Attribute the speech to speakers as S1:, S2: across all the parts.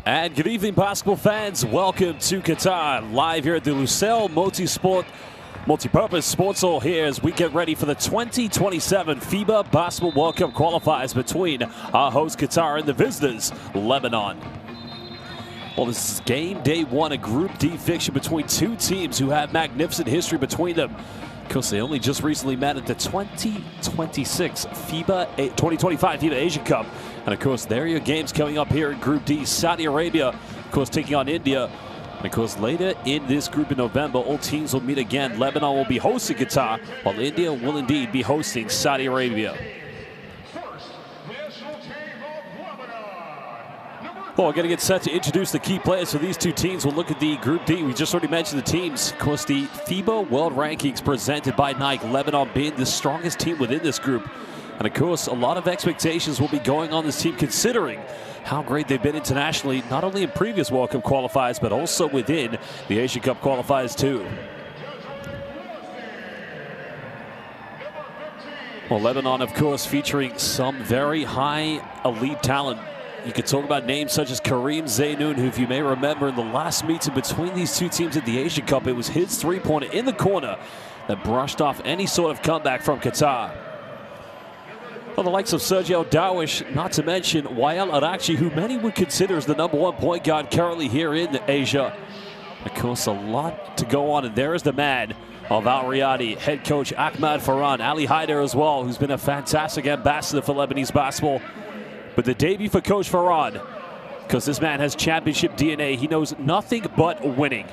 S1: And good evening, basketball fans. Welcome to Qatar, live here at the Lusail Multi-Purpose Sports Hall here as we get ready for the 2027 FIBA Basketball World Cup qualifiers between our host Qatar and the visitors, Lebanon. Well, this is game day one, a Group D fixture between two teams who have magnificent history between them. Of course, they only just recently met at the 2025 FIBA Asia Cup. And of course, there are your games coming up here in Group D. Saudi Arabia, of course, taking on India. And of course, later in this group in November, all teams will meet again. Lebanon will be hosting Qatar, while India will indeed be hosting Saudi Arabia. Well, we're going to get set to introduce the key players for these two teams. We'll look at the Group D. We just already mentioned the teams. Of course, the FIBA World Rankings presented by Nike. Lebanon being the strongest team within this group. And of course, a lot of expectations will be going on this team considering how great they've been internationally, not only in previous World Cup qualifiers, but also within the Asia Cup qualifiers too. Well, Lebanon, of course, featuring some very high elite talent. You could talk about names such as Kareem Zaynoun, who, if you may remember, in the last meeting between these two teams at the Asia Cup, it was his three-pointer in the corner that brushed off any sort of comeback from Qatar. Well, the likes of Sergio Darwish, not to mention Wael Arakchi, who many would consider as the #1 point guard currently here in Asia. Of course, a lot to go on, and there is the man of Al Riyadi, head coach Ahmad Farhan, Ali Haider as well, who's been a fantastic ambassador for Lebanese basketball. But the debut for Coach Farhan, because this man has championship DNA. He knows nothing but winning.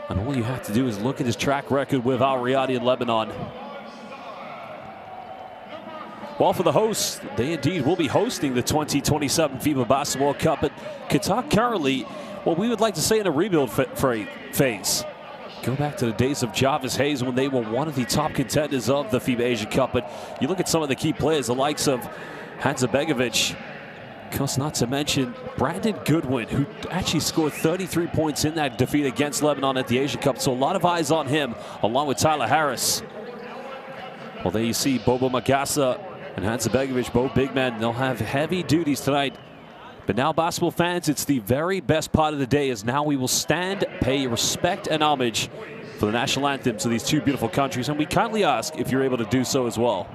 S1: And all you have to do is look at his track record with Al Riyadi in Lebanon. Well, for the hosts, they indeed will be hosting the 2027 FIBA Basketball World Cup. But Qatar currently, well, we would like to say in a rebuild phase. Go back to the days of Jarvis Hayes when they were one of the top contenders of the FIBA Asia Cup. But you look at some of the key players, the likes of Hanzabegovic, of course, not to mention Brandon Goodwin, who actually scored 33 points in that defeat against Lebanon at the Asia Cup. So a lot of eyes on him, along with Tyler Harris. Well, there you see Bobo Magassa and Hanzabegovic, both big men. They'll have heavy duties tonight. But now, basketball fans, it's the very best part of the day, as now we will stand, pay respect and homage for the national anthems of these two beautiful countries. And we kindly ask if you're able to do so as well.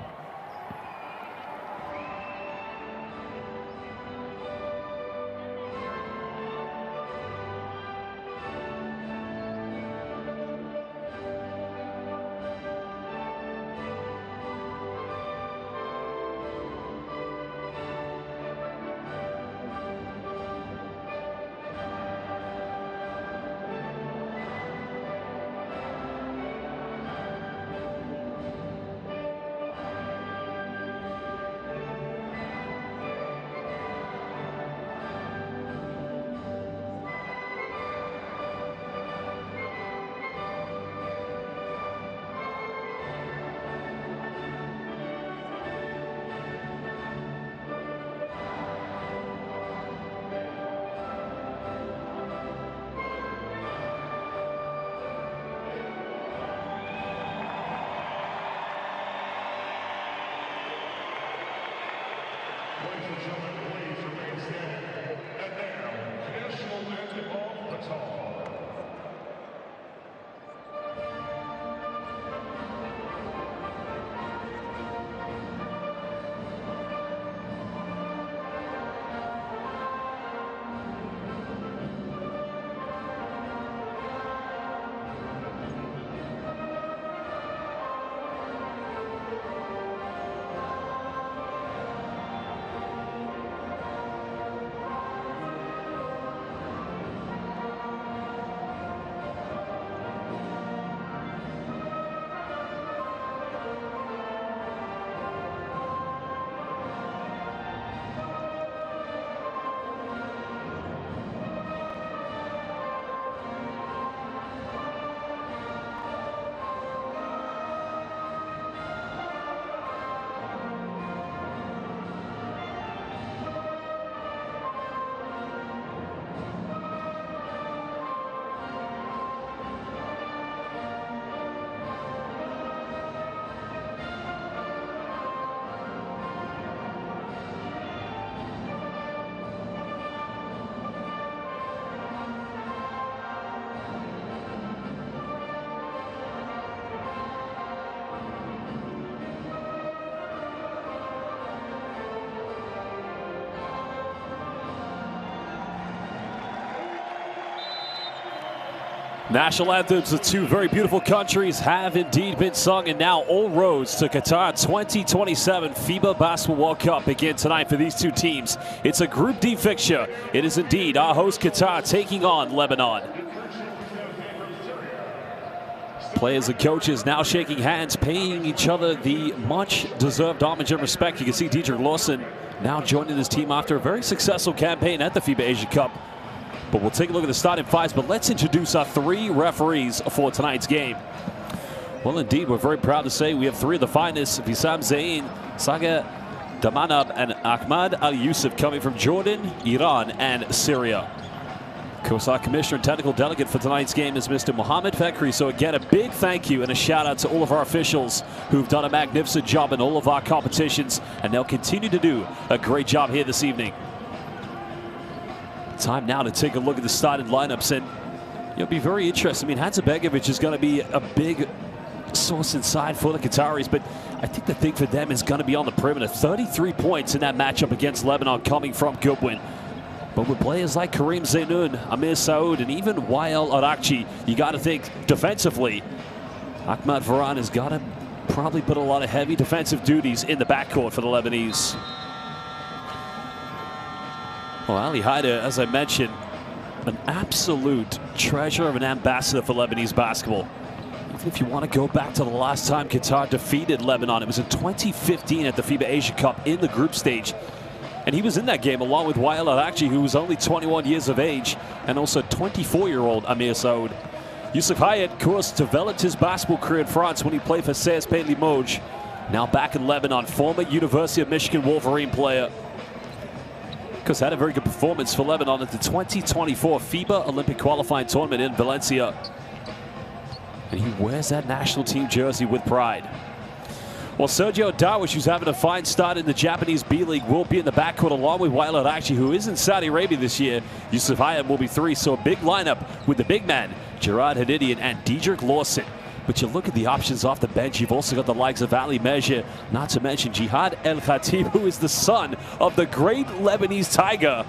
S1: National anthems of two very beautiful countries have indeed been sung, and now all roads to Qatar 2027 FIBA Basketball World Cup begin tonight for these two teams. It's a Group D fixture. It is indeed our host Qatar taking on Lebanon. Players and coaches now shaking hands, paying each other the much-deserved homage and respect. You can see Dietrich Lawson now joining his team after a very successful campaign at the FIBA Asia Cup. But we'll take a look at the starting fives, but let's introduce our three referees for tonight's game. Well, indeed, we're very proud to say we have three of the finest: Wissam Zain, Saga Damanab, and Ahmad Al Yusuf, coming from Jordan, Iran, and Syria. Of course, our commissioner and technical delegate for tonight's game is Mr. Mohammed Fekri. So again, a big thank you and a shout out to all of our officials who've done a magnificent job in all of our competitions, and they'll continue to do a great job here this evening. Time now to take a look at the starting lineups, and it'll be very interesting. I mean, Hadzibegovic is going to be a big source inside for the Qataris, but I think the thing for them is going to be on the perimeter. 33 points in that matchup against Lebanon coming from Goodwin. But with players like Karim Zainoun, Amir Saoud, and even Wael Arakchi, you got to think defensively, Ahmad Farhan has got to probably put a lot of heavy defensive duties in the backcourt for the Lebanese. Well, Ali Haider, as I mentioned, an absolute treasure of an ambassador for Lebanese basketball. Even if you want to go back to the last time Qatar defeated Lebanon, it was in 2015 at the FIBA Asia Cup in the group stage. And he was in that game along with Wael Arakchi, who was only 21 years of age, and also 24-year-old Amir Saoud. Youssef Hayat, of course, developed his basketball career in France when he played for CSP Limoges. Now back in Lebanon, former University of Michigan Wolverine player. Because had a very good performance for Lebanon at the 2024 FIBA Olympic qualifying tournament in Valencia. And he wears that national team jersey with pride. Well, Sergio Darwish, who's having a fine start in the Japanese B-League, will be in the backcourt along with Wael Arakchi, who is in Saudi Arabia this year. Youssef Hayat will be three, so a big lineup with the big man, Gerard Hadidian and Dietrich Lawson. But you look at the options off the bench, you've also got the likes of Ali Mejia, not to mention Jihad El Khatib, who is the son of the great Lebanese tiger,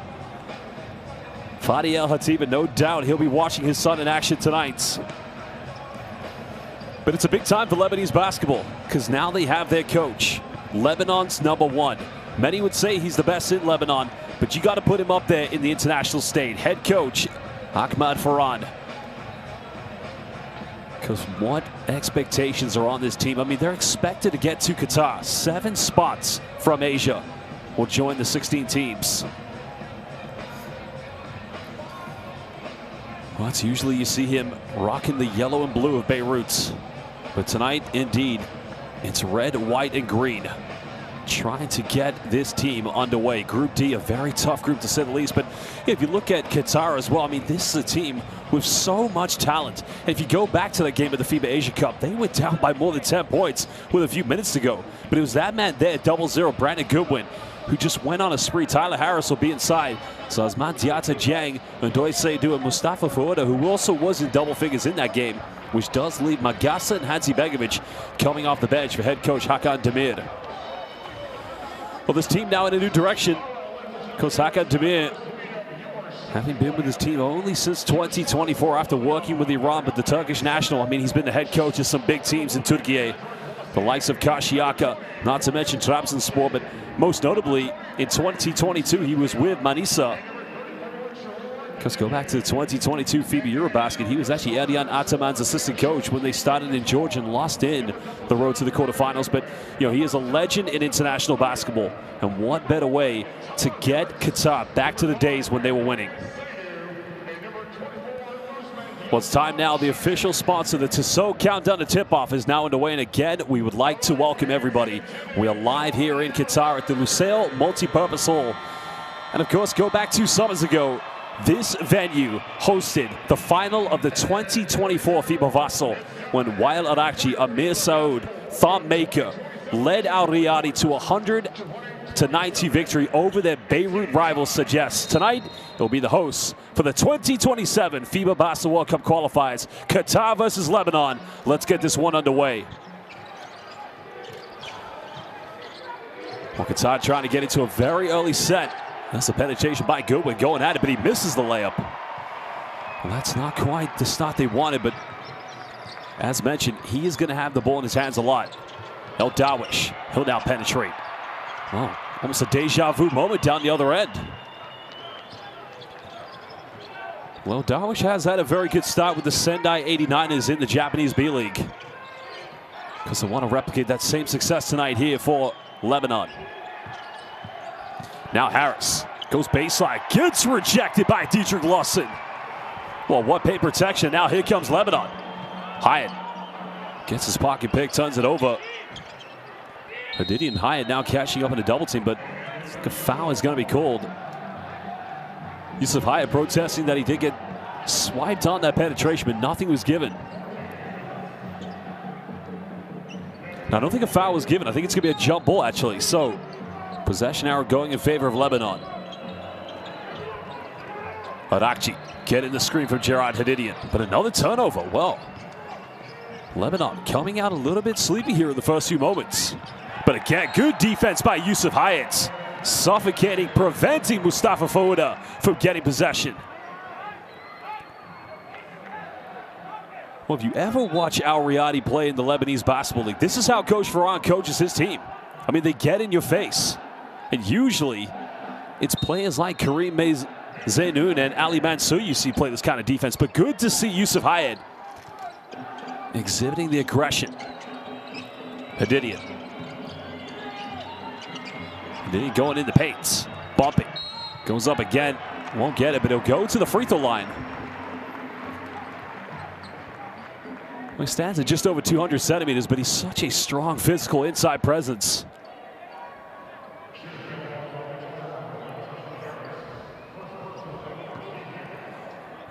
S1: Fadi El Khatib, and no doubt he'll be watching his son in action tonight. But it's a big time for Lebanese basketball, because now they have their coach, Lebanon's #1. Many would say he's the best in Lebanon, but you got to put him up there in the international state. Head coach, Ahmad Farhan. Because what expectations are on this team? I mean, they're expected to get to Qatar. 7 spots from Asia will join the 16 teams. Well, it's usually you see him rocking the yellow and blue of Beirut. But tonight, indeed, it's red, white, and green. Trying to get this team underway. Group D, a very tough group to say the least. But if you look at Qatar as well, I mean, this is a team with so much talent. And if you go back to that game at the FIBA Asia Cup, they went down by more than 10 points with a few minutes to go. But it was that man there, 0-0, Brandon Goodwin, who just went on a spree. Tyler Harris will be inside. So Asman Diata Jiang, Ndoye Seydou, and Mustafa Fouda, who also was in double figures in that game, which does leave Magassa and Hadzibegovic coming off the bench for head coach Hakan Demir. Well, this team now in a new direction. Coach Hakan Demir, having been with his team only since 2024 after working with Iran, but the Turkish national, I mean, he's been the head coach of some big teams in Turkey. The likes of Karşıyaka, not to mention Trabzonspor, but most notably in 2022 he was with Manisa. Because go back to the 2022 FIBA Eurobasket, he was actually Erdian Ataman's assistant coach when they started in Georgia and lost in the road to the quarterfinals. But you know, he is a legend in international basketball, and what better way to get Qatar back to the days when they were winning. Well, it's time now. The official sponsor, the Tissot Countdown to Tip-Off, is now underway. And again, we would like to welcome everybody. We are live here in Qatar at the Lusail Multipurpose Hall. And of course, go back 2 summers ago, this venue hosted the final of the 2024 FIBA Vassal when Wael Arakchi, Amir Saoud, Thom Maker led Al Riyadi to a 100-90 victory over their Beirut rivals Sagesse. Tonight, it'll be the hosts for the 2027 FIBA Basketball World Cup qualifiers, Qatar versus Lebanon. Let's get this one underway. Well, Qatar trying to get into a very early set. That's a penetration by Goodwin going at it, but he misses the layup. Well, that's not quite the start they wanted, but as mentioned, he is going to have the ball in his hands a lot. El Dawish, he'll now penetrate. Oh, almost a deja vu moment down the other end. Well, Dawish has had a very good start with the Sendai 89ers in the Japanese B-League, because they want to replicate that same success tonight here for Lebanon. Now Harris goes baseline, gets rejected by Dietrich Lawson. Well, what paint protection. Now here comes Lebanon. Hyatt gets his pocket pick, turns it over. Hadidi and Hyatt now catching up in a double team, but a foul is going to be called. Yusuf Hyatt protesting that he did get swiped on that penetration, but nothing was given. Now, I don't think a foul was given. I think it's going to be a jump ball, actually. So, possession arrow going in favor of Lebanon. Arakci getting the screen from Gerard Hadidian, but another turnover. Well, Lebanon coming out a little bit sleepy here in the first few moments. But again, good defense by Yusuf Hyatt, suffocating, preventing Mustafa Fouda from getting possession. Well, if you ever watch Al Riyadi play in the Lebanese Basketball League, this is how Coach Farhan coaches his team. I mean, they get in your face. And usually, it's players like Kareem Zainoun and Ali Mansour you see play this kind of defense. But good to see Yusuf Hyatt exhibiting the aggression. Hadidian. Hadidian going in the paint. Bumping. Goes up again. Won't get it, but he'll go to the free throw line. He stands at just over 200 centimeters, but he's such a strong physical inside presence.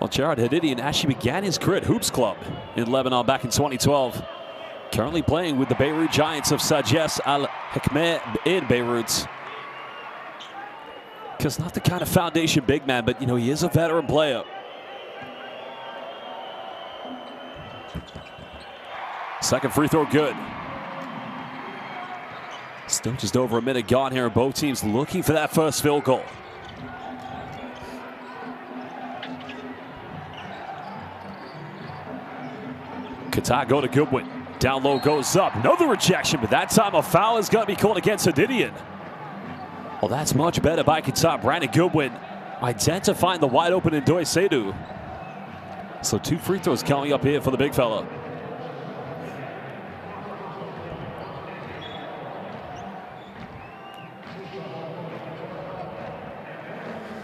S1: Well, Gerard Hadidian actually began his career at Hoops Club in Lebanon back in 2012. Currently playing with the Beirut Giants of Sajes Al Hekmeh in Beirut. Because not the kind of foundation big man, but, you know, he is a veteran player. Second free throw good. Still just over a minute gone here, and both teams looking for that first field goal. Qatar go to Goodwin. Down low goes up. Another rejection, but that time a foul is going to be called against Hadidian. Well, that's much better by Qatar. Brandon Goodwin identifying the wide open Ndoye Seydou. So 2 free throws coming up here for the big fella.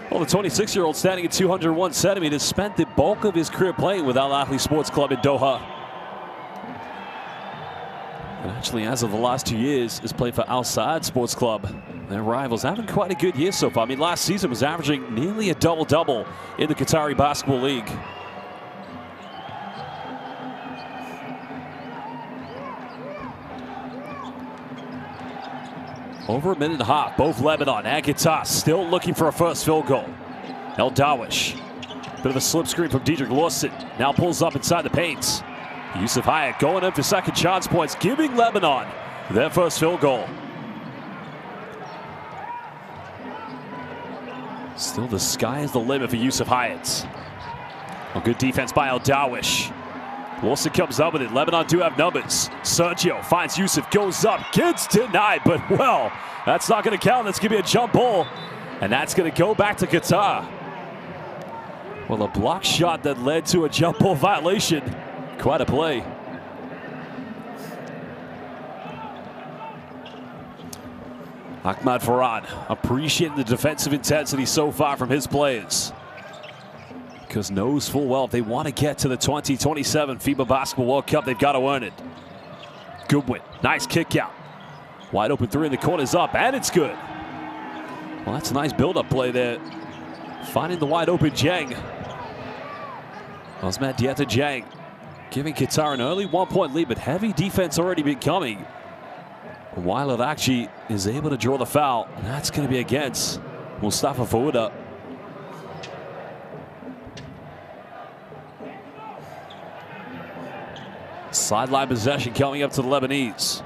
S1: Well, the 26-year-old standing at 201 centimeters spent the bulk of his career playing with Al Ahly Sports Club in Doha. And actually, as of the last 2 years, has played for Al Saad Sports Club. Their rivals having quite a good year so far. I mean, last season was averaging nearly a double-double in the Qatari Basketball League. Over a minute and a half, both Lebanon and Qatar still looking for a first field goal. El Dawish, bit of a slip screen from Dietrich Lawson. Now pulls up inside the paint. Yusuf Hyatt going in for second chance points, giving Lebanon their first field goal. Still, the sky is the limit for Yusuf Hyatt. Well, good defense by El Dawish. Lawson comes up with it. Lebanon do have numbers. Sergio finds Yusuf, goes up, gets denied, but well, that's not going to count. That's going to be a jump ball, and that's going to go back to Qatar. Well, a block shot that led to a jump ball violation. Quite a play. Ahmad Farhan appreciating the defensive intensity so far from his players, because knows full well if they want to get to the 2027 FIBA Basketball World Cup, they've got to earn it. Goodwin, nice kick out. Wide open three in the corner's up, and it's good. Well, that's a nice build-up play there. Finding the wide open Jang. Osman Dieta Jang giving Qatar an early 1-point lead, but heavy defense already been coming. While Arakci is able to draw the foul, and that's going to be against Mustafa Fouda. Sideline possession coming up to the Lebanese.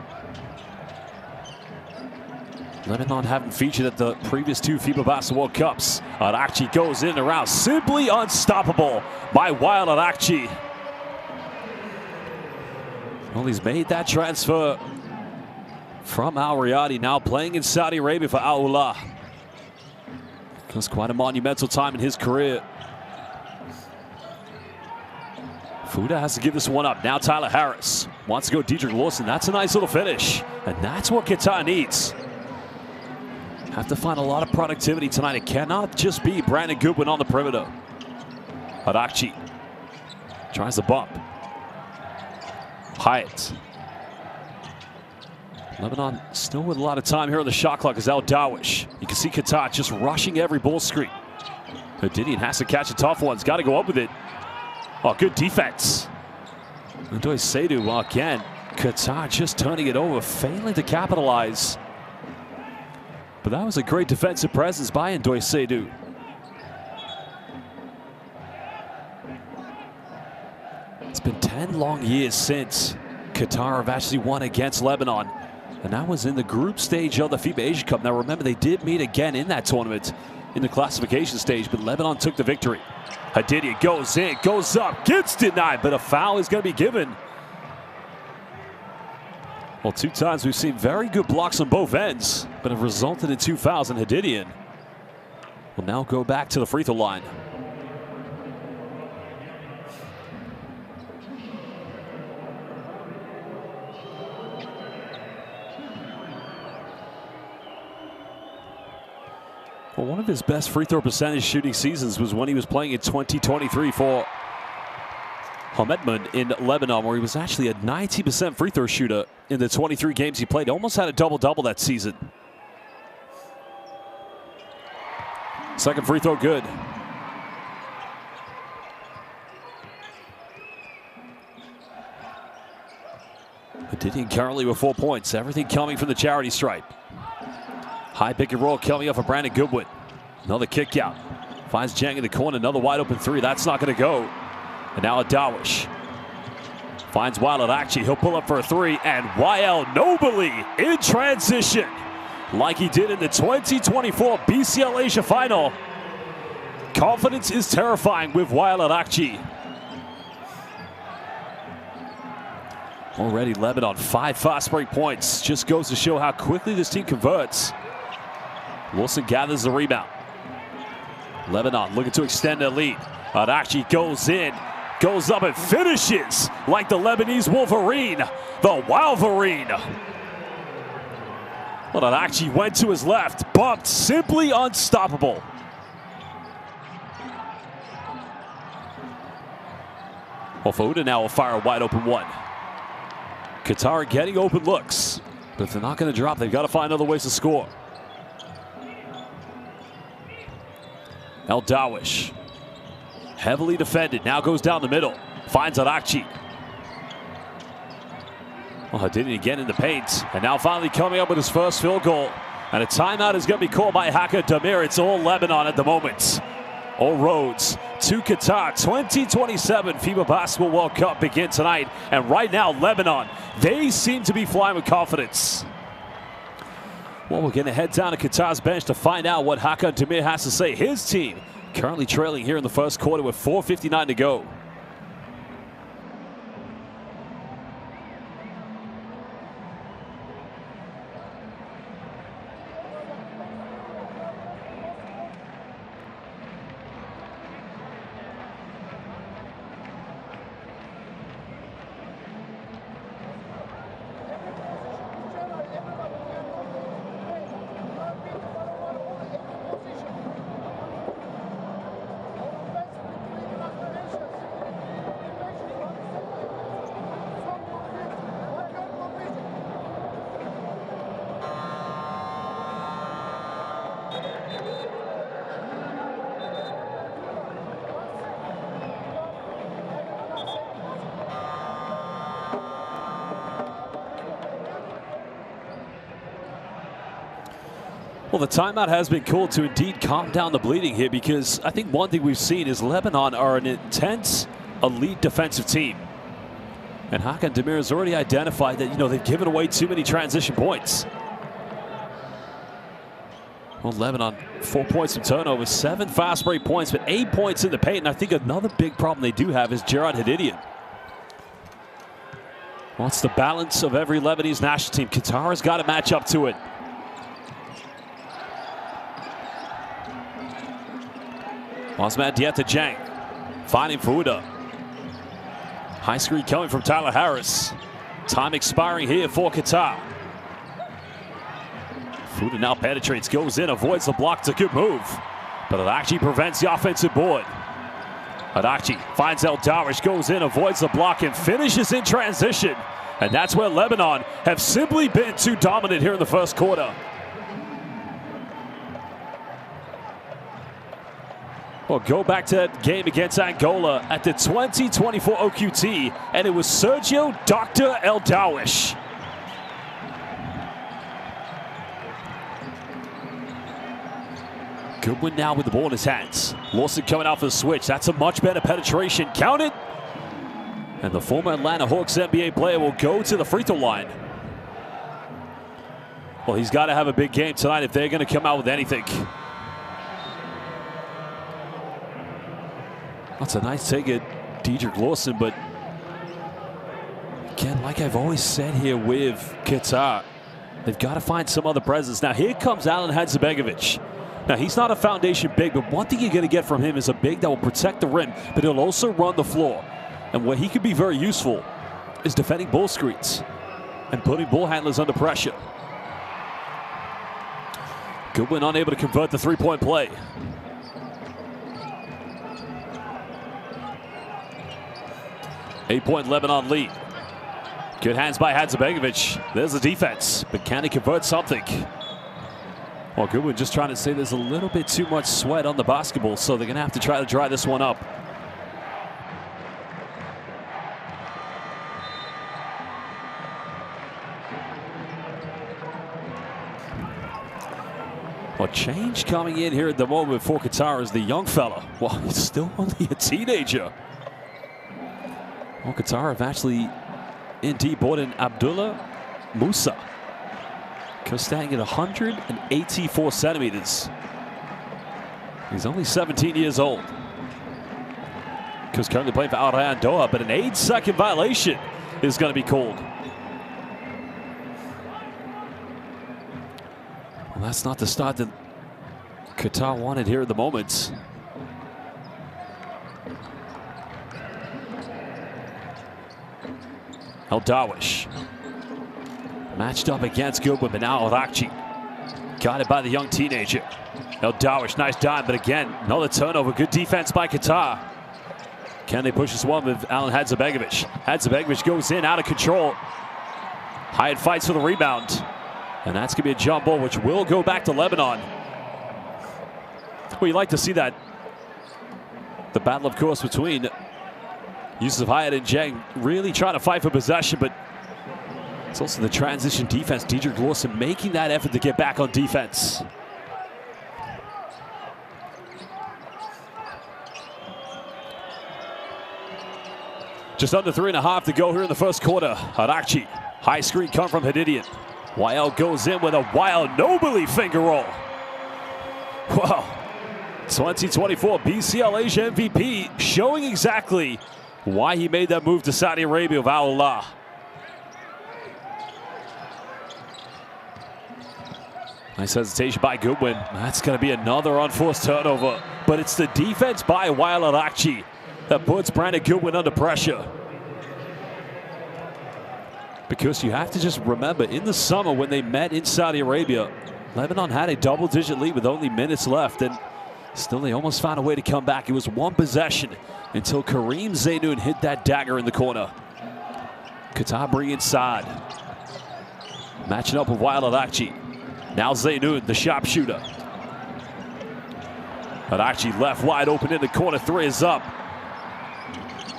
S1: Lebanon haven't featured at the previous two FIBA Basketball World Cups. Arakci goes in and around, simply unstoppable by Wild Arakci. Well, he's made that transfer from Al Riyadi, now playing in Saudi Arabia for Al Ula. It was quite a monumental time in his career. Fuda has to give this one up. Now Tyler Harris wants to go Diedrich Lawson. That's a nice little finish. And that's what Qatar needs. Have to find a lot of productivity tonight. It cannot just be Brandon Goodwin on the perimeter. Arakci tries to bump. Hyatt. Lebanon still with a lot of time here on the shot clock is Al Dawish. You can see Qatar just rushing every ball screen. Hadidian has to catch a tough one. He's got to go up with it. Oh, good defense. Ndoye Seydou, well, again, Qatar just turning it over, failing to capitalize. But that was a great defensive presence by Ndoye Seydou. It's been 10 long years since Qatar have actually won against Lebanon. And that was in the group stage of the FIBA Asia Cup. Now remember, they did meet again in that tournament in the classification stage, but Lebanon took the victory. Hadidian goes in, goes up, gets denied, but a foul is going to be given. Well, 2 times we've seen very good blocks on both ends, but have resulted in 2 fouls, and Hadidian will now go back to the free throw line. Well, one of his best free throw percentage shooting seasons was when he was playing in 2023 for Hamedman in Lebanon, where he was actually a 90% free throw shooter in the 23 games he played. Almost had a double-double that season. Second free throw good. Hadidian currently with 4 points. Everything coming from the charity stripe. High pick and roll coming up for Brandon Goodwin. Another kick out. Finds Jang in the corner. Another wide open 3. That's not going to go. And now Dawish finds Wild Arakci. He'll pull up for a 3. And YL nobly in transition, like he did in the 2024 BCL Asia Final. Confidence is terrifying with Wild Arakci. Already Lebanon 5 fast break points. Just goes to show how quickly this team converts. Wilson gathers the rebound. Lebanon looking to extend their lead. Arakci goes in, goes up and finishes like the Lebanese Wolverine, the Wildverine. Well, Arakci went to his left, bumped, simply unstoppable. Well, Fuda now will fire a wide open 1. Qatar getting open looks, but if they're not going to drop, they've got to find other ways to score. El Dawish, heavily defended, now goes down the middle, finds Arakci. Well, Hadidian again in the paint, and now finally coming up with his first field goal. And a timeout is going to be called by Haka Damir. It's all Lebanon at the moment. All roads to Qatar 2027 FIBA Basketball World Cup begin tonight. And right now, Lebanon, they seem to be flying with confidence. Well, we're going to head down to Qatar's bench to find out what Hakan Damir has to say. His team currently trailing here in the first quarter with 4:59 to go. Well, the timeout has been called to indeed calm down the bleeding here, because I think one thing we've seen is Lebanon are an intense, elite defensive team. And Hakan Damir has already identified that, they've given away too many transition points. Well, Lebanon, 4 points from turnovers, 7 fast break points, but 8 points in the paint. And I think another big problem they do have is Gerard Hadidian. Well, it's the balance of every Lebanese national team. Qatar has got to match up to it. Osman Diatta Jang finding Fouda. High screen coming from Tyler Harris. Time expiring here for Qatar. Fouda now penetrates, goes in, avoids the block. It's a good move. But Adakji prevents the offensive board. Adakji finds El Darwish, goes in, avoids the block, and finishes in transition. And that's where Lebanon have simply been too dominant here in the first quarter. Well, go back to that game against Angola at the 2024 OQT, and it was Sergio Dr. El Darwish. Goodwin now with the ball in his hands. Lawson coming out for the switch. That's a much better penetration. Count it. And the former Atlanta Hawks NBA player will go to the free throw line. Well, he's got to have a big game tonight if they're going to come out with anything. That's a nice take at Dedrick Lawson, but again, like I've always said here with Qatar, they've got to find some other presence. Now here comes Alen Hadzibegovic. Now he's not a foundation big, but one thing you're going to get from him is a big that will protect the rim, but he'll also run the floor. And where he could be very useful is defending ball screens and putting ball handlers under pressure. Goodwin unable to convert the three-point play. Eight-point Lebanon lead. Good hands by Hadzibegovic. There's the defense, but can he convert something? Well, Goodwin just trying to say there's a little bit too much sweat on the basketball, so they're going to have to try to dry this one up. Well, change coming in here at the moment for Qatar is the young fella. Well, he's still only a teenager. Well, Qatar have actually indeed brought in Abdullah Musa. Standing at 184 centimeters. He's only 17 years old. Because currently playing for Al Rayyan Doha, but an 8-second violation is going to be called. Well, that's not the start that Qatar wanted here at the moment. El Darwish. Matched up against Goodwin, but now Adakji. Got it by the young teenager. El Darwish, nice dime, but again, another turnover. Good defense by Qatar. Can they push this one with Alen Hadzibegovic? Hadzibegovic goes in, out of control. Hyatt fights for the rebound. And that's going to be a jump ball, which will go back to Lebanon. Well, you like to see that. The battle, of course, between Yusuf Hyatt and Jang really trying to fight for possession, but it's also the transition defense. Dedrick Lawson making that effort to get back on defense. Just under 3.5 to go here in the first quarter. Adakji, high screen come from Hadidian. YL goes in with a wild no-belief finger roll. Wow. 2024 BCL Asia MVP showing exactly why he made that move to Saudi Arabia of Al Hilal. Nice hesitation by Goodwin. That's going to be another unforced turnover. But it's the defense by Wael Adakji that puts Brandon Goodwin under pressure. Because you have to just remember, in the summer when they met in Saudi Arabia, Lebanon had a double-digit lead with only minutes left. And still, they almost found a way to come back. It was one possession until Kareem Zainoun hit that dagger in the corner. Qatar bring inside. Matching up with Wael Adakji. Now Zainoun, the sharpshooter. Adakji left wide open in the corner. Three is up.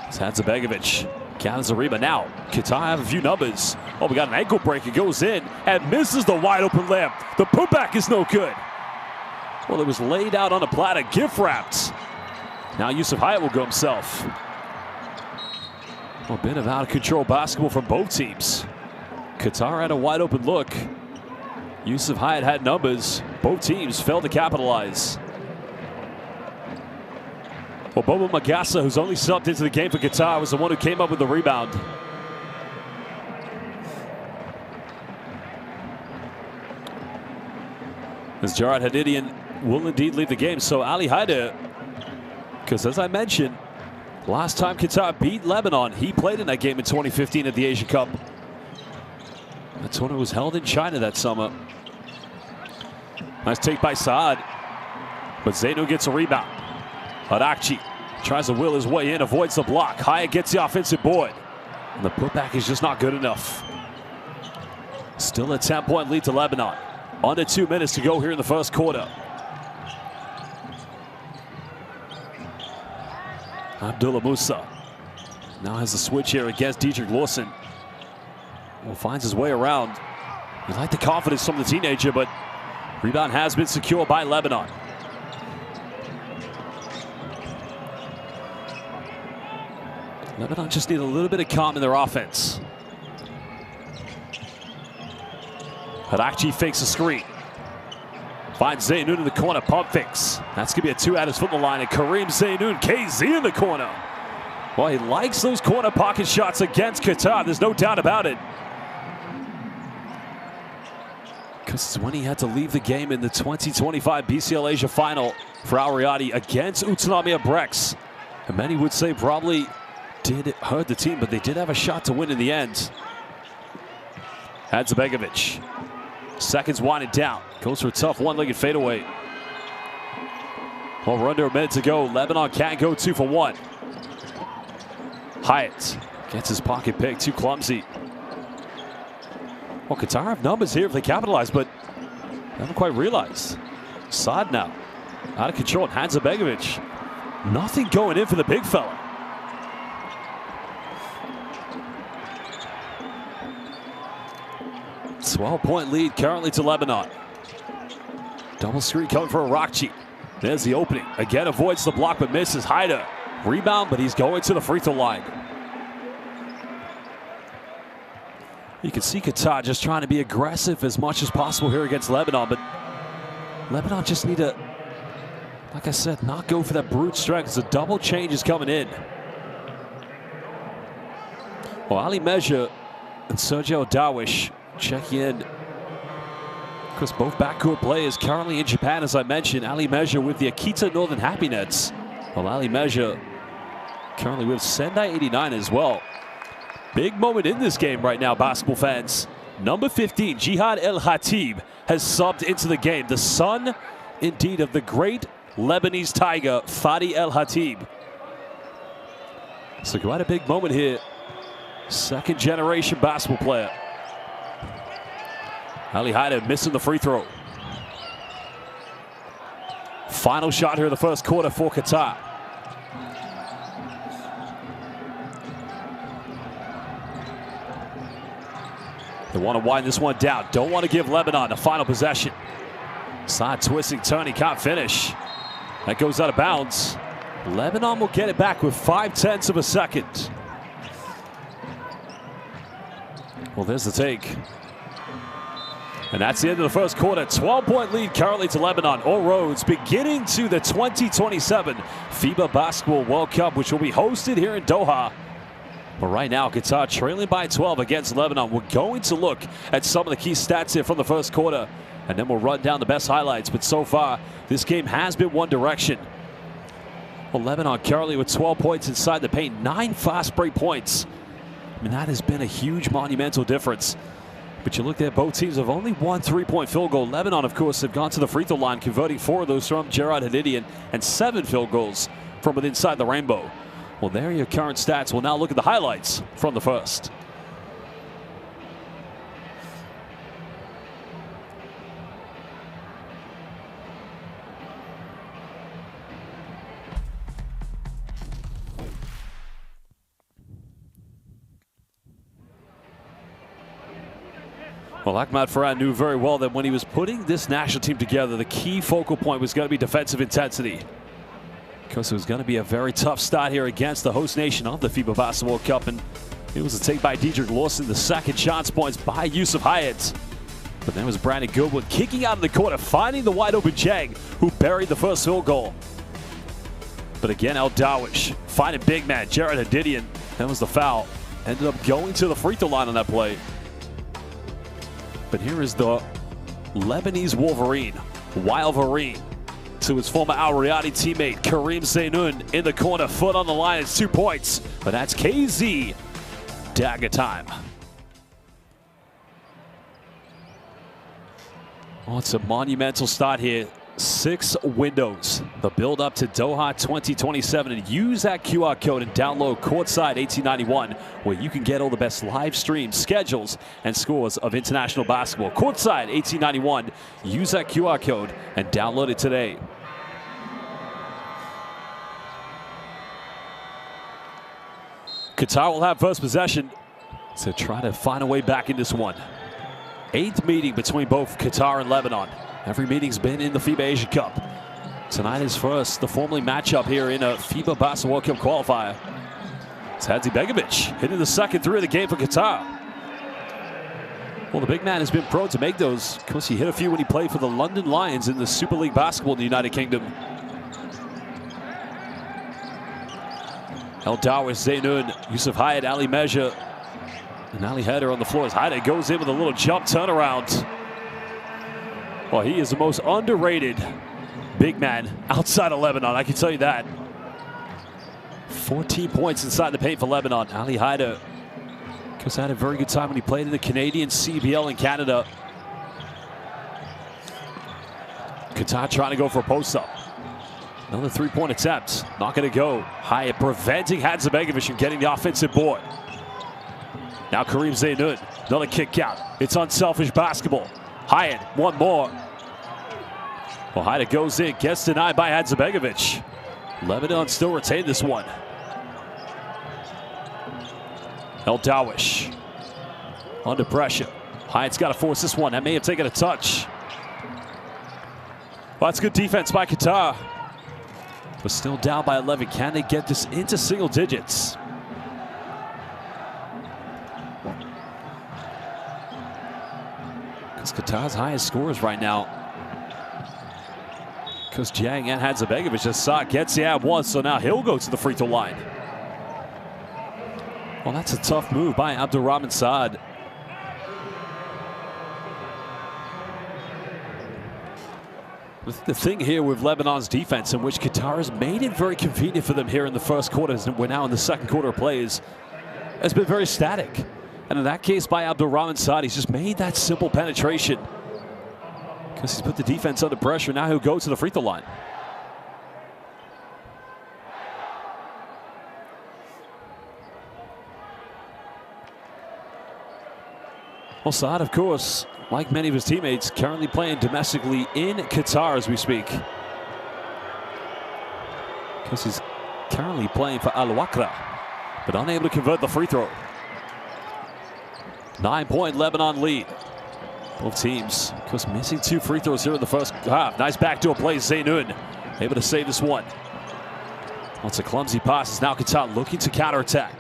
S1: It's Hadzibegovic. Counters the rebound. Now, Qatar have a few numbers. Oh, we got an ankle break. It goes in and misses the wide open layup. The putback is no good. Well, it was laid out on a platter, gift wrapped. Now Yusuf Hyatt will go himself. Well, a bit of out of control basketball from both teams. Qatar had a wide open look. Yusuf Hyatt had numbers. both teams failed to capitalize. Well, Bobo Magassa, who's only subbed into the game for Qatar, was the one who came up with the rebound. As Jarrad Hadidian will indeed leave the game. So Ali Haider, because as I mentioned, last time Qatar beat Lebanon, he played in that game in 2015 at the Asia Cup. The tournament was held in China that summer. Nice take by Saad, but Zainu gets a rebound. Hadakchi tries to will his way in, avoids the block. Hyatt gets the offensive board, and the putback is just not good enough. Still a 10-point lead to Lebanon. Under 2 minutes to go here in the first quarter. Abdullah Musa now has the switch here against Dietrich Lawson. Well, finds his way around. You like the confidence from the teenager, but rebound has been secured by Lebanon. Lebanon just need a little bit of calm in their offense. Hadakchi fakes a screen. Finds Zainoun in the corner, pump fakes. That's gonna be a 2 at his foot on the line, and Kareem Zainoun, KZ in the corner. Well, he likes those corner pocket shots against Qatar, there's no doubt about it. Because when he had to leave the game in the 2025 BCL Asia Final for Al Riyadi against Utsunami Brex. And many would say probably did hurt the team, but they did have a shot to win in the end. Hadzabegovic. Seconds winding down. Goes for a tough one-legged fadeaway. Well, we're under a minute to go. Lebanon can't go 2 for 1. Hyatt gets his pocket pick, too clumsy. Well, Qatar have numbers here if they capitalize, but they haven't quite realized. Saad now out of control. Hadzabegovic. Nothing going in for the big fella. .12-point lead currently to Lebanon. Double screen coming for Arakchi. There's the opening. Again avoids the block but misses. Haider. Rebound, but he's going to the free throw line. You can see Qatar just trying to be aggressive as much as possible here against Lebanon, but Lebanon just need to, like I said, not go for that brute strength. The double change is coming in. Well, Ali Mejia and Sergio Darwish check in. Of course, both backcourt players currently in Japan, as I mentioned. Ali Mejia with the Akita Northern Happy Nets. Well, Ali Mejia currently with Sendai 89 as well. Big moment in this game right now, basketball fans. Number 15, Jihad El Hatib, has subbed into the game. The son, indeed, of the great Lebanese tiger, Fadi El Hatib. So quite a big moment here. Second generation basketball player. Ali Haider missing the free throw. Final shot here in the first quarter for Qatar. They want to wind this one down. Don't want to give Lebanon the final possession. Side twisting, turning, can't finish. That goes out of bounds. Lebanon will get it back with 0.5 of a second. Well, there's the take. And that's the end of the first quarter. 12-point lead currently to Lebanon. All roads beginning to the 2027 FIBA Basketball World Cup, which will be hosted here in Doha. But right now, Qatar trailing by 12 against Lebanon. We're going to look at some of the key stats here from the first quarter, and then we'll run down the best highlights. But so far, this game has been one direction. Well, Lebanon currently with 12 points inside the paint, 9 fast break points. I mean, that has been a huge monumental difference. But you look at both teams have only one 3-point field goal. Lebanon, of course, have gone to the free throw line, converting 4 of those from Jarrad Hadidian and 7 field goals from within inside the rainbow. Well, there are your current stats. We'll now look at the highlights from the first. Well, Ahmad Farhan knew very well that when he was putting this national team together, the key focal point was going to be defensive intensity. Because it was going to be a very tough start here against the host nation of the FIBA Basketball World Cup. And it was a take by Dietrich Lawson. The second shots points by Yusuf Hyatt. But then was Brandon Goodwin kicking out of the corner, finding the wide open Jang, who buried the first field goal. But again, El Dawish finding big man Jared Hadidian. That was the foul. Ended up going to the free throw line on that play. But here is the Lebanese Wolverine, Wilverine, to his former Al Riyadi teammate Karim Zainoun in the corner, foot on the line. It's 2 points, but that's KZ dagger time. Oh, it's a monumental start here. 6 windows. The build up to Doha 2027, and use that QR code and download Courtside 1891, where you can get all the best live streams, schedules, and scores of international basketball. Courtside 1891. Use that QR code and download it today. Qatar will have first possession to try to find a way back in this one. 8th meeting between both Qatar and Lebanon. Every meeting's been in the FIBA Asia Cup. Tonight is first, the formerly matchup here in a FIBA Basketball World Cup qualifier. It's Hadzibegovic hitting the second three of the game for Qatar. Well, the big man has been prone to make those. Of course, he hit a few when he played for the London Lions in the Super League basketball in the United Kingdom. El Dawish, Zainoun, Yusuf Hayat, Ali Mejia, and Ali Header on the floor as Hayat goes in with a little jump turnaround. Well, he is the most underrated big man outside of Lebanon, I can tell you that. 14 points inside the paint for Lebanon. Ali Hayder, because had a very good time when he played in the Canadian CBL in Canada. Qatar trying to go for a post-up. Another three-point attempt. Not going to go. Hayat preventing Hadzibegovic from getting the offensive board. Now Karim Zainoun, another kick out. It's unselfish basketball. Hayat, one more. Well, Hayat goes in, gets denied by Hadzibegovic. Lebanon still retained this one. El Dawish under pressure. Hayat's got to force this one. That may have taken a touch. Well, that's good defense by Qatar. But still down by 11. Can they get this into single digits? It's Qatar's highest scorers right now. Because Jang and Hadzibegovic just saw it, gets the ad once, so now he'll go to the free throw line. Well, that's a tough move by Abdurrahman Saad. The thing here with Lebanon's defense, in which Qatar has made it very convenient for them here in the first quarter, and we're now in the second quarter of plays, has been very static. And in that case, by Abdurrahman Saad, he's just made that simple penetration. Because he's put the defense under pressure. Now he'll go to the free throw line. Well, Saad, of course, like many of his teammates, currently playing domestically in Qatar as we speak. Because he's currently playing for Al Wakra, but unable to convert the free throw. 9-point Lebanon lead. Both teams, of course, missing 2 free throws here in the first half. Nice backdoor play, Zainoun able to save this one. Well, it's a clumsy pass. It's now Qatar looking to counterattack.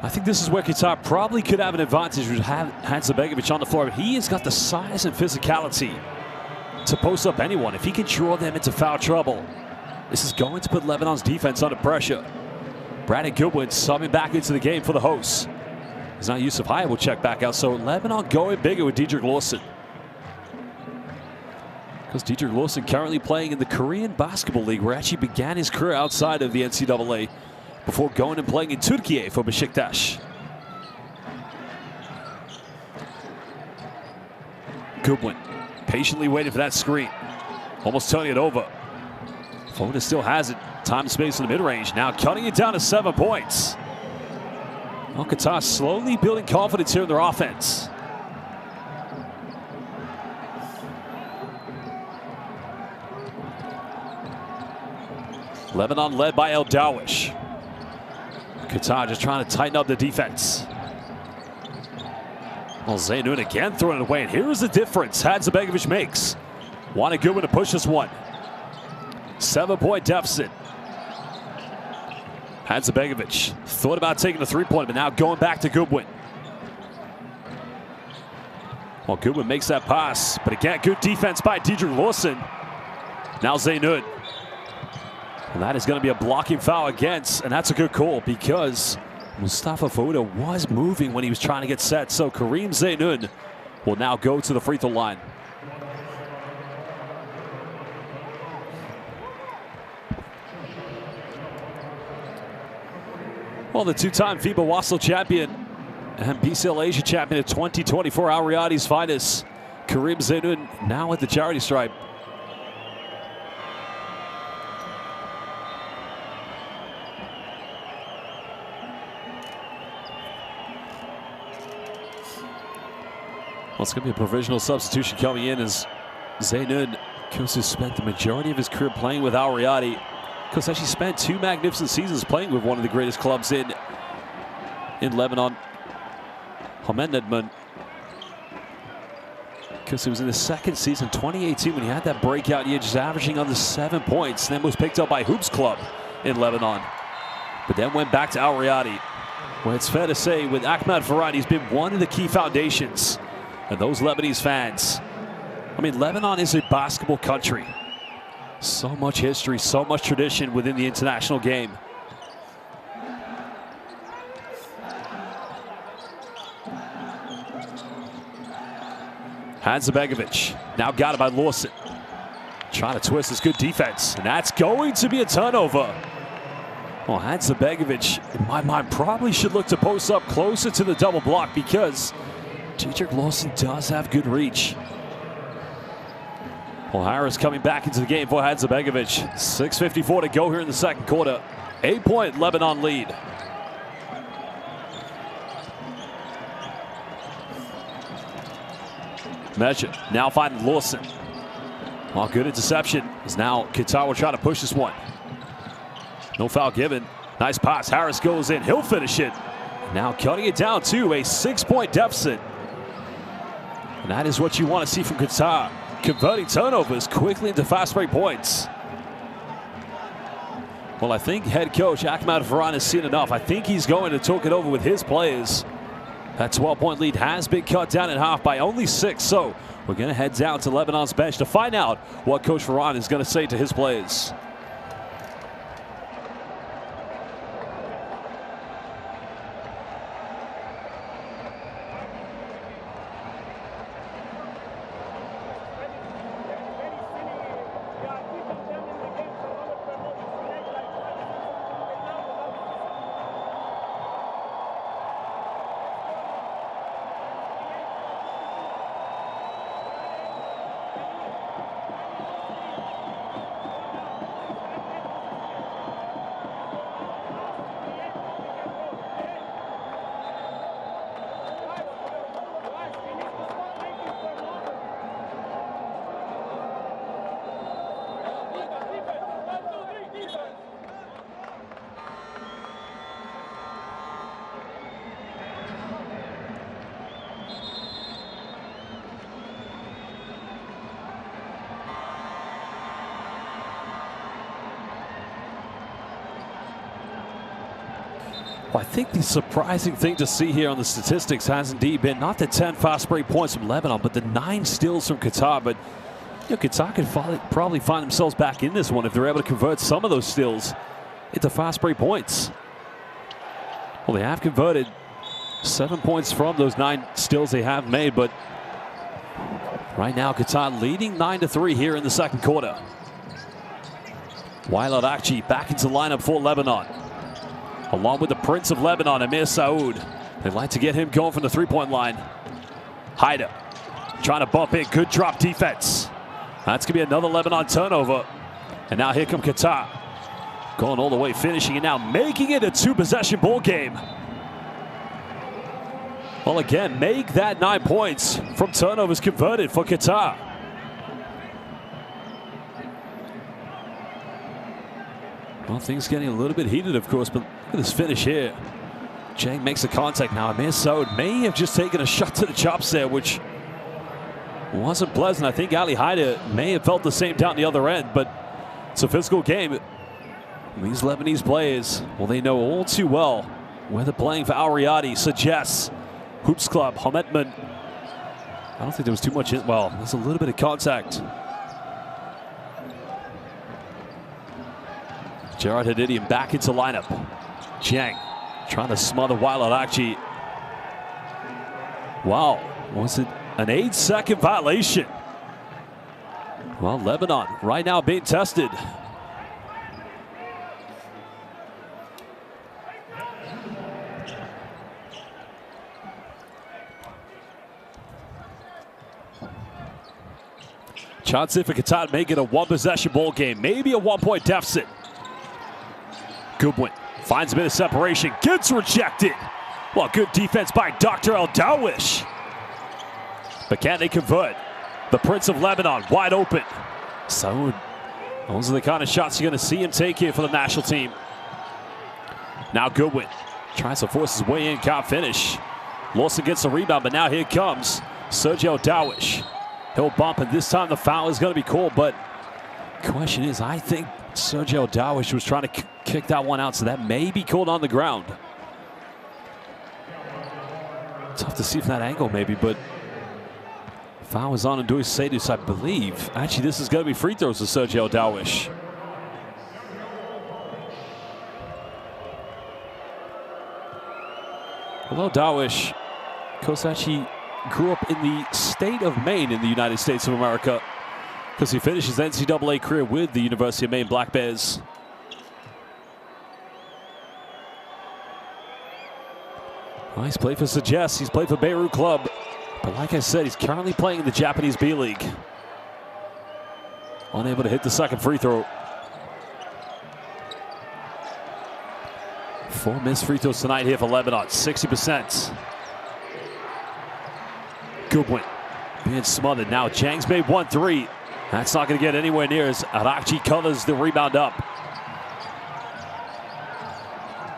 S1: I think this is where Qatar probably could have an advantage with Hadzibegovic on the floor. He has got the size and physicality to post up anyone. If he can draw them into foul trouble, this is going to put Lebanon's defense under pressure. Brandon Goodwin subbing back into the game for the hosts. It's not Yusuf Hayat will check back out. So Lebanon going bigger with Diedrich Lawson. Because Diedrich Lawson currently playing in the Korean Basketball League, where he actually began his career outside of the NCAA before going and playing in Turkey for Besiktas. Goodwin patiently waiting for that screen. Almost turning it over. Florida still has it. Time and space in the mid-range. Now cutting it down to 7 points. Well, Qatar slowly building confidence here in their offense. Lebanon led by El Dawish. Qatar just trying to tighten up the defense. Well, Zainoun again throwing it away, and here's the difference Hadzibegovic makes. Wanted Goodwin to push this one. 7-point deficit. Hadzabegovic thought about taking a three-point, but now going back to Goodwin. Well, Goodwin makes that pass, but again, good defense by Diedrich Lawson. Now Zaynud. And that is going to be a blocking foul against, and that's a good call because Mustafa Fouda was moving when he was trying to get set. So Kareem Zaynud will now go to the free throw line. Well, the two-time FIBA WASL champion and BCL Asia champion of 2024, Al Riyadi's finest, Kareem Zaynud, now at the charity stripe. Well, it's going to be a provisional substitution coming in as Zaynud, who spent the majority of his career playing with Al Riyadi. Because actually spent 2 magnificent seasons playing with one of the greatest clubs in Lebanon, Hamed Nedman. Because it was in his second season, 2018, when he had that breakout year, just averaging under 7 points. Then was picked up by Hoops Club in Lebanon, but then went back to Al Riyadi. Well, it's fair to say with Ahmad Farhan, he's been one of the key foundations. And those Lebanese fans, I mean, Lebanon is a basketball country. So much history, so much tradition within the international game. Hadzabegovic now got it by Lawson. Trying to twist his good defense, and that's going to be a turnover. Well, Hadzabegovic, in my mind, probably should look to post up closer to the double block because Diedrich Lawson does have good reach. Well, Harris coming back into the game for Hadzabegovic. 6:54 to go here in the second quarter. 8-point Lebanon lead. Measure now finding Lawson. Well, good interception. As now Qatar will try to push this one. No foul given. Nice pass. Harris goes in. He'll finish it. Now cutting it down to a 6-point deficit. And that is what you want to see from Qatar. Converting turnovers quickly into fast break points. Well, I think head coach Ahmad Farhan has seen enough. I think he's going to talk it over with his players. That 12-point lead has been cut down in half by only 6. So we're going to head down to Lebanon's bench to find out what Coach Farhan is going to say to his players. Well, I think the surprising thing to see here on the statistics has indeed been not the 10 fast break points from Lebanon, but the 9 steals from Qatar. But you know, Qatar could probably find themselves back in this one if they're able to convert some of those steals into fast break points. Well, they have converted 7 points from those 9 steals they have made, but right now Qatar leading 9-3 here in the second quarter. Wael Akji back into the lineup for Lebanon, along with the Prince of Lebanon, Amir Saoud. They'd like to get him going from the three-point line. Haida trying to bump in. Good drop defense. That's going to be another Lebanon turnover. And now here come Qatar. Going all the way, finishing it now, making it a 2-possession ball game. Well, again, make that 9 points from turnovers converted for Qatar. Well, things getting a little bit heated, of course, but look at this finish here. Jang makes the contact now. Amir Saoud may have just taken a shot to the chops there, which wasn't pleasant. I think Ali Haida may have felt the same down the other end, but it's a physical game. These Lebanese players, well, they know all too well where they're playing for Al Riyadi. Suggests Hoops Club, Hametman. I don't think there was too much, well, there's a little bit of contact. Gerard Hadidian back into lineup. Jang trying to smother Wael Al-Akji. Wow, was it an 8-second violation? Well, Lebanon right now being tested. Chance for Qatar make it a one-possession ball game, maybe a one-point deficit. Goodwin finds a bit of separation, gets rejected. Well, good defense by Dr. El-Dawish. But can they convert? The Prince of Lebanon wide open. So those are the kind of shots you're going to see him take here for the national team. Now Goodwin tries to force his way in, can't finish. Lawson gets the rebound, but now here comes Sergio El-Dawish. He'll bump, and this time the foul is going to be called, but the question is, I think Sergio El-Dawish was trying to kick that one out, so that may be called on the ground. Tough to see from that angle maybe, but foul is on Ndoye Seydou, I believe. Actually, this is going to be free throws to Sergio El-Dawish. Well, El-Dawish, of course, actually grew up in the state of Maine in the United States of America, because he finished his NCAA career with the University of Maine Black Bears. Well, he's played for Suggest, he's played for Beirut Club, but like I said, he's currently playing in the Japanese B-League. Unable to hit the second free throw. 4 missed free throws tonight here for Lebanon, 60%. Goodwin being smothered. Now Jang's made 1-3. That's not going to get anywhere near as Al-Akji covers the rebound up.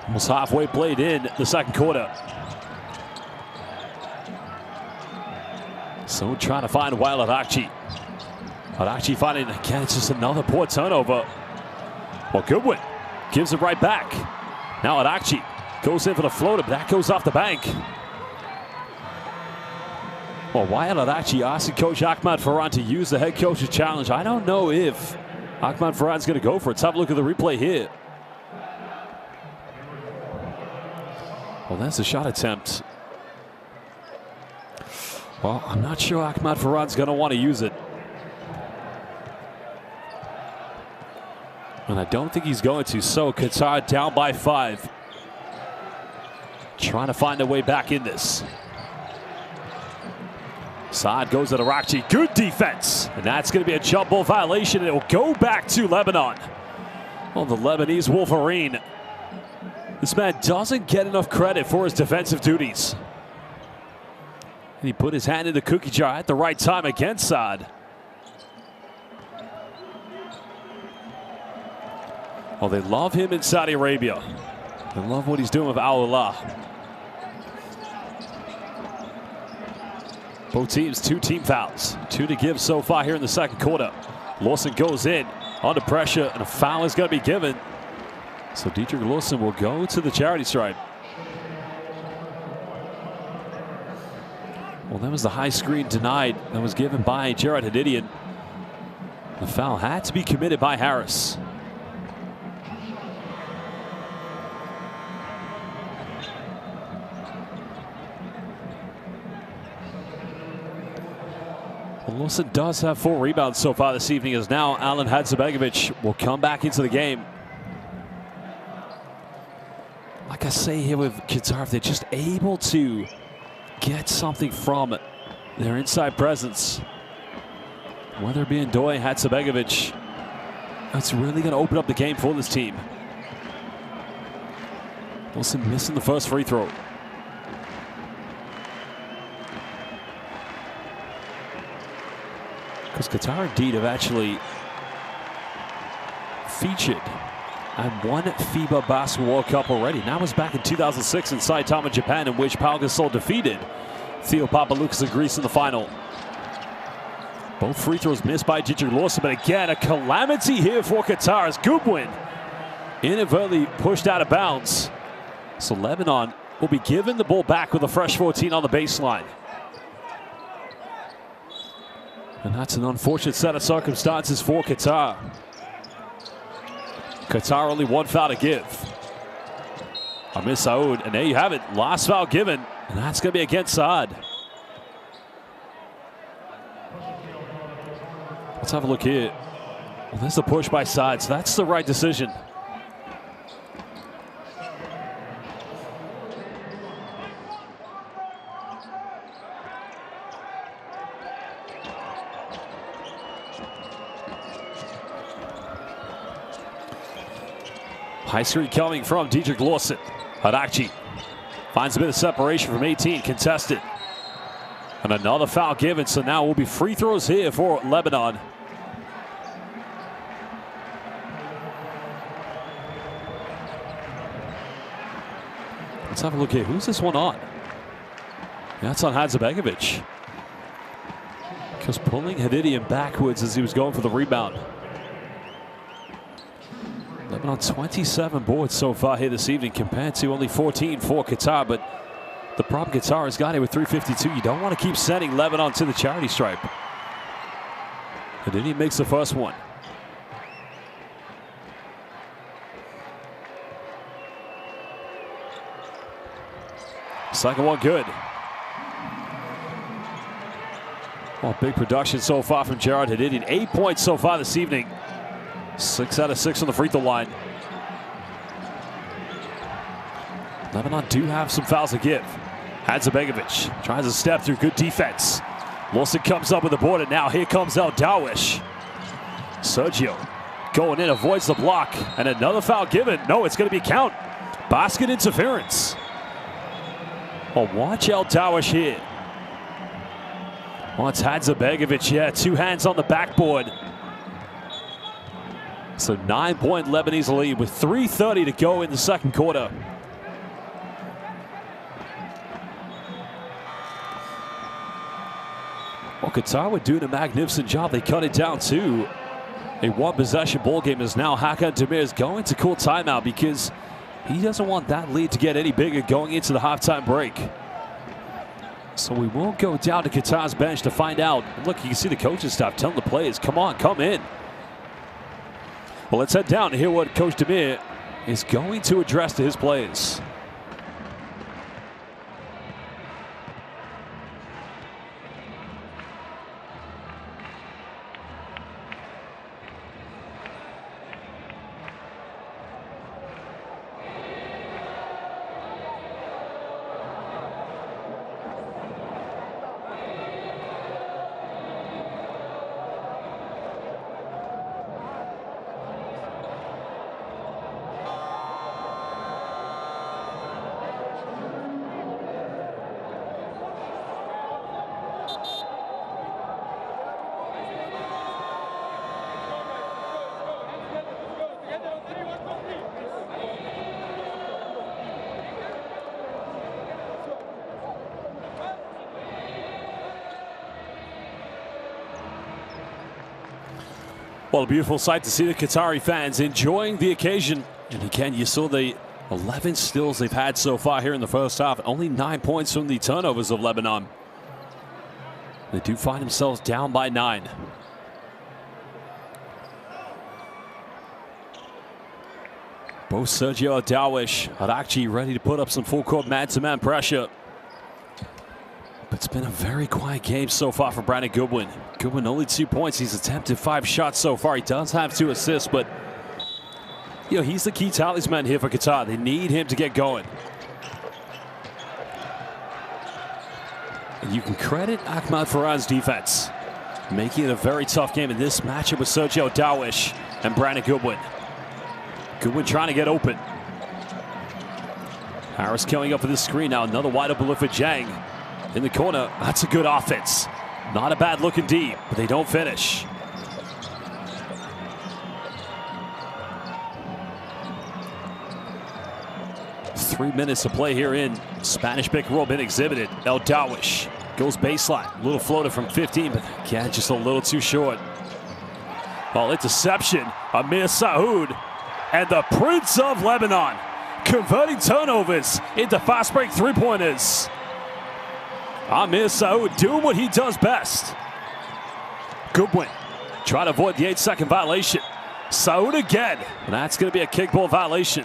S1: Almost halfway played in the second quarter. So trying to find Wael Al-Akji. Al-Akji finding, again, it's just another poor turnover. Well, Goodwin gives it right back. Now Al-Akji goes in for the floater, but that goes off the bank. Well, Wael Al-Akji asking Coach Ahmad Farhan to use the head coach's challenge. I don't know if Ahmad Farhan's going to go for it. Let's have a look at the replay here. Well, that's a shot attempt. Well, I'm not sure Ahmad Farhan's going to want to use it. And I don't think he's going to. So Qatar down by 5. Trying to find their way back in this. Saad goes at Al-Akji. Good defense. And that's going to be a jump ball violation. And it will go back to Lebanon. Well, the Lebanese Wolverine. This man doesn't get enough credit for his defensive duties. And he put his hand in the cookie jar at the right time against Saad. Well, they love him in Saudi Arabia. They love what he's doing with Al Hilal. Both teams, 2 team fouls. 2 to give so far here in the second quarter. Lawson goes in under pressure, and a foul is going to be given. So Dietrich Lawson will go to the charity stripe. Well, that was the high screen denied that was given by Gerard Hadidian. The foul had to be committed by Harris. Well, Lawson does have 4 rebounds so far this evening, as now Alen Hadzibegovic will come back into the game. Like I say here with Qatar, if they're just able to get something from their inside presence, whether it be Ndoye Hadzibegovic, that's really going to open up the game for this team. Wilson missing the first free throw. Because Qatar indeed have actually featured at one FIBA Basketball World Cup already. That was back in 2006 in Saitama, Japan, in which Pau Gasol defeated Theo Papaloukas of Greece in the final. Both free throws missed by Dietrich Lawson, but again, a calamity here for Qatar as Goodwin inadvertently pushed out of bounds. So Lebanon will be given the ball back with a fresh 14 on the baseline. And that's an unfortunate set of circumstances for Qatar. Qatar only one foul to give. Amir Saud, and there you have it. Last foul given, and that's going to be against Saad. Let's have a look here. Well, there's a push by Saad, so that's the right decision. High screen coming from Dietrich Lawson. Hadakci finds a bit of separation from 18, contested. And another foul given, so now will be free throws here for Lebanon. Let's have a look here. Who's this one on? That's on Hadzibegovic. Just pulling Hadidian backwards as he was going for the rebound. Lebanon 27 boards so far here this evening compared to only 14 for Qatar, but the problem Qatar has got here with 352. You don't want to keep sending Lebanon to the charity stripe. Hadidian makes the first one. Second one good. Well, big production so far from Gerard Hadidian. 8 points so far this evening. 6 out of 6 on the free throw line. Lebanon do have some fouls to give. Hadzibegovic tries to step through, good defense. Lawson comes up with the board, and now here comes El Dawish. Sergio going in, avoids the block, and another foul given. No, it's going to be count. Basket interference. Well, watch El Dawish here. Well, it's Hadzibegovic, yeah, 2 hands on the backboard. So 9-point Lebanese lead with 3:30 to go in the second quarter. Well, Qatar were doing a magnificent job. They cut it down to a one-possession ball game as now Hakan Demir is going to call timeout because he doesn't want that lead to get any bigger going into the halftime break. So we will go down to Qatar's bench to find out. And look, you can see the coaching staff telling the players, come on, come in. Well, let's head down to hear what Coach Demir is going to address to his players. Well, a beautiful sight to see the Qatari fans enjoying the occasion. And again, you saw the 11 steals they've had so far here in the first half. Only 9 points from the turnovers of Lebanon. They do find themselves down by 9. Both Sergio Dawish, Hadakci ready to put up some full court man-to-man pressure. But it's been a very quiet game so far for Brandon Goodwin. Goodwin only 2 points. He's attempted 5 shots so far. He does have 2 assists, but you know, he's the key talisman here for Qatar. They need him to get going. And you can credit Ahmad Farhan's defense, making it a very tough game in this matchup with Sergio Dawish and Brandon Goodwin. Goodwin trying to get open. Harris coming up for the screen now. Another wide open look for Jang. In the corner, that's a good offense. Not a bad look indeed, but they don't finish. Three minutes to play here in Spanish pick and roll been exhibited. El Dawish goes baseline. Little floater from 15, but again, just a little too short. Ball interception. Amir Saud. And the Prince of Lebanon converting turnovers into fast break three-pointers. Amir Saud doing what he does best. Goodwin trying to avoid the 8-second violation. Saud again. And that's going to be a kickball violation.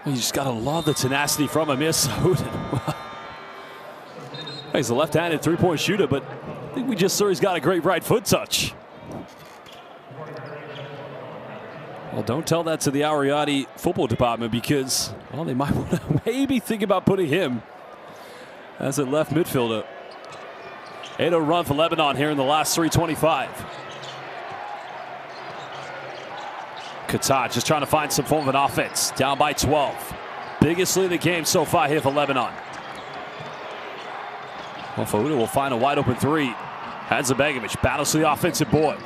S1: You just got to love the tenacity from Amir Saud. He's a left-handed three-point shooter, but I think we just saw he's got a great right foot touch. Well, don't tell that to the Ariadi football department because, well, they might want to maybe think about putting him as a left midfielder. 8-0 run for Lebanon here in the last 3:25. Qatar just trying to find some form of an offense. Down by 12. Biggest lead of the game so far here for Lebanon. Well, Fouda will find a wide open three. Hadzabegovic battles to the offensive board.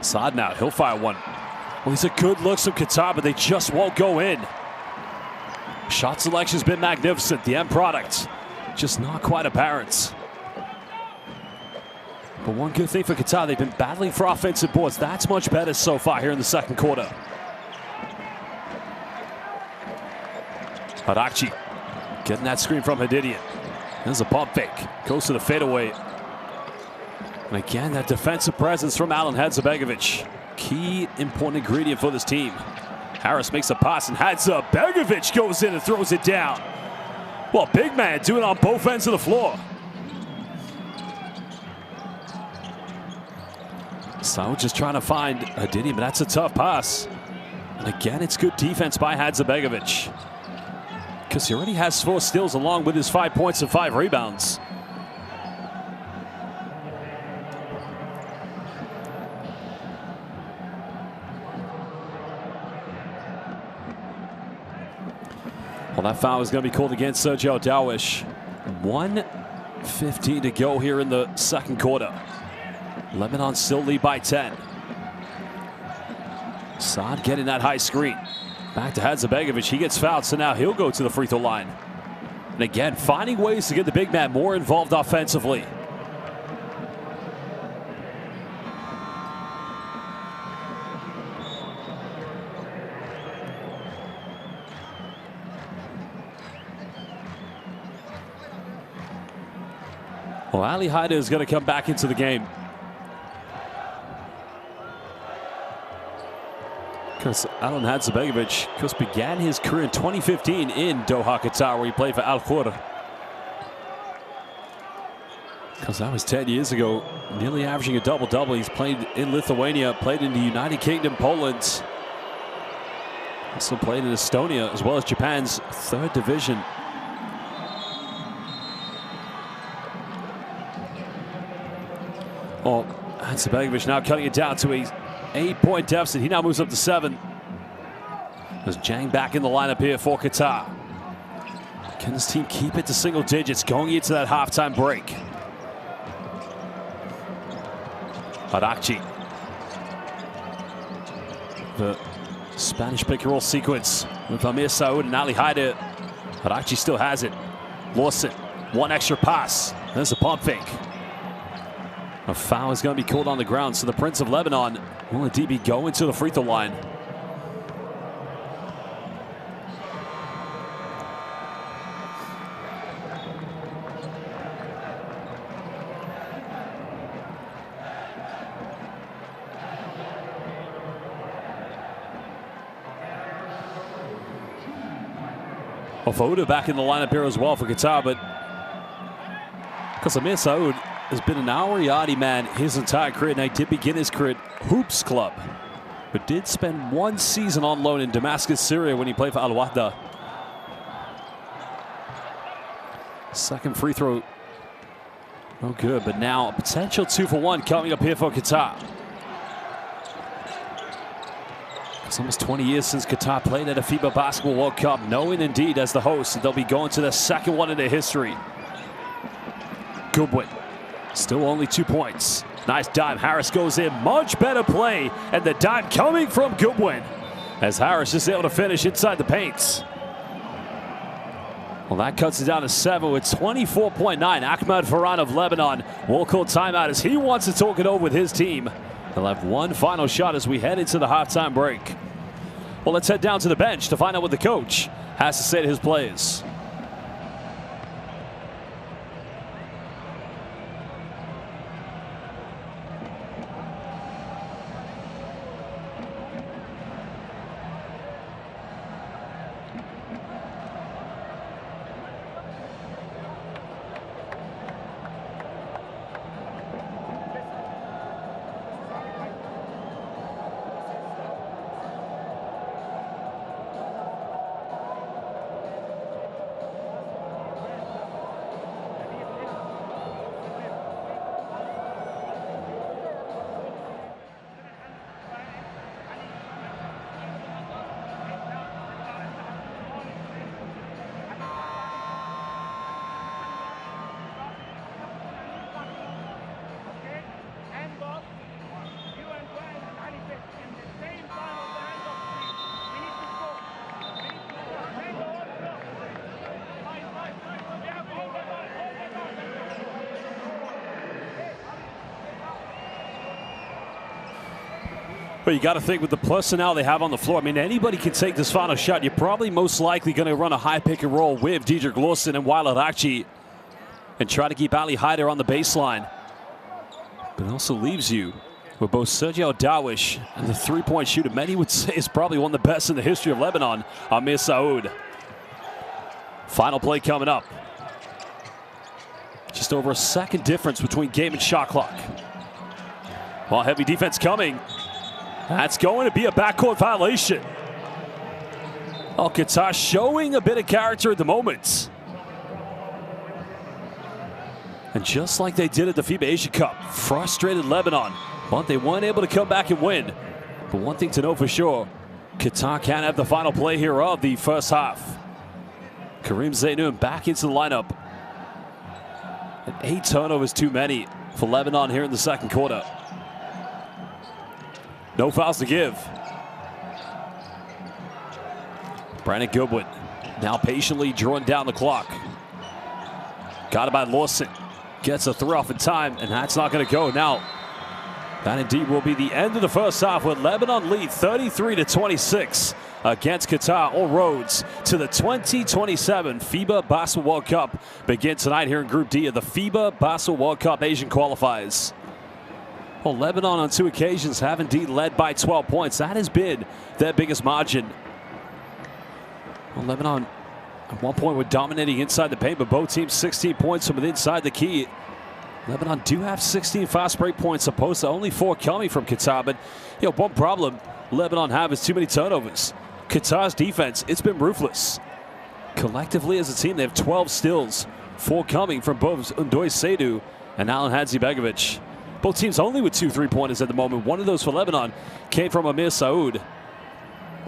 S1: Saad now, he'll fire one. Well, these are good looks from Qatar, but they just won't go in. Shot selection's been magnificent. The end product just not quite apparent. But one good thing for Qatar, they've been battling for offensive boards. That's much better so far here in the second quarter. Harakchi getting that screen from Hadidian. There's a pump fake. Goes to the fadeaway. And again, that defensive presence from Alen Hadzabegovic. Key important ingredient for this team. Harris makes a pass and Hadzabegovic goes in and throws it down. Well, big man doing it on both ends of the floor. So just trying to find Hadidian, but that's a tough pass. And again, it's good defense by Hadzabegovic, because he already has 4 steals along with his 5 points and 5 rebounds. Well, that foul is going to be called against Sergio Darwish. 1:15 to go here in the second quarter. Lebanon still lead by 10. Saad getting that high screen. Back to Hadzabegovic. He gets fouled, so now he'll go to the free throw line. And again, finding ways to get the big man more involved offensively. Well, Ali Haida is going to come back into the game. Because Alen Hadzabegovic began his career in 2015 in Doha, Qatar, where he played for Al Khor. Because that was 10 years ago, nearly averaging a double-double. He's played in Lithuania, played in the United Kingdom, Poland. Also played in Estonia, as well as Japan's 3rd division. Well, Hadzabegovic now cutting it down to a 8-point deficit. He now moves up to 7. There's Jang back in the lineup here for Qatar. Can this team keep it to single digits going into that halftime break? Harakchi. The Spanish pick-and-roll sequence with Amir Saud and Ali Haida. Harakchi still has it. Lawson, one extra pass. There's a pump fake. A foul is going to be called on the ground, so the Prince of Lebanon will indeed be going to the free throw line. Well, Fouda back in the lineup here as well for Qatar, but because Amir Saud has been an Ariadi man his entire career, and he did begin his career at Hoops Club, but did spend 1 season on loan in Damascus, Syria when he played for Al Wahda. Second free throw, no good, but now a potential 2 for 1 coming up here for Qatar. It's almost 20 years since Qatar played at a FIBA Basketball World Cup, knowing indeed as the host that they'll be going to their 2nd one in their history. Goodwin. Still only 2 points. Nice dive. Harris goes in. Much better play. And the dive coming from Goodwin, as Harris is able to finish inside the paints. Well, that cuts it down to 7 with 24.9. Ahmed Farhan of Lebanon will call timeout as he wants to talk it over with his team. They'll have one final shot as we head into the halftime break. Well, let's head down to the bench to find out what the coach has to say to his players. But you got to think with the personnel they have on the floor. I mean, anybody can take this final shot. You're probably most likely going to run a high pick and roll with Dedrick Lawson and Wael Akchi and try to keep Ali Hyder on the baseline. But it also leaves you with both Sergio Darwish and the three-point shooter many would say is probably one of the best in the history of Lebanon, Amir Saoud. Final play coming up. Just over a second difference between game and shot clock. Well, heavy defense coming. That's going to be a backcourt violation. Oh, Qatar showing a bit of character at the moment. And just like they did at the FIBA Asia Cup, frustrated Lebanon, but they weren't able to come back and win. But one thing to know for sure, Qatar can have the final play here of the first half. Karim Zainoun back into the lineup. And 8 turnovers too many for Lebanon here in the second quarter. No fouls to give. Brandon Goodwin now patiently drawing down the clock. Got it by Lawson. Gets a three off in time, and that's not going to go. Now, that indeed will be the end of the first half with Lebanon lead 33-26 against Qatar. All roads to the 2027 FIBA Basketball World Cup begin tonight here in Group D of the FIBA Basketball World Cup Asian Qualifiers. Well, Lebanon on 2 occasions have indeed led by 12 points. That has been their biggest margin. Well, Lebanon at one point were dominating inside the paint, but both teams 16 points from inside the key. Lebanon do have 16 fast break points, opposed to only 4 coming from Qatar. But, you know, one problem Lebanon have is too many turnovers. Qatar's defense, it's been ruthless. Collectively as a team, they have 12 steals, 4 coming from both Undoy Saidu and Alan Hadzi-Begovic. Both teams only with 2 3-pointers at the moment. One of those for Lebanon came from Amir Saoud.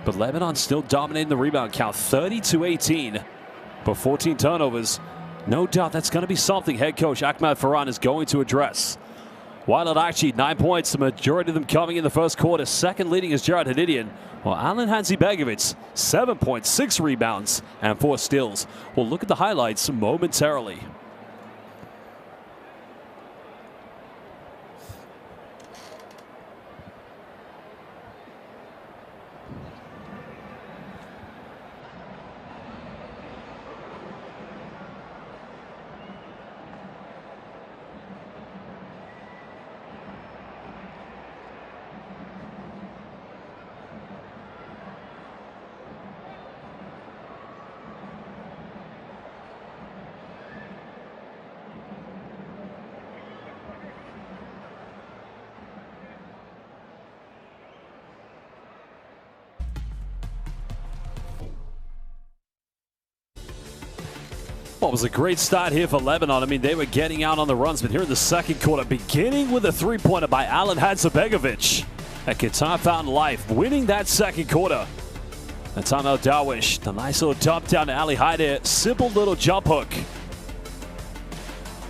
S1: But Lebanon still dominating the rebound count, 30-18, but 14 turnovers. No doubt that's going to be something head coach Ahmed Farhan is going to address. Wael Akchi, 9 points, the majority of them coming in the first quarter. Second leading is Jared Hadidian, while Alan Hadzi-Begovic, 7 points, 6 rebounds, and 4 steals. We'll look at the highlights momentarily. Well, it was a great start here for Lebanon. I mean, they were getting out on the runs, but here in the second quarter, beginning with a three-pointer by Alan Hadzi-Begovic. And Qatar found life, winning that second quarter. And timeout Darwish, the nice little dump down to Ali Hyder. Simple little jump hook.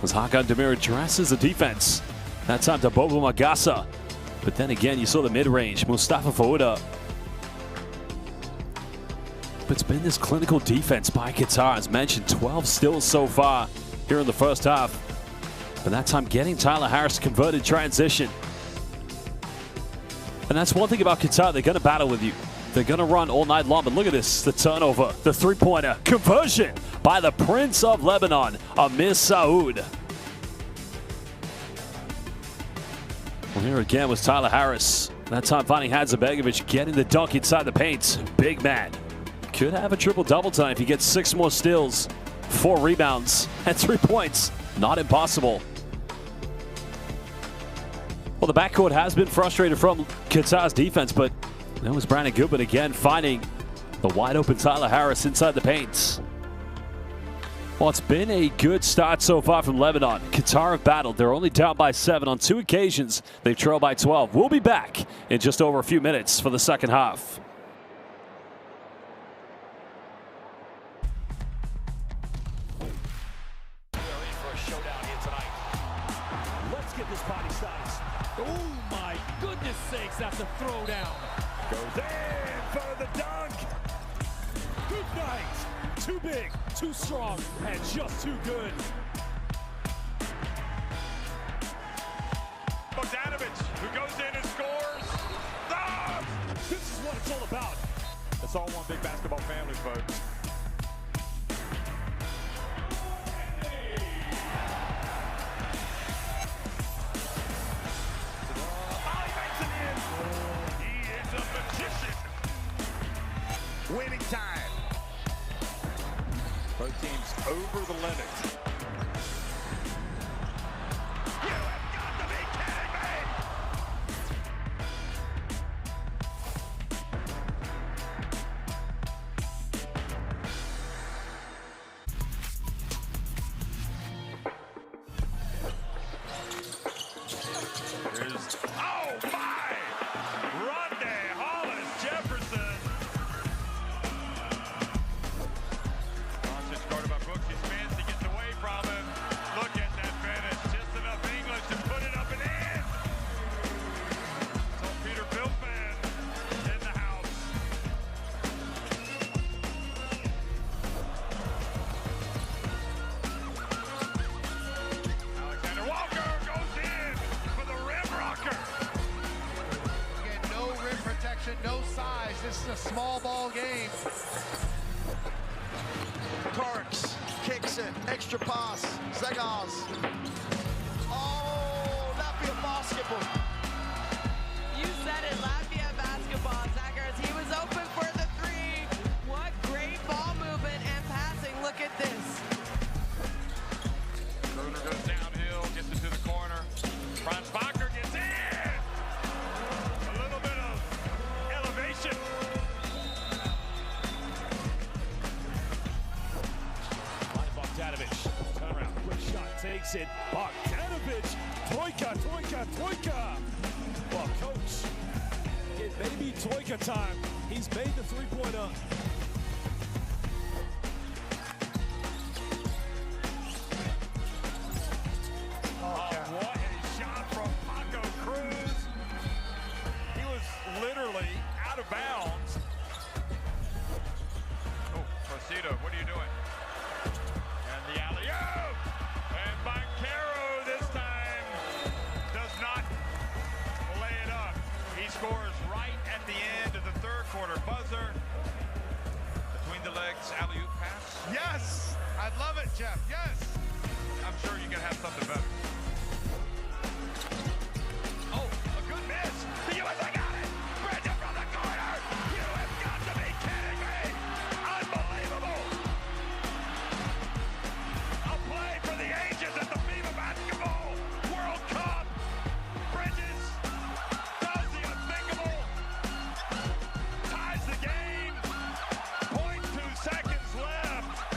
S1: As Hakan Demir addresses the defense. That time to Bobo Magasa. But then again, you saw the mid-range. Mustafa Fouda. It's been this clinical defense by Qatar. As mentioned, 12 steals so far here in the first half. But that time getting Tyler Harris converted transition. And that's one thing about Qatar. They're going to battle with you. They're going to run all night long. But look at this, the turnover, the three-pointer conversion by the Prince of Lebanon, Amir Saud. Well, here again was Tyler Harris. That time finding Hadzabegovic getting the dunk inside the paint. Big man. Could have a triple-double tonight if he gets 6 more steals, 4 rebounds, and 3 points. Not impossible. Well, the backcourt has been frustrated from Qatar's defense, but that was Brandon Goodman again finding the wide-open Tyler Harris inside the paint. Well, it's been a good start so far from Lebanon. Qatar have battled. They're only down by 7 on 2 occasions. They've trailed by 12. We'll be back in just over a few minutes for the second half.
S2: Get this body size. Oh my goodness sakes, that's a throwdown. Goes in for the dunk. Good night. Too big, too strong, and just too good. Bogdanovic, who goes in and scores. Ah! This is what it's all about. It's all one big basketball family, folks.
S3: Winning time.
S2: Both teams over the limit.
S3: You have got to be kidding me! Oh my! Rondae Hollis Jefferson.
S4: No size. This is a small ball game.
S5: Turks kicks it. Extra pass. Zegars. Oh, Latvia basketball.
S6: You said it, Latvia basketball, Zegars. He was open for the 3. What great ball movement and passing. Look at this.
S3: Bruner goes downhill, gets it to the corner. Franz Wagner gets in.
S2: Bogdanovic, turn around, quick shot, takes it. Bogdanovic, Troika. Well, coach, it may be Troika time. He's made the 3-pointer.
S3: What a shot from Paco Cruz. He was literally out of bounds. Oh, Procito, what are you doing? And the alley-oop! And Banchero this time does not lay it up. He scores right at the end of the third quarter buzzer. Between the legs, alley-oop pass.
S4: Yes! I love it, Jeff. Yes!
S3: I'm sure you can have something better. Oh, a good miss. The USA got it. Bridget from the corner. You have got to be kidding me. Unbelievable. A play for the ages at the FIBA Basketball World Cup. Bridges does the unthinkable. Ties the game. 0.2 seconds left.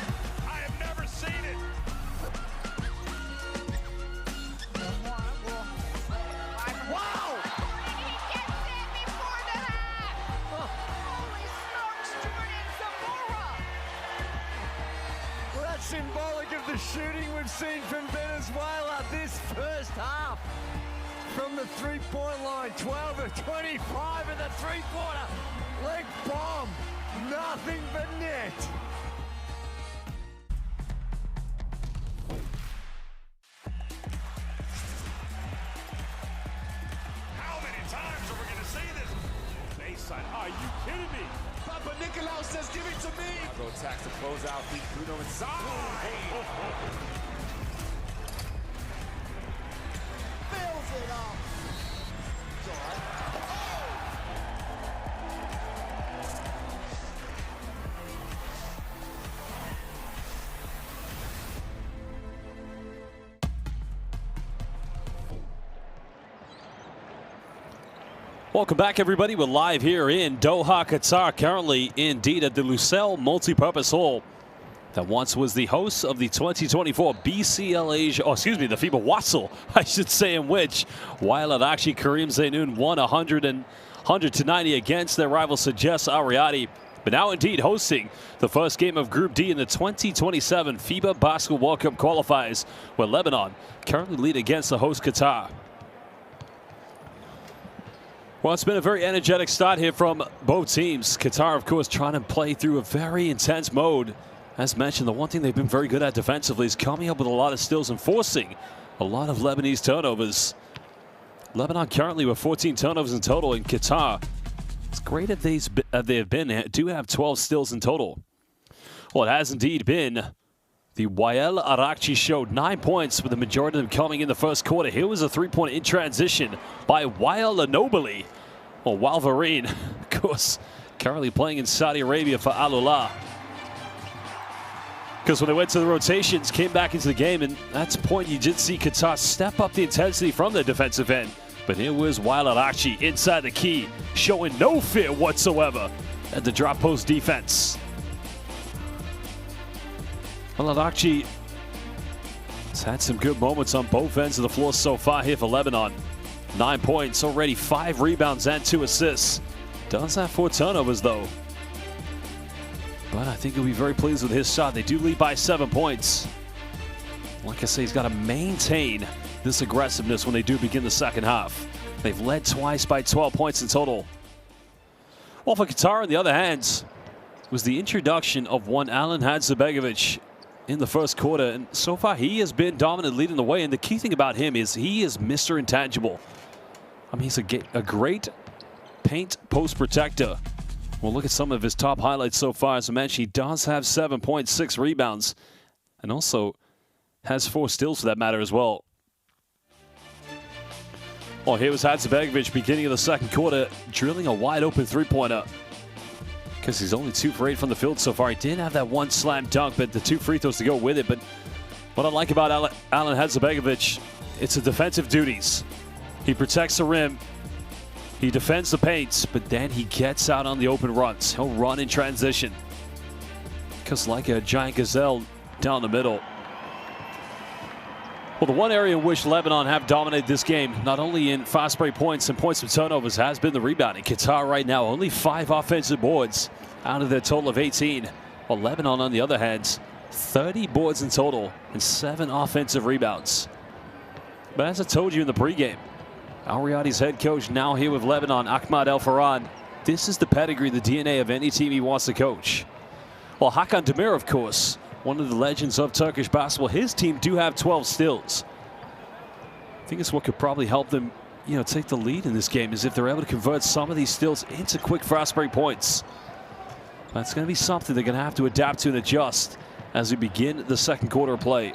S3: I have never seen it.
S7: Symbolic of the shooting we've seen from Venezuela this first half. From the three-point line, 12 of 25 in the three-quarter. Leg bomb Nothing but net.
S2: How many times are we going to see this? Baseline. Are you kidding me?
S5: Papa Nicolau says, give it to me.
S8: Go attacks to close out. Beat Bruno inside.
S5: Fills it up. It's all right.
S1: Welcome back, everybody. We're live here in Doha, Qatar, currently indeed at the Lusail Multipurpose Hall that once was the host of the 2024 BCL Asia, the FIBA Wassel, I should say, in which Wael Arakchi Karim Zainoun won 100-90 against their rival Sajes Ariadi. But now indeed hosting the first game of Group D in the 2027 FIBA Basketball World Cup qualifiers, where Lebanon currently lead against the host Qatar. Well, it's been a very energetic start here from both teams. Qatar, of course, trying to play through a very intense mode. As mentioned, the one thing they've been very good at defensively is coming up with a lot of steals and forcing a lot of Lebanese turnovers. Lebanon currently with 14 turnovers in total, in Qatar, as great as they have been, do have 12 steals in total. Well, it has indeed been the Wael Arakchi show. 9 points, with the majority of them coming in the first quarter. Here was a three-point in transition by Wael Anobali, or Wolverine, of course, currently playing in Saudi Arabia for Al Ula. Because when they went to the rotations, came back into the game, and that's the point you did see Qatar step up the intensity from their defensive end. But here was Wael Arakchi inside the key, showing no fear whatsoever at the drop post defense. Well, Arakchi has had some good moments on both ends of the floor so far here for Lebanon. 9 points already, 5 rebounds and 2 assists. Does have 4 turnovers though. But I think he'll be very pleased with his shot. They do lead by 7 points. Like I say, he's got to maintain this aggressiveness when they do begin the second half. They've led twice by 12 points in total. Well, for Qatar, on the other hand, was the introduction of one Alen Hadzabegovic in the first quarter, and so far he has been dominant, leading the way. And the key thing about him is he is Mr. Intangible. I mean, he's a great paint post protector. We'll look at some of his top highlights so far. As I mentioned, he does have 7 points, 6 rebounds, and also has 4 steals for that matter as well. Well, here was Hadzabegovic beginning of the second quarter, drilling a wide open three-pointer. Because he's only 2 for 8 from the field so far. He did have that one slam dunk, but the 2 free throws to go with it. But what I like about Alen Hadzabegovic, it's the defensive duties. He protects the rim, he defends the paints, but then he gets out on the open runs. He'll run in transition. Because like a giant gazelle down the middle. Well, the one area in which Lebanon have dominated this game, not only in fast break points and points from turnovers, has been the rebounding. Qatar right now only 5 offensive boards out of their total of 18. While Lebanon, on the other hand, 30 boards in total and 7 offensive rebounds. But as I told you in the pregame, Ariadi's head coach now here with Lebanon, Ahmad El Farhan. This is the pedigree, the DNA of any team he wants to coach. Well, Hakan Demir, of course, one of the legends of Turkish basketball. His team do have 12 steals. I think it's what could probably help them, take the lead in this game, is if they're able to convert some of these steals into quick fast break points. That's going to be something they're going to have to adapt to and adjust as we begin the second quarter of play.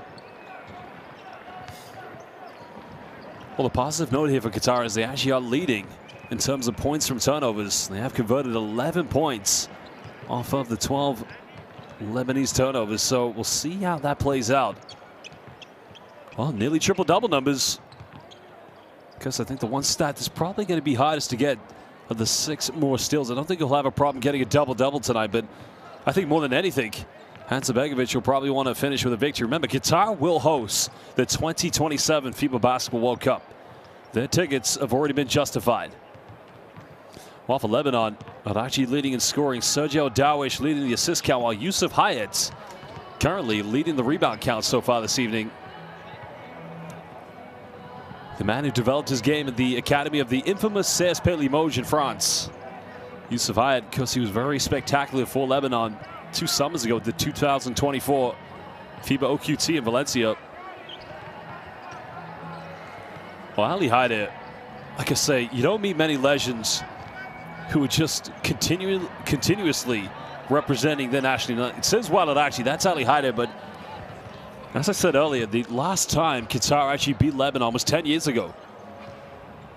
S1: Well, the positive note here for Qatar is they actually are leading in terms of points from turnovers. They have converted 11 points off of the 12 Lebanese turnovers, so we'll see how that plays out. Well, nearly triple-double numbers. Because I think the one stat that's probably going to be hardest to get are the 6 more steals. I don't think he'll have a problem getting a double-double tonight, but I think more than anything, Hadzabegovic will probably want to finish with a victory. Remember, Qatar will host the 2027 FIBA Basketball World Cup. Their tickets have already been justified. Well, for Lebanon, Arakchi leading in scoring. Sergio Darwish leading the assist count, while Yusuf Hayat currently leading the rebound count so far this evening. The man who developed his game at the academy of the infamous CSP Limoges in France. Yusuf Hayat, because he was very spectacular for Lebanon 2 summers ago, the 2024 FIBA OQT in Valencia. Well, Ali Hayat, like I say, you don't meet many legends who are just continuously representing the national. It says Walid actually, that's Ali Hayat, but as I said earlier, the last time Qatar actually beat Lebanon was 10 years ago.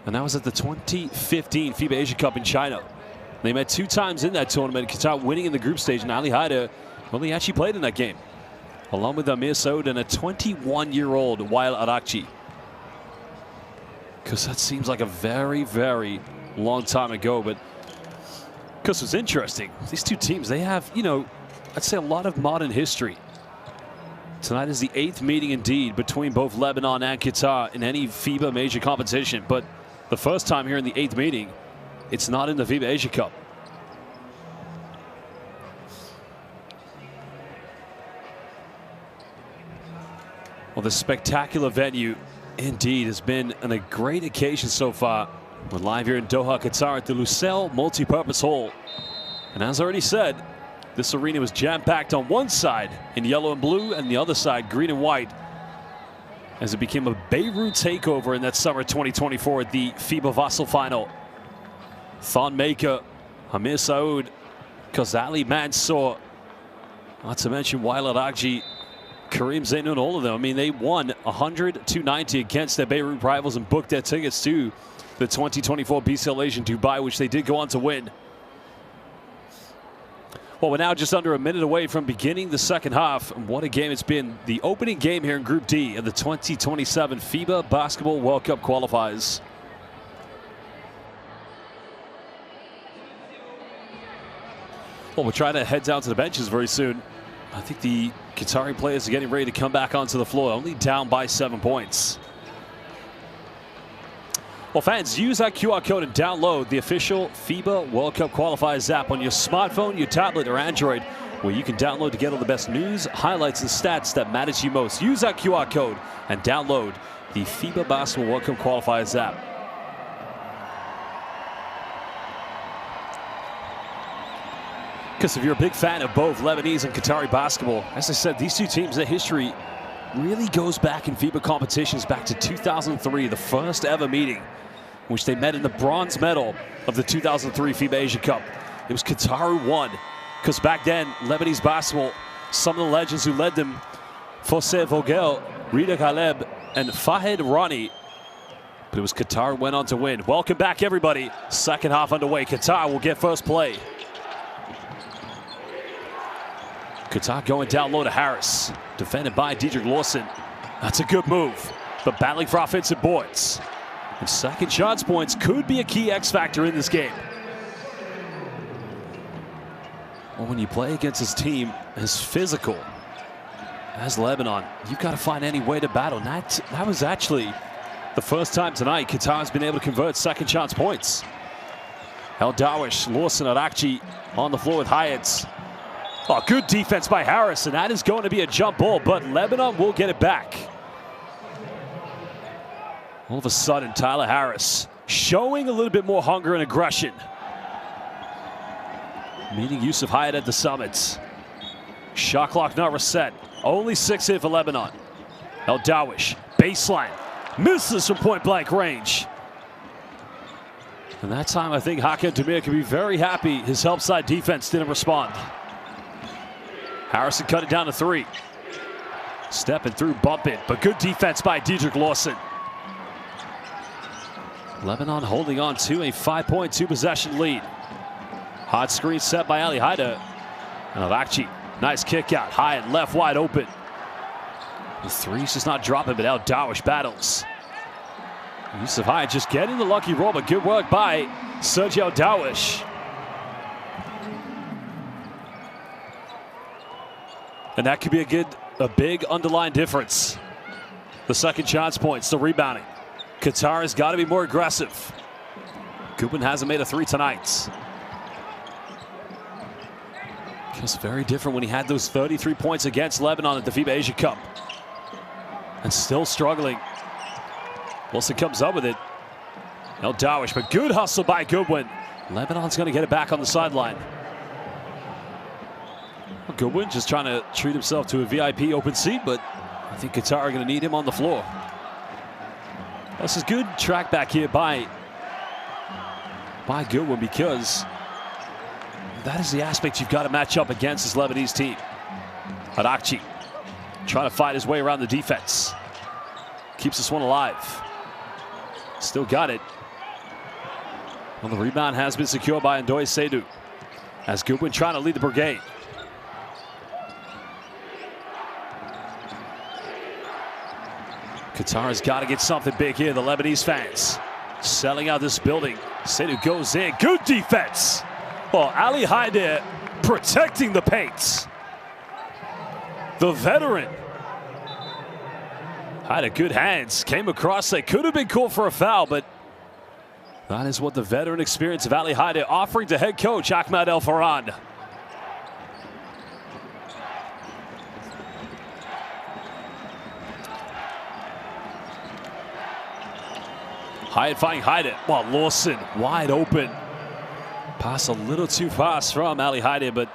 S1: And that was at the 2015 FIBA Asia Cup in China. They met 2 times in that tournament, Qatar winning in the group stage, and Ali Hayat, well, he actually played in that game, along with Amir Saud and a 21-year-old Wael Arakchi. Because that seems like a very, very long time ago, but because it's interesting, these 2 teams, they have, you know, I'd say a lot of modern history. Tonight is the 8th meeting indeed between both Lebanon and Qatar in any FIBA major competition, but the first time here in the 8th meeting, it's not in the FIBA Asia Cup. Well, the spectacular venue indeed has been a great occasion so far. We're live here in Doha, Qatar at the Lusail Multi-Purpose Hall. And as I already said, this arena was jam-packed on one side in yellow and blue and the other side green and white, as it became a Beirut takeover in that summer 2024 at the FIBA Vassal Final. Thon Maker, Amir Saud, Ghazali Mansour, not to mention Wael Arakchi, Karim Zainoun, all of them. I mean, they won 100-90 against their Beirut rivals and booked their tickets to the 2024 BCL Asia in Dubai, which they did go on to win. Well, we're now just under a minute away from beginning the second half. And what a game it's been. The opening game here in Group D of the 2027 FIBA Basketball World Cup qualifiers. Well, we're trying to head down to the benches very soon. I think the Qatari players are getting ready to come back onto the floor, only down by 7 points. Well, fans, use that QR code and download the official FIBA World Cup Qualifiers app on your smartphone, your tablet, or Android, where you can download to get all the best news, highlights, and stats that matter to you most. Use that QR code and download the FIBA Basketball World Cup Qualifiers app. Because if you're a big fan of both Lebanese and Qatari basketball, as I said, these 2 teams, their history really goes back in FIBA competitions back to 2003, the first ever meeting, in which they met in the bronze medal of the 2003 FIBA Asia Cup. It was Qatar who won, because back then, Lebanese basketball, some of the legends who led them, Fosse Vogel, Rida Khaleb, and Fahed Rani, but it was Qatar who went on to win. Welcome back, everybody. Second half underway. Qatar will get first play. Qatar going down low to Harris, defended by Diedrich Lawson. That's a good move, but battling for offensive boards. And second chance points could be a key X factor in this game. Well, when you play against this team as physical as Lebanon, you've got to find any way to battle. And that was actually the first time tonight Qatar has been able to convert second chance points. El Darwish, Lawson, Arakchi on the floor with Hayat. Oh, good defense by Harris, and that is going to be a jump ball, but Lebanon will get it back. All of a sudden, Tyler Harris showing a little bit more hunger and aggression. Meeting Yusuf Hayat at the summits. Shot clock not reset. Only 6 hit for Lebanon. El Darwish, baseline, misses from point blank range. And that time, I think Hakem Demir can be very happy his help side defense didn't respond. Harrison cut it down to 3. Stepping through, bump it, but good defense by Diedrich Lawson. Lebanon holding on to a 5-point 2-possession lead. Hot screen set by Ali Hayat. And Arakchi, nice kick out, high and left wide open. The 3's just not dropping, but El Darwish battles. Yusuf Hayat just getting the lucky roll, but good work by Sergio Darwish. And that could be a big underlying difference. The second chance points, the rebounding. Qatar has got to be more aggressive. Goodwin hasn't made a 3 tonight. Just very different when he had those 33 points against Lebanon at the FIBA Asia Cup. And still struggling. Wilson comes up with it. El Darwish, but good hustle by Goodwin. Lebanon's going to get it back on the sideline. Goodwin just trying to treat himself to a VIP open seat, but I think Qatar are going to need him on the floor. This is good track back here by Goodwin, because that is the aspect you've got to match up against this Lebanese team. Adakci trying to fight his way around the defense. Keeps this one alive. Still got it. Well, the rebound has been secured by Ndoye Seydou, as Goodwin trying to lead the brigade. Qatar's got to get something big here. The Lebanese fans selling out this building. Seydou goes in. Good defense. Well, Ali Haider protecting the paint. The veteran had a good hands. Came across. They could have been called for a foul, but that is what the veteran experience of Ali Haider offering to head coach Ahmed El Farhan. Hyatt finding Haider. Well, Lawson wide open. Pass a little too fast from Ali Haider, but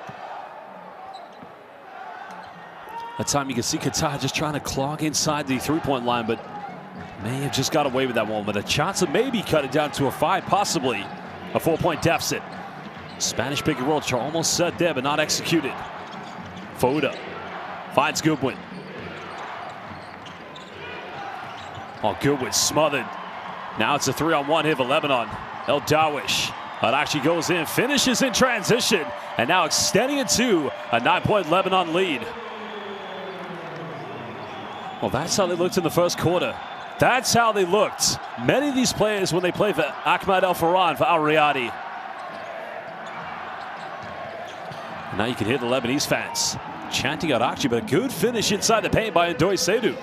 S1: that time you can see Qatar just trying to clog inside the three-point line, but may have just got away with that one. But a chance to maybe cut it down to a 5, possibly a 4-point deficit. Spanish pick and roll almost set there, but not executed. Foda finds Goodwin. Oh, Goodwin smothered. Now it's a 3-on-1 here for Lebanon. El Dawish. That actually goes in, finishes in transition, and now extending it to a 9-point Lebanon lead. Well, that's how they looked in the first quarter. That's how they looked. Many of these players, when they play for Ahmed El Farhan, for Al Riyadi. And now you can hear the Lebanese fans chanting out Akji, but a good finish inside the paint by Ndoye Seydou.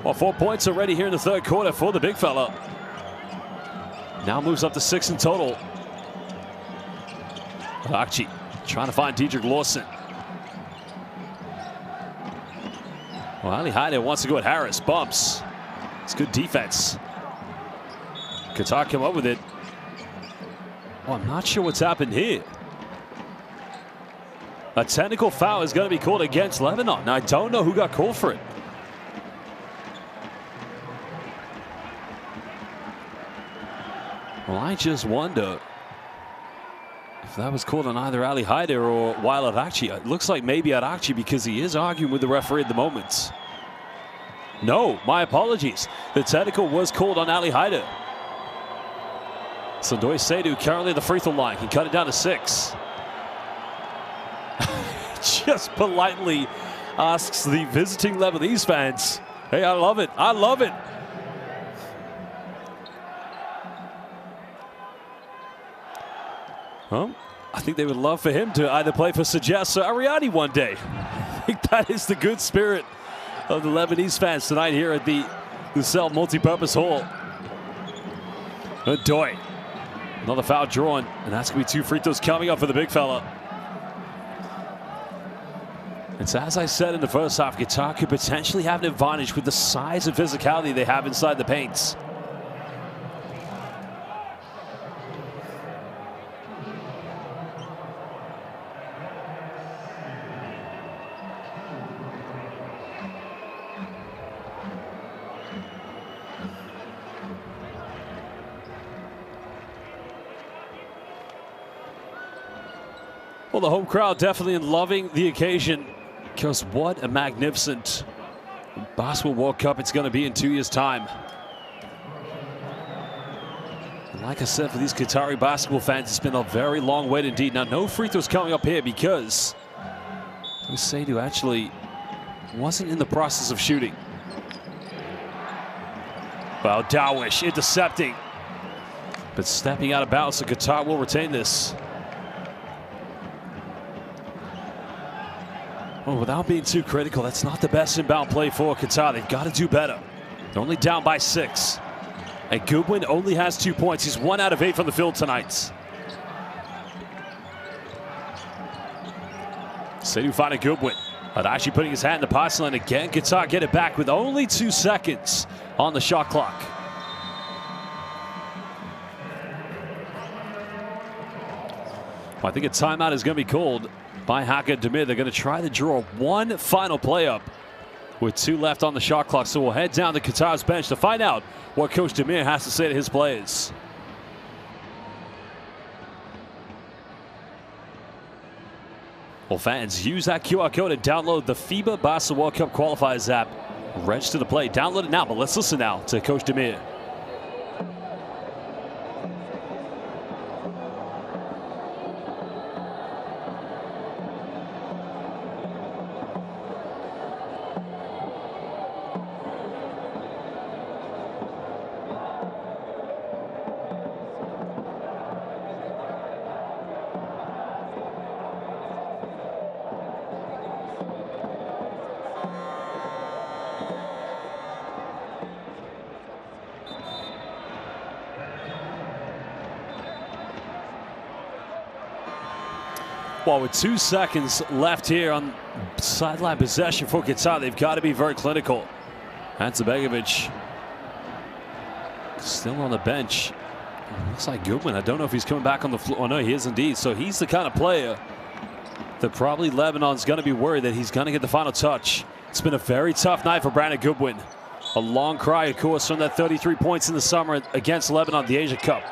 S1: Well, 4 points already here in the third quarter for the big fella. Now moves up to 6 in total. Akji trying to find Diedrich Lawson. Well, Ali Haider wants to go at Harris. Bumps. It's good defense. Qatar come up with it. Well, I'm not sure what's happened here. A technical foul is going to be called against Lebanon. Now, I don't know who got called for it. Well, I just wonder if that was called on either Ali Haider or Wael Adakci. It looks like maybe Adakci, because he is arguing with the referee at the moment. No, my apologies. The technical was called on Ali Haider. So Ndoye Seydou currently at the free throw line. Can cut it down to 6. Just politely asks the visiting Lebanese fans, hey, I love it. I love it. Well, I think they would love for him to either play for Sagesse or Ariadi one day. I think that is the good spirit of the Lebanese fans tonight here at the Cell Multipurpose Hall. Ndoye. Another foul drawn, and that's going to be 2 free throws coming up for the big fella. It's as I said in the first half, Qatar could potentially have an advantage with the size and physicality they have inside the paints. Well, the home crowd definitely loving the occasion, because what a magnificent Basketball World Cup it's going to be in 2 years' time. And like I said, for these Qatari basketball fans, it's been a very long wait indeed. Now, no free throws coming up here because Seydou actually wasn't in the process of shooting. Well, Dawish intercepting, but stepping out of bounds, so Qatar will retain this. Well, without being too critical, that's not the best inbound play for Qatar. They've got to do better. They're only down by 6. And Goodwin only has 2 points. He's 1 out of 8 from the field tonight. Seydou finding Goodwin. But actually putting his hand in the pass line again. Qatar get it back with only 2 seconds on the shot clock. I think a timeout is going to be called by Hacker Demir. They're going to try to draw one final play up with 2 left on the shot clock. So we'll head down to Qatar's bench to find out what Coach Demir has to say to his players. Well, fans, use that QR code and download the FIBA Basketball World Cup Qualifiers app. Register to play. Download it now, but let's listen now to Coach Demir. Well, with 2 seconds left here on sideline possession for Qatar, they've got to be very clinical. Hadzibegovic still on the bench. Looks like Goodwin. I don't know if he's coming back on the floor. Oh, no, he is indeed. So he's the kind of player that probably Lebanon's going to be worried that he's going to get the final touch. It's been a very tough night for Brandon Goodwin. A long cry, of course, from that 33 points in the summer against Lebanon, the Asia Cup.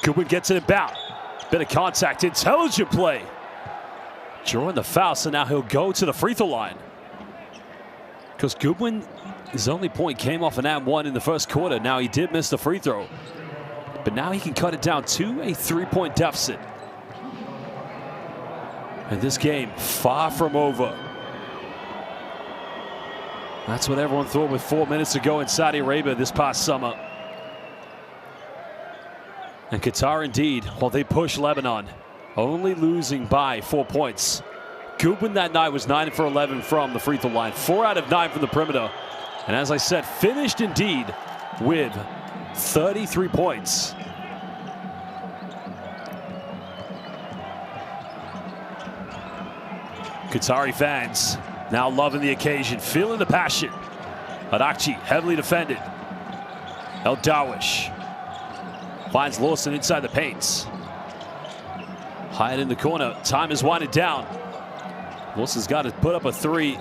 S1: Goodwin gets it about. Bit of contact, intelligent play. Drawing the foul, so now he'll go to the free throw line. Because Goodwin, his only point came off an and-1 in the first quarter. Now he did miss the free throw, but now he can cut it down to a 3-point deficit. And this game, far from over. That's what everyone thought with 4 minutes to go in Saudi Arabia this past summer. And Qatar indeed, while they push Lebanon, only losing by 4 points. Goodwin that night was 9 for 11 from the free throw line, 4 out of 9 from the perimeter. And as I said, finished indeed with 33 points. Qatari fans now loving the occasion, feeling the passion. Adakchi heavily defended. El Darwish finds Lawson inside the paints. Hyatt in the corner. Time is winding down. Lawson's got to put up a 3.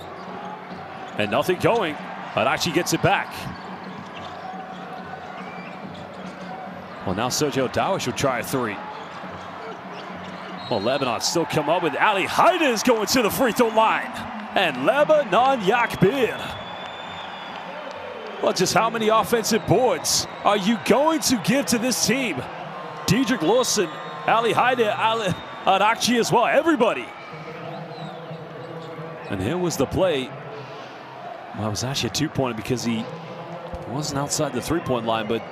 S1: And nothing going. Adakchi gets it back. Well, now Sergio Darwish will try a 3. Well, Lebanon still come up with Ali Haida is going to the free throw line. And Lebanon Yakbir. Well, just how many offensive boards are you going to give to this team? Dedrick Lawson, Ali Haida, Adakchi as well, everybody. And here was the play. Well, it was actually a 2-pointer because he wasn't outside the 3-point line, but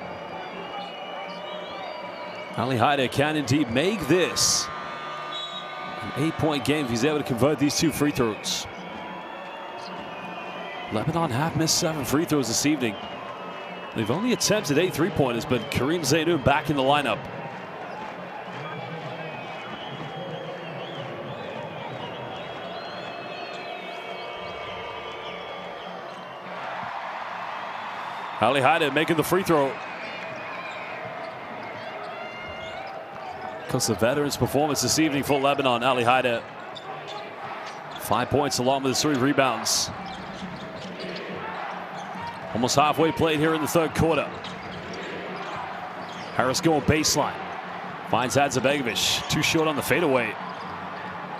S1: Ali Haida can indeed make this an 8-point game if he's able to convert these 2 free throws. Lebanon have missed 7 free throws this evening. They've only attempted 8 3-pointers, but Kareem Zainoun back in the lineup. Ali Haida making the free throw. Because the veterans' performance this evening for Lebanon. Ali Haida, 5 points along with his 3 rebounds. Almost halfway played here in the third quarter. Harris going baseline. Finds Hadzibegovic. Too short on the fadeaway.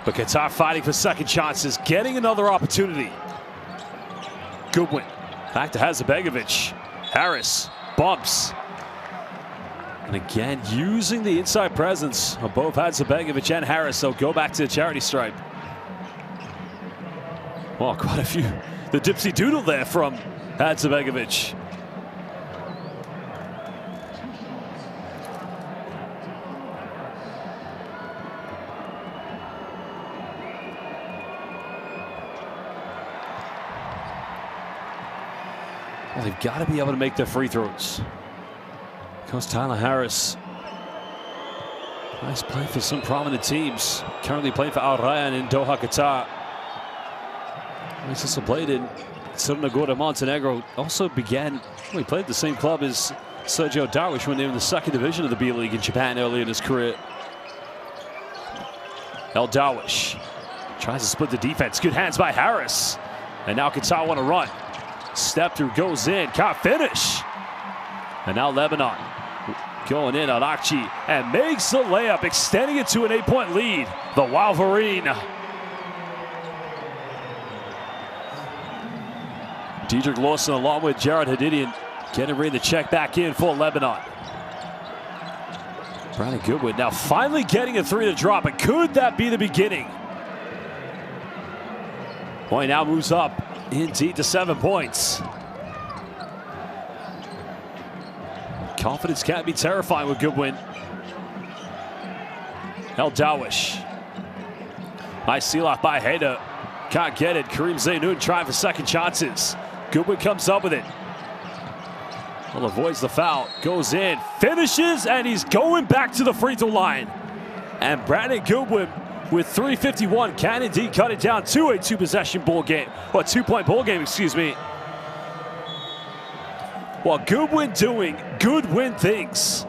S1: But Qatar fighting for second chances. Getting another opportunity. Goodwin. Back to Hadzibegovic. Harris bumps. And again, using the inside presence of both Hadzibegovic and Harris. They'll go back to the charity stripe. Well, quite a few. The dipsy doodle there from Hadzibegovic. Well, they've got to be able to make their free throws. Because Tyler Harris, nice play for some prominent teams. Currently playing for Al Rayyan in Doha, Qatar. He's also played in Crna Gora, Montenegro. Also began, well, he played at the same club as Sergio Darwish when they were in the second division of the B League in Japan early in his career. El Dawish tries to split the defense. Good hands by Harris. And now Qatar want to run. Step through, goes in, can't finish. And now Lebanon going in on Akchi and makes the layup, extending it to an 8-point lead. The Wolverine. Dedrick Lawson along with Jared Hadidian getting ready to check back in for Lebanon. Brandon Goodwin now finally getting a three to drop, and could that be the beginning? Boy, now moves up indeed to 7 points. Confidence can't be terrifying with Goodwin. El Dawish. Nice seal off by Hayda. Can't get it. Kareem Zainoun trying for second chances. Goodwin comes up with it. Well, avoids the foul. Goes in. Finishes, and he's going back to the free throw line. And Brandon Goodwin with 3:51 can indeed cut it down to a two-possession ball game. Or 2-point ball game, excuse me. While Goodwin doing Goodwin things.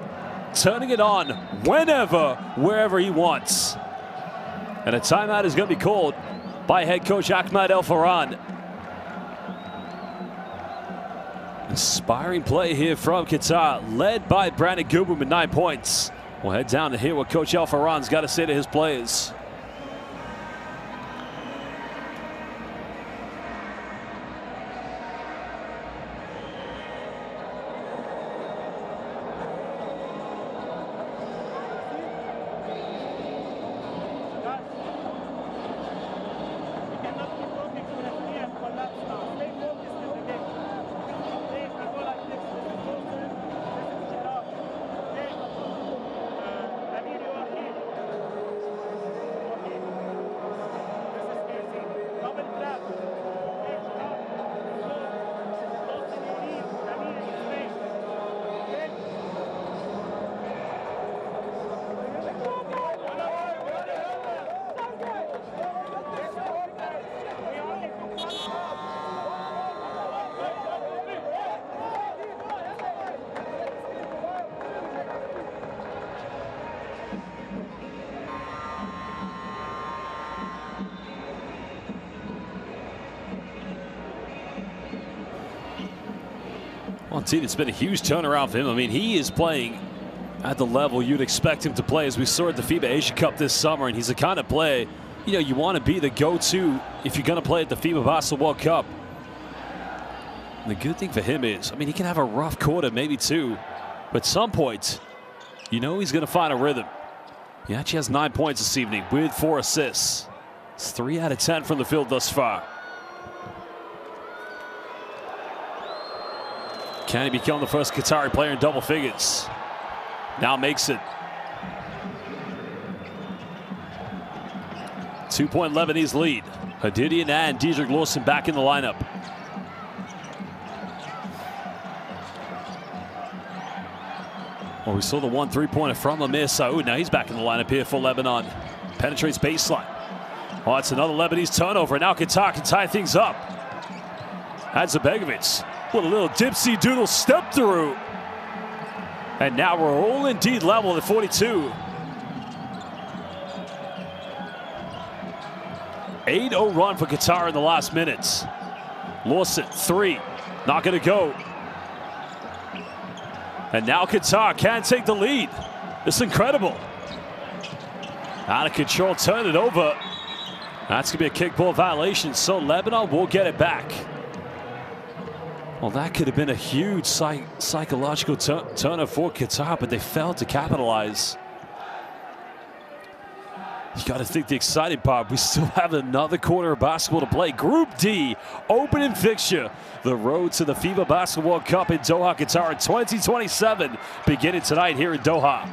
S1: Turning it on whenever, wherever he wants. And a timeout is going to be called by head coach Ahmed El Farhan. Inspiring play here from Qatar, led by Brandon Goodwin with 9 points. We'll head down to hear what Coach El Farhan's got to say to his players. Well, indeed, it's been a huge turnaround for him. I mean, he is playing at the level you'd expect him to play, as we saw at the FIBA Asia Cup this summer. And he's the kind of player, you know, you want to be the go-to if you're going to play at the FIBA Basketball World Cup. And the good thing for him is, I mean, he can have a rough quarter, maybe two, but at some point, you know he's going to find a rhythm. He actually has 9 points this evening with 4 assists. It's 3 out of 10 from the field thus far. Can he become the first Qatari player in double figures? Now makes it. 2-point Lebanese lead. Hadidian and Dedrick Lawson back in the lineup. Well, we saw the 1 3-pointer from Amir Saoud. Now he's back in the lineup here for Lebanon. Penetrates baseline. Oh, it's another Lebanese turnover. Now Qatar can tie things up. Hadzabegovic with a little dipsy doodle step through. And now we're all indeed level at 42. 8-0 run for Qatar in the last minutes. Lawson, 3, not gonna go. And now Qatar can take the lead. It's incredible. Out of control, turn it over. That's gonna be a kickball violation, so Lebanon will get it back. Well, that could have been a huge psychological turner for Qatar, but they failed to capitalize. You got to think the exciting part, we still have another quarter of basketball to play. Group D, opening fixture. The road to the FIBA Basketball World Cup in Doha, Qatar in 2027, beginning tonight here in Doha.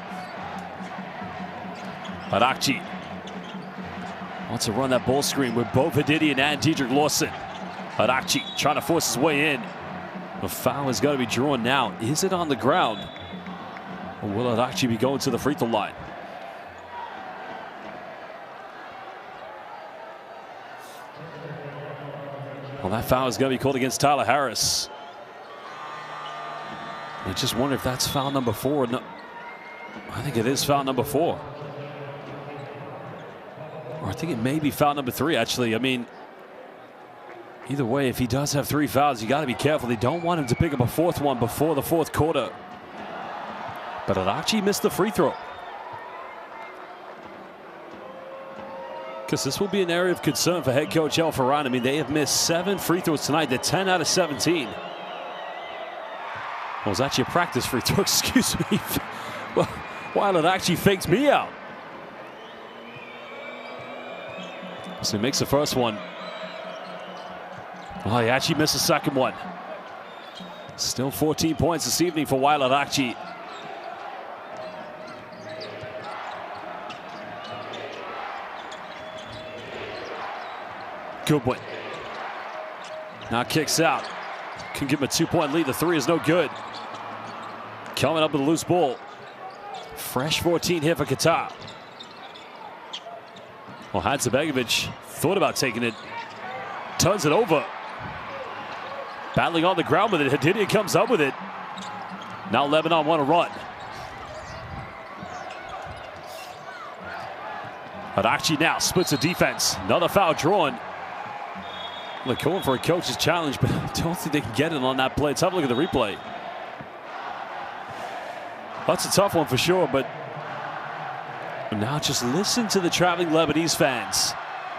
S1: Arakci wants to run that ball screen with both Hadidian and Dedrick Lawson. Arakci trying to force his way in. The foul is going to be drawn now. Is it on the ground? Or will it actually be going to the free throw line? Well, that foul is going to be called against Tyler Harris. I just wonder if that's foul number 4. No, I think it is foul number 4. Or I think it may be foul number 3, actually. I mean, either way, if he does have 3 fouls, you got to be careful. They don't want him to pick up a 4th one before the 4th quarter. But Arachi missed the free throw. Because this will be an area of concern for head coach El Ferran. I mean, they have missed 7 free throws tonight. They're 10 out of 17. Well, it was actually a practice free throw, excuse me. Well, while it actually fakes me out. So he makes the first one. Oh, he actually missed the second one. Still 14 points this evening for Wael Arachi. Goodwin now kicks out. Can give him a 2-point lead. The 3 is no good. Coming up with a loose ball. Fresh 14 here for Qatar. Well, Hadzibegovic thought about taking it. Turns it over. Battling on the ground with it. Hadidia comes up with it. Now Lebanon want to run. Arachi now splits the defense. Another foul drawn. They're calling for a coach's challenge, but I don't think they can get it on that play. Let's have a look at the replay. That's a tough one for sure, but now just listen to the traveling Lebanese fans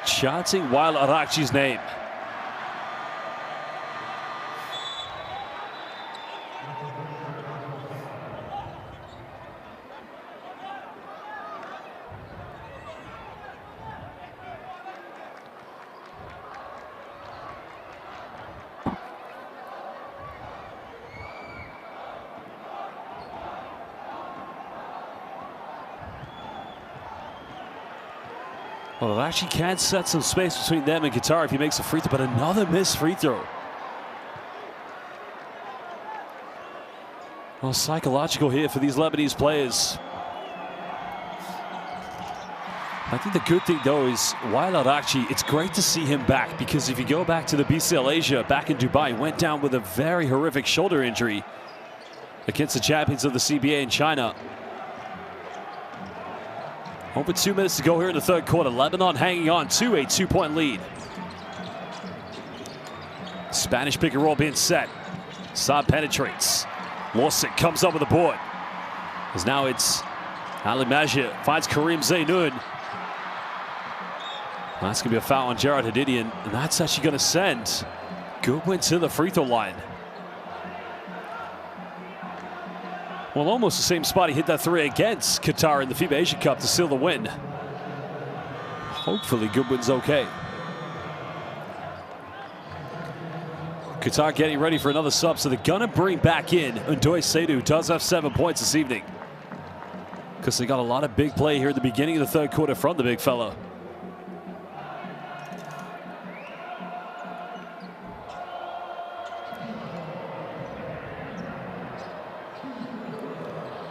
S1: chanting Wael Arachi's name. Well, it actually can set some space between them and Qatar if he makes a free throw, but another missed free throw. Well, psychological here for these Lebanese players. I think the good thing, though, is Wael Arachi, it's great to see him back, because if you go back to the BCL Asia back in Dubai, he went down with a very horrific shoulder injury against the champions of the CBA in China. Over 2 minutes to go here in the 3rd quarter. Lebanon hanging on to a 2-point lead. Spanish pick and roll being set. Saab penetrates. Lawson comes up with the board. As now it's Ali Majid finds Karim Zainoun. That's going to be a foul on Gerard Hadidian, and that's actually going to send Goodwin to the free throw line. Well, almost the same spot he hit that 3 against Qatar in the FIBA Asia Cup to seal the win. Hopefully Goodwin's okay. Qatar getting ready for another sub, so they're going to bring back in Ndoye Seydou, who does have 7 points this evening. Because they got a lot of big play here at the beginning of the 3rd quarter from the big fella.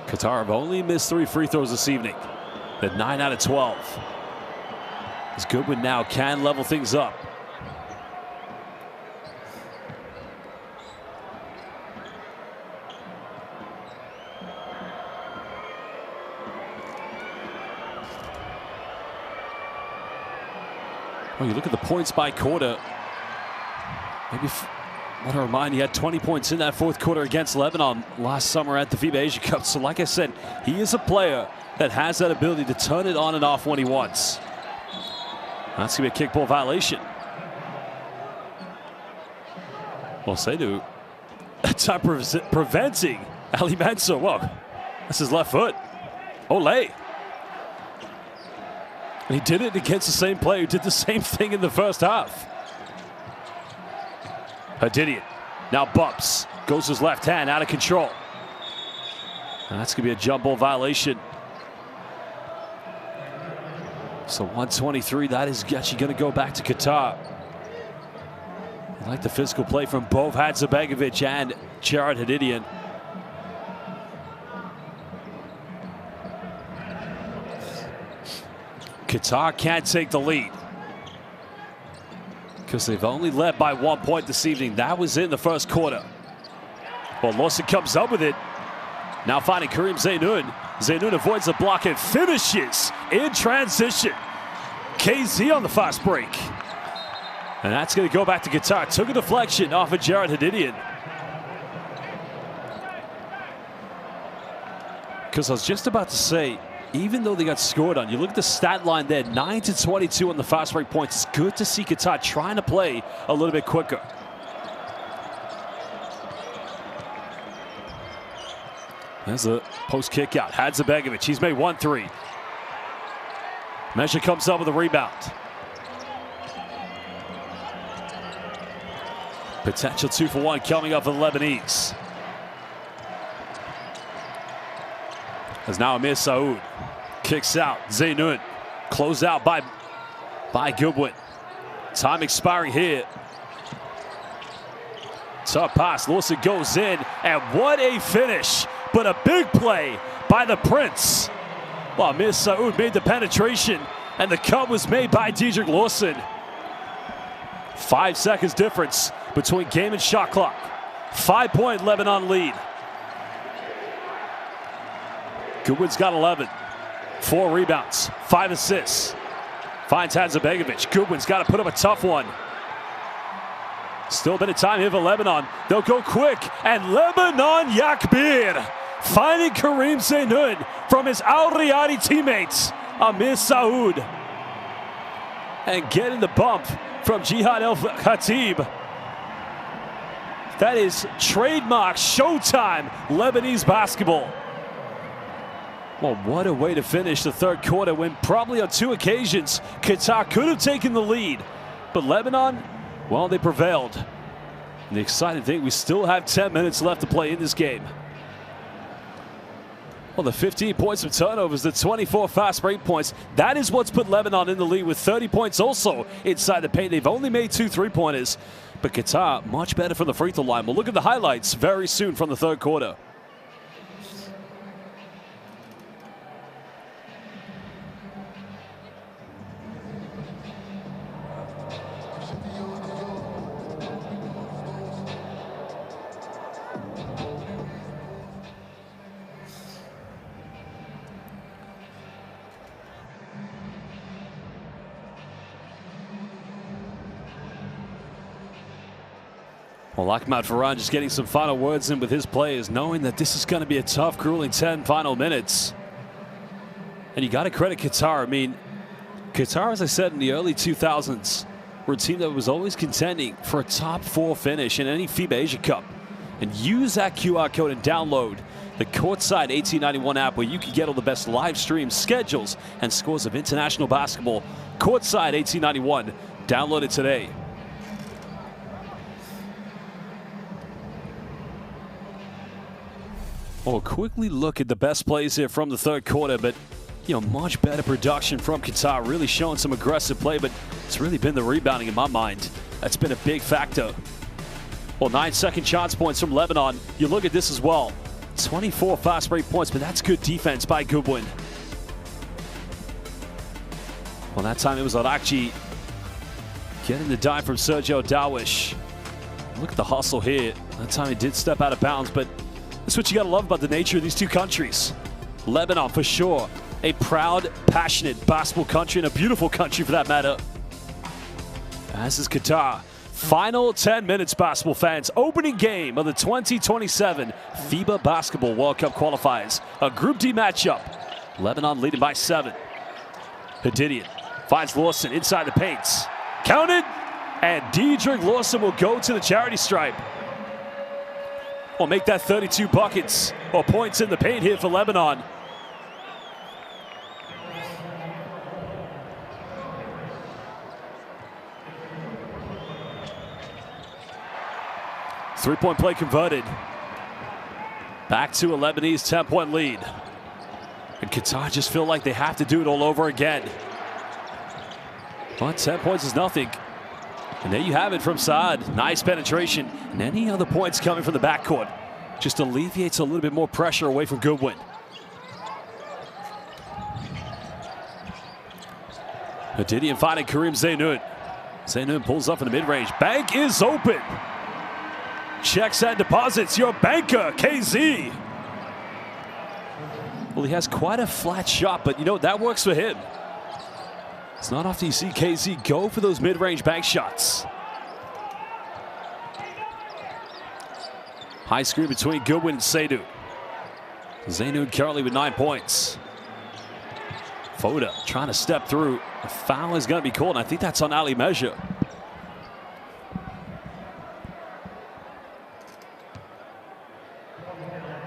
S1: Qatar have only missed 3 free throws this evening. They're 9 out of 12. As Goodwin now can level things up. Well, you look at the points by quarter. Maybe what a reminder, he had 20 points in that 4th quarter against Lebanon last summer at the FIBA Asia Cup. So like I said, he is a player that has that ability to turn it on and off when he wants. That's going to be a kickball violation. Well, Seydou, that time preventing Ali Mansour. Whoa, that's his left foot. Olay. And he did it against the same player who did the same thing in the 1st half. Hadidian now bumps, goes his left hand out of control. And that's going to be a jump ball violation. So 123, that is actually going to go back to Qatar. I like the physical play from both Hadzibegovic and Gerard Hadidian. Qatar can't take the lead, because they've only led by 1 point this evening. That was in the 1st quarter. Well, Lawson comes up with it. Now finding Karim Zainoun. Zainoun avoids the block and finishes in transition. KZ on the fast break. And that's going to go back to Qatar. Took a deflection off of Jared Hadidian. Because I was just about to say, even though they got scored on, you look at the stat line there, 9-22 on the fast break points. It's good to see Qatar trying to play a little bit quicker. There's a post kick out. Hadzabegovic, he's made 1 3. Measure comes up with a rebound. Potential 2 for 1 coming up for the Lebanese. As now Amir Saud kicks out. Zaynun closed out by Goodwin. Time expiring here. Tough pass. Lawson goes in, and what a finish! But a big play by the Prince. Well, Amir Saud made the penetration, and the cut was made by Dedrick Lawson. 5 seconds difference between game and shot clock. 5-point Lebanon lead. Goodwin's got 11. 4 rebounds, 5 assists. Finds Hadzabegovic. Goodwin's got to put up a tough one. Still a bit of time here for Lebanon. They'll go quick, and Lebanon Yakbir finding Kareem Zaynun from his Al Riyadi teammates, Amir Saud. And getting the bump from Jihad El Khatib. That is trademark Showtime Lebanese basketball. Well, what a way to finish the third quarter when probably on 2 occasions Qatar could have taken the lead. But Lebanon, well, they prevailed. And the exciting thing, we still have 10 minutes left to play in this game. Well, the 15 points from turnovers, the 24 fast break points, that is what's put Lebanon in the lead with 30 points also inside the paint. They've only made 2 3-pointers, but Qatar much better from the free throw line. We'll look at the highlights very soon from the third quarter. Well, Ahmad Farhan just getting some final words in with his players, knowing that this is going to be a tough, grueling 10 final minutes. And you got to credit Qatar. I mean, Qatar, as I said, in the early 2000s, were a team that was always contending for a top 4 finish in any FIBA Asia Cup. And use that QR code and download the Courtside 1891 app, where you can get all the best live streams, schedules, and scores of international basketball. Courtside 1891. Download it today. We'll quickly look at the best plays here from the third quarter, but much better production from Qatar, really showing some aggressive play, but it's really been the rebounding in my mind. That's been a big factor. Well, 9-second chance points from Lebanon. You look at this as well. 24 fast break points, but that's good defense by Goodwin. Well, that time it was Arakji getting the dime from Sergio Darwish. Look at the hustle here. That time he did step out of bounds, but that's what you got to love about the nature of these 2 countries. Lebanon, for sure, a proud, passionate basketball country, and a beautiful country for that matter. As is Qatar. Final 10 minutes, basketball fans. Opening game of the 2027 FIBA Basketball World Cup Qualifiers. A Group D matchup. Lebanon leading by 7. Hadidian finds Lawson inside the paint. Counted, and Dedrick Lawson will go to the charity stripe. Will make that 32 buckets or points in the paint here for Lebanon. Three-point play converted. Back to a Lebanese 10-point lead. And Qatar just feel like they have to do it all over again. But 10 points is nothing. And there you have it from Saad. Nice penetration. And any other points coming from the backcourt just alleviates a little bit more pressure away from Goodwin. Hadidian finding Kareem Zaynun. Zaynun pulls up in the mid-range. Bank is open. Checks and deposits. Your banker, KZ. Well, he has quite a flat shot, but that works for him. It's not often you see KZ go for those mid-range bank shots. High screen between Goodwin and Seydou. Zainoun currently with 9 points. Foda trying to step through. A foul is going to be called, and I think that's on Ali Measure.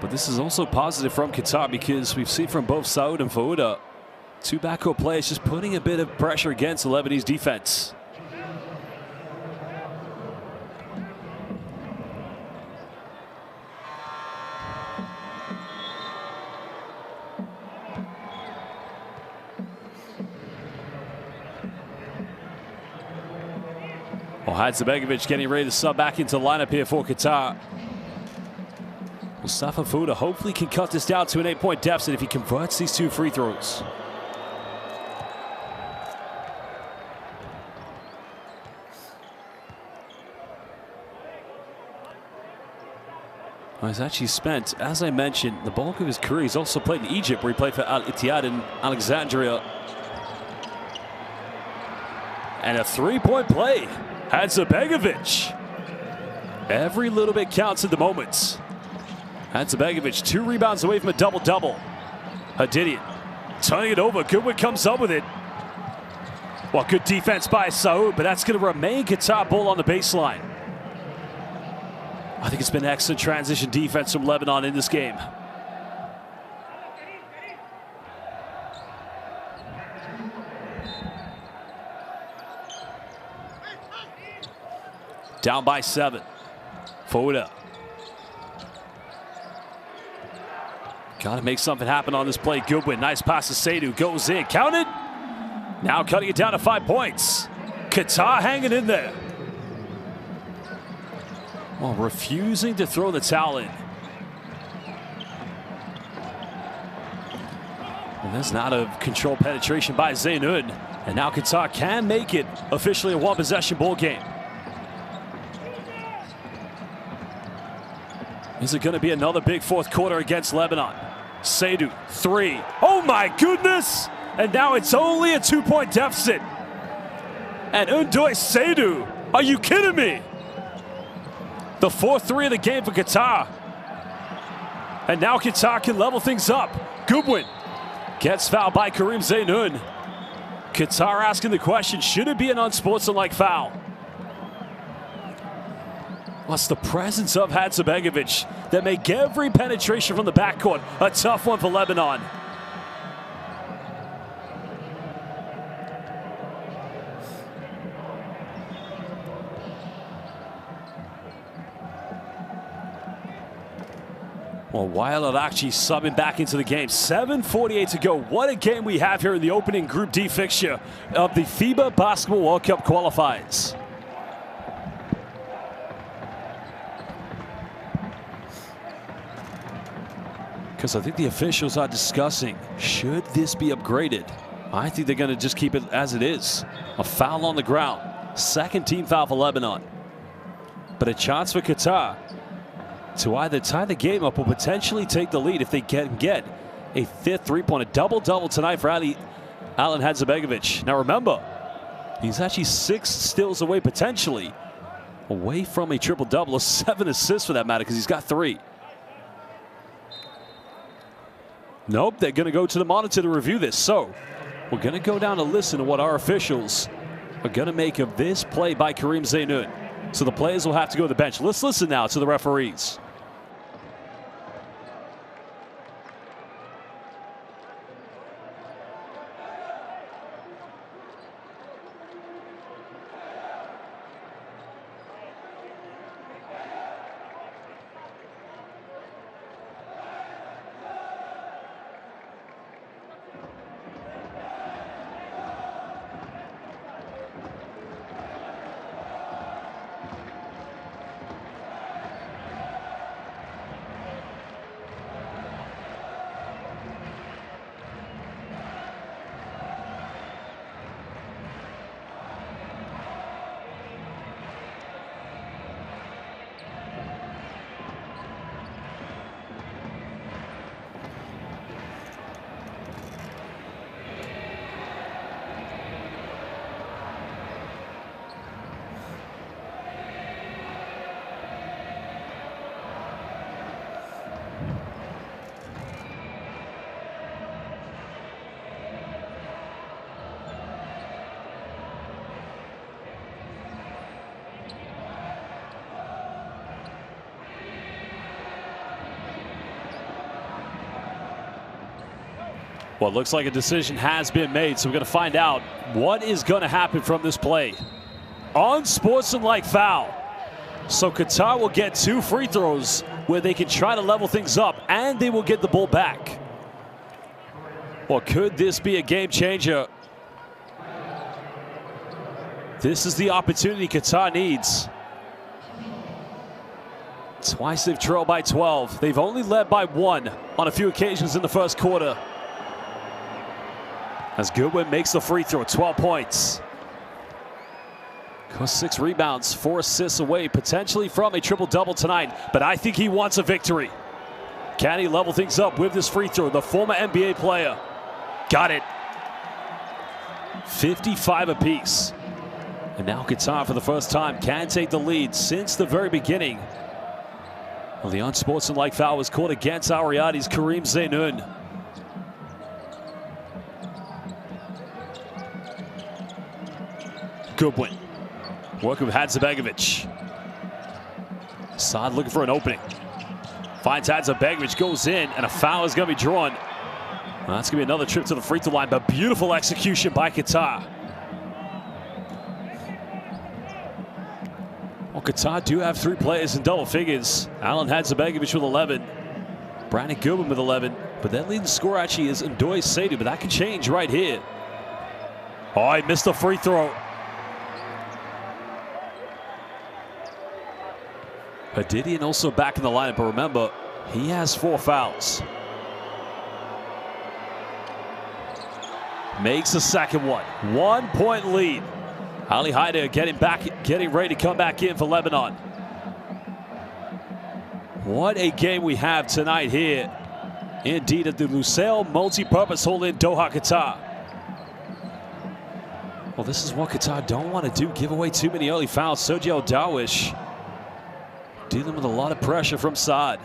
S1: But this is also positive from Qatar because we've seen from both Saud and Fouda, two backcourt players just putting a bit of pressure against the Lebanese defense. Well, Hadzabegovic getting ready to sub back into the lineup here for Qatar. Mustafa Fouda hopefully can cut this down to an 8-point deficit if he converts these 2 free throws. Well, he's actually spent, as I mentioned, the bulk of his career. He's also played in Egypt, where he played for Al Ittihad in Alexandria. And a 3-point play. Hadzabegovic. Every little bit counts at the moment. Hadzabegovic 2 rebounds away from a double-double. Hadidian turning it over. Goodwin comes up with it. Well, good defense by Saud, but that's going to remain Qatar ball on the baseline. I think it's been excellent transition defense from Lebanon in this game. Down by 7. Fouda. Got to make something happen on this play. Goodwin, nice pass to Seydou, goes in, counted. Now cutting it down to 5 points. Qatar hanging in there. Well, refusing to throw the towel in. And there's not a controlled penetration by Zainoun. And now Qatar can make it officially a 1-possession ball game. Is it going to be another big 4th quarter against Lebanon? Seydou, 3. Oh my goodness! And now it's only a 2-point deficit. And Undoy Seydou, are you kidding me? The 4th 3 of the game for Qatar. And now Qatar can level things up. Goodwin gets fouled by Karim Zainoun. Qatar asking the question, should it be an unsportsmanlike foul? Well, it's the presence of Hadzabegovic that make every penetration from the backcourt a tough one for Lebanon. Well, Wael Al-Akchi subbing back into the game. 7:48 to go. What a game we have here in the opening Group D fixture of the FIBA Basketball World Cup qualifiers. Because I think the officials are discussing, should this be upgraded? I think they're going to just keep it as it is. A foul on the ground. 2nd team foul for Lebanon. But a chance for Qatar to either tie the game up or potentially take the lead if they can get a 5th 3-pointer. Double-double tonight for Alan Hadzabegovic. Now remember, he's actually 6 steals away potentially away from a triple-double, 7 assists for that matter, because he's got 3. Nope, they're going to go to the monitor to review this. So we're going to go down to listen to what our officials are going to make of this play by Karim Zainoun. So the players will have to go to the bench. Let's listen now to the referees. Well, it looks like a decision has been made, so we're going to find out what is going to happen from this play. Unsportsmanlike foul. So Qatar will get 2 free throws where they can try to level things up, and they will get the ball back. Well, could this be a game changer? This is the opportunity Qatar needs. Twice they've trailed by 12. They've only led by 1 on a few occasions in the first quarter. As Goodwin makes the free throw, 12 points. Goes 6 rebounds, 4 assists away, potentially from a triple-double tonight. But I think he wants a victory. Can he level things up with this free throw? The former NBA player. Got it. 55 apiece. And now Qatar, for the first time, can take the lead since the very beginning. Well, the unsportsmanlike foul was called against Ariadi's Kareem Zainoun. Goodwin working with Hadzibegovic. Saad looking for an opening. Finds Hadzibegovic, goes in, and a foul is going to be drawn. Well, that's going to be another trip to the free throw line, but beautiful execution by Qatar. Well, Qatar do have 3 players in double figures. Alen Hadzibegovic with 11. Brandon Goodwin with 11. But their leading scorer actually is Ndoye Seydou, but that can change right here. Oh, he missed the free throw. Hadidian also back in the lineup, but remember, he has 4 fouls. Makes the second one. 1-point lead. Ali Haider getting ready to come back in for Lebanon. What a game we have tonight here. Indeed, at the Lusail Multi-Purpose Hall in Doha, Qatar. Well, this is what Qatar don't want to do. Give away too many early fouls. Sergio Darwish dealing with a lot of pressure from Saad.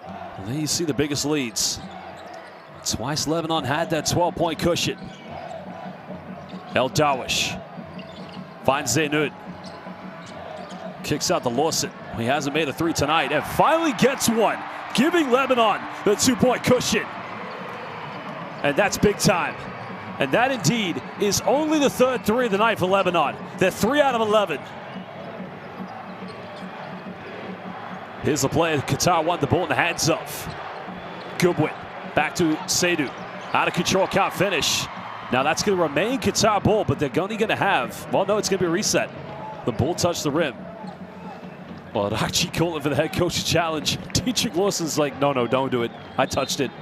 S1: Well, there you see the biggest leads. Twice Lebanon had that 12-point cushion. El Darwish finds Zainoun. Kicks out to Lawson. He hasn't made a 3 tonight and finally gets one, giving Lebanon the 2-point cushion. And that's big time. And that indeed is only the 3rd 3 of the night for Lebanon. They're 3 out of 11. Here's the play. Qatar won the ball in the hands of Goodwin. Back to Seydou. Out of control, can't finish. Now that's going to remain Qatar ball, but they're only going to have, well, no, it's going to be a reset. The ball touched the rim. Well, Archie calling for the head coach challenge. Dietrich Lawson's like, no, don't do it. I touched it.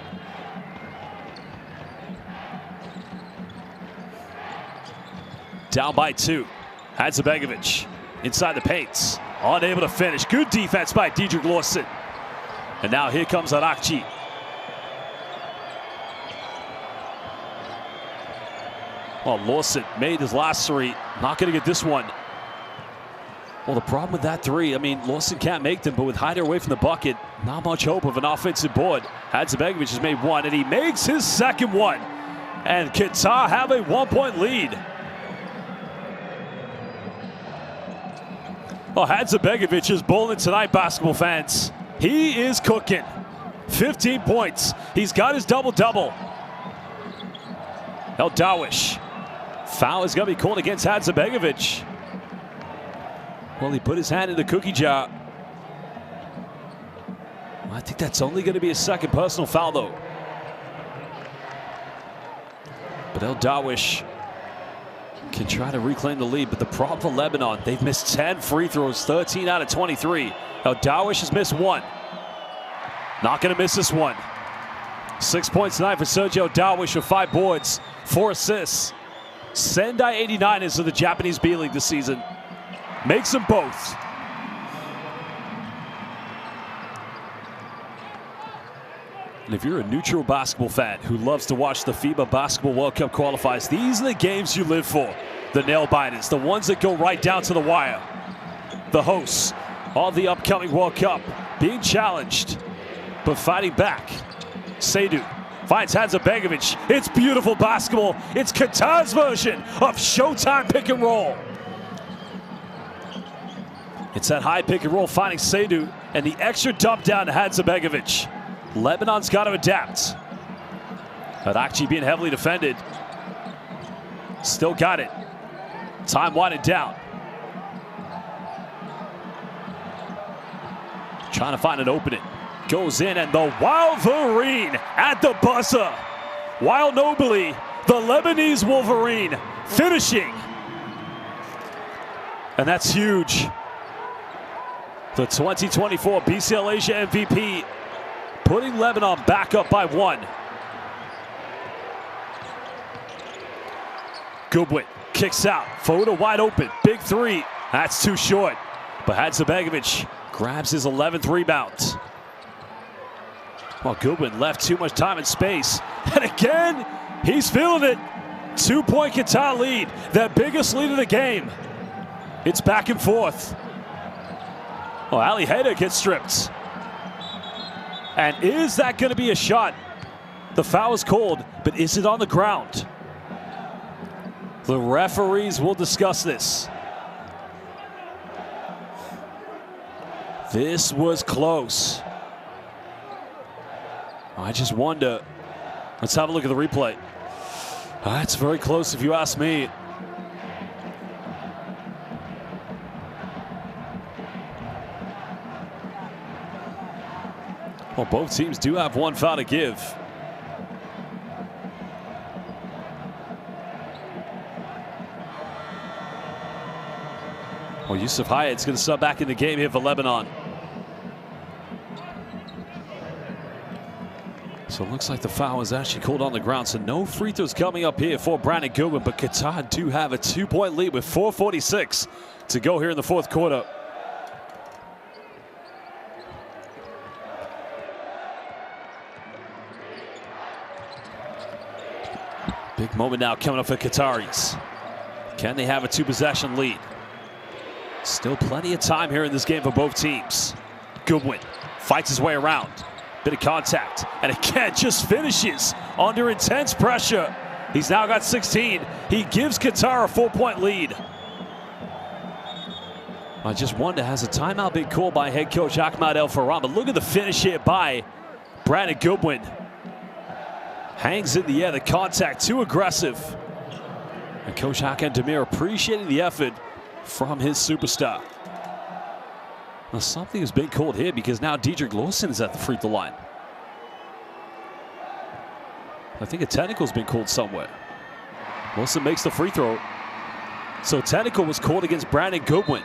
S1: Down by 2. Hadzibegovic inside the paints. Unable to finish. Good defense by Dietrich Lawson. And now here comes Arakci. Well, Lawson made his last 3. Not going to get this one. Well, the problem with that 3, I mean, Lawson can't make them, but with Haider away from the bucket, not much hope of an offensive board. Hadzibegovic has made 1, and he makes his second one. And Qatar have a 1-point lead. Well, Hadzibegovic is bowling tonight, basketball fans. He is cooking. 15 points. He's got his double-double. El Darwish. Foul is going to be called against Hadzibegovic. Well, he put his hand in the cookie jar. Well, I think that's only going to be a second personal foul, though. But El Darwish can try to reclaim the lead, but the problem for Lebanon, they've missed 10 free throws, 13 out of 23. El Darwish has missed 1. Not going to miss this one. 6 points tonight for Sergio Darwish with 5 boards, 4 assists. Sendai 89ers of the Japanese B-League this season. Makes them both. And if you're a neutral basketball fan who loves to watch the FIBA Basketball World Cup qualifiers, these are the games you live for. The nail-biters, the ones that go right down to the wire. The hosts of the upcoming World Cup being challenged, but fighting back. Seydou finds Hadzibegovic. It's beautiful basketball. It's Qatar's version of Showtime pick and roll. It's that high pick and roll finding Seydou, and the extra dump down to Hadzibegovic. Lebanon's got to adapt. But actually being heavily defended. Still got it. Time winding down. Trying to find an opening. Goes in, and the Wolverine at the buzzer. Wild Nobly, the Lebanese Wolverine, finishing. And that's huge. The 2024 BCL Asia MVP, putting Lebanon back up by 1. Goodwin kicks out. Foda wide open. Big three. That's too short. But Hadzibegovic grabs his 11th rebound. Well, Goodwin left too much time and space. And again, he's feeling it. 2-point Qatar lead. Their biggest lead of the game. It's back and forth. Oh, Ali Hayder gets stripped. And is that going to be a shot? The foul is called, but is it on the ground? The referees will discuss this. This was close. I just wonder. Let's have a look at the replay. That's very close if you ask me. Well, both teams do have 1 foul to give. Well, Yusuf Hyatt's going to sub back in the game here for Lebanon. So it looks like the foul is actually called on the ground. So no free throws coming up here for Brandon Goodwin. But Qatar do have a 2-point lead with 4:46 to go here in the 4th quarter. Big moment now coming up for Qataris. Can they have a 2-possession lead? Still plenty of time here in this game for both teams. Goodwin fights his way around. Bit of contact. And again, just finishes under intense pressure. He's now got 16. He gives Qatar a 4-point lead. I just wonder, has a timeout been called by head coach Ahmad El-Farhan? But look at the finish here by Brandon Goodwin. Hangs in the air, the contact too aggressive. And Coach Hakan Demir appreciating the effort from his superstar. Now something has been called here because now Diedrich Lawson is at the free throw line. I think a technical's been called somewhere. Lawson makes the free throw. So technical was called against Brandon Goodwin.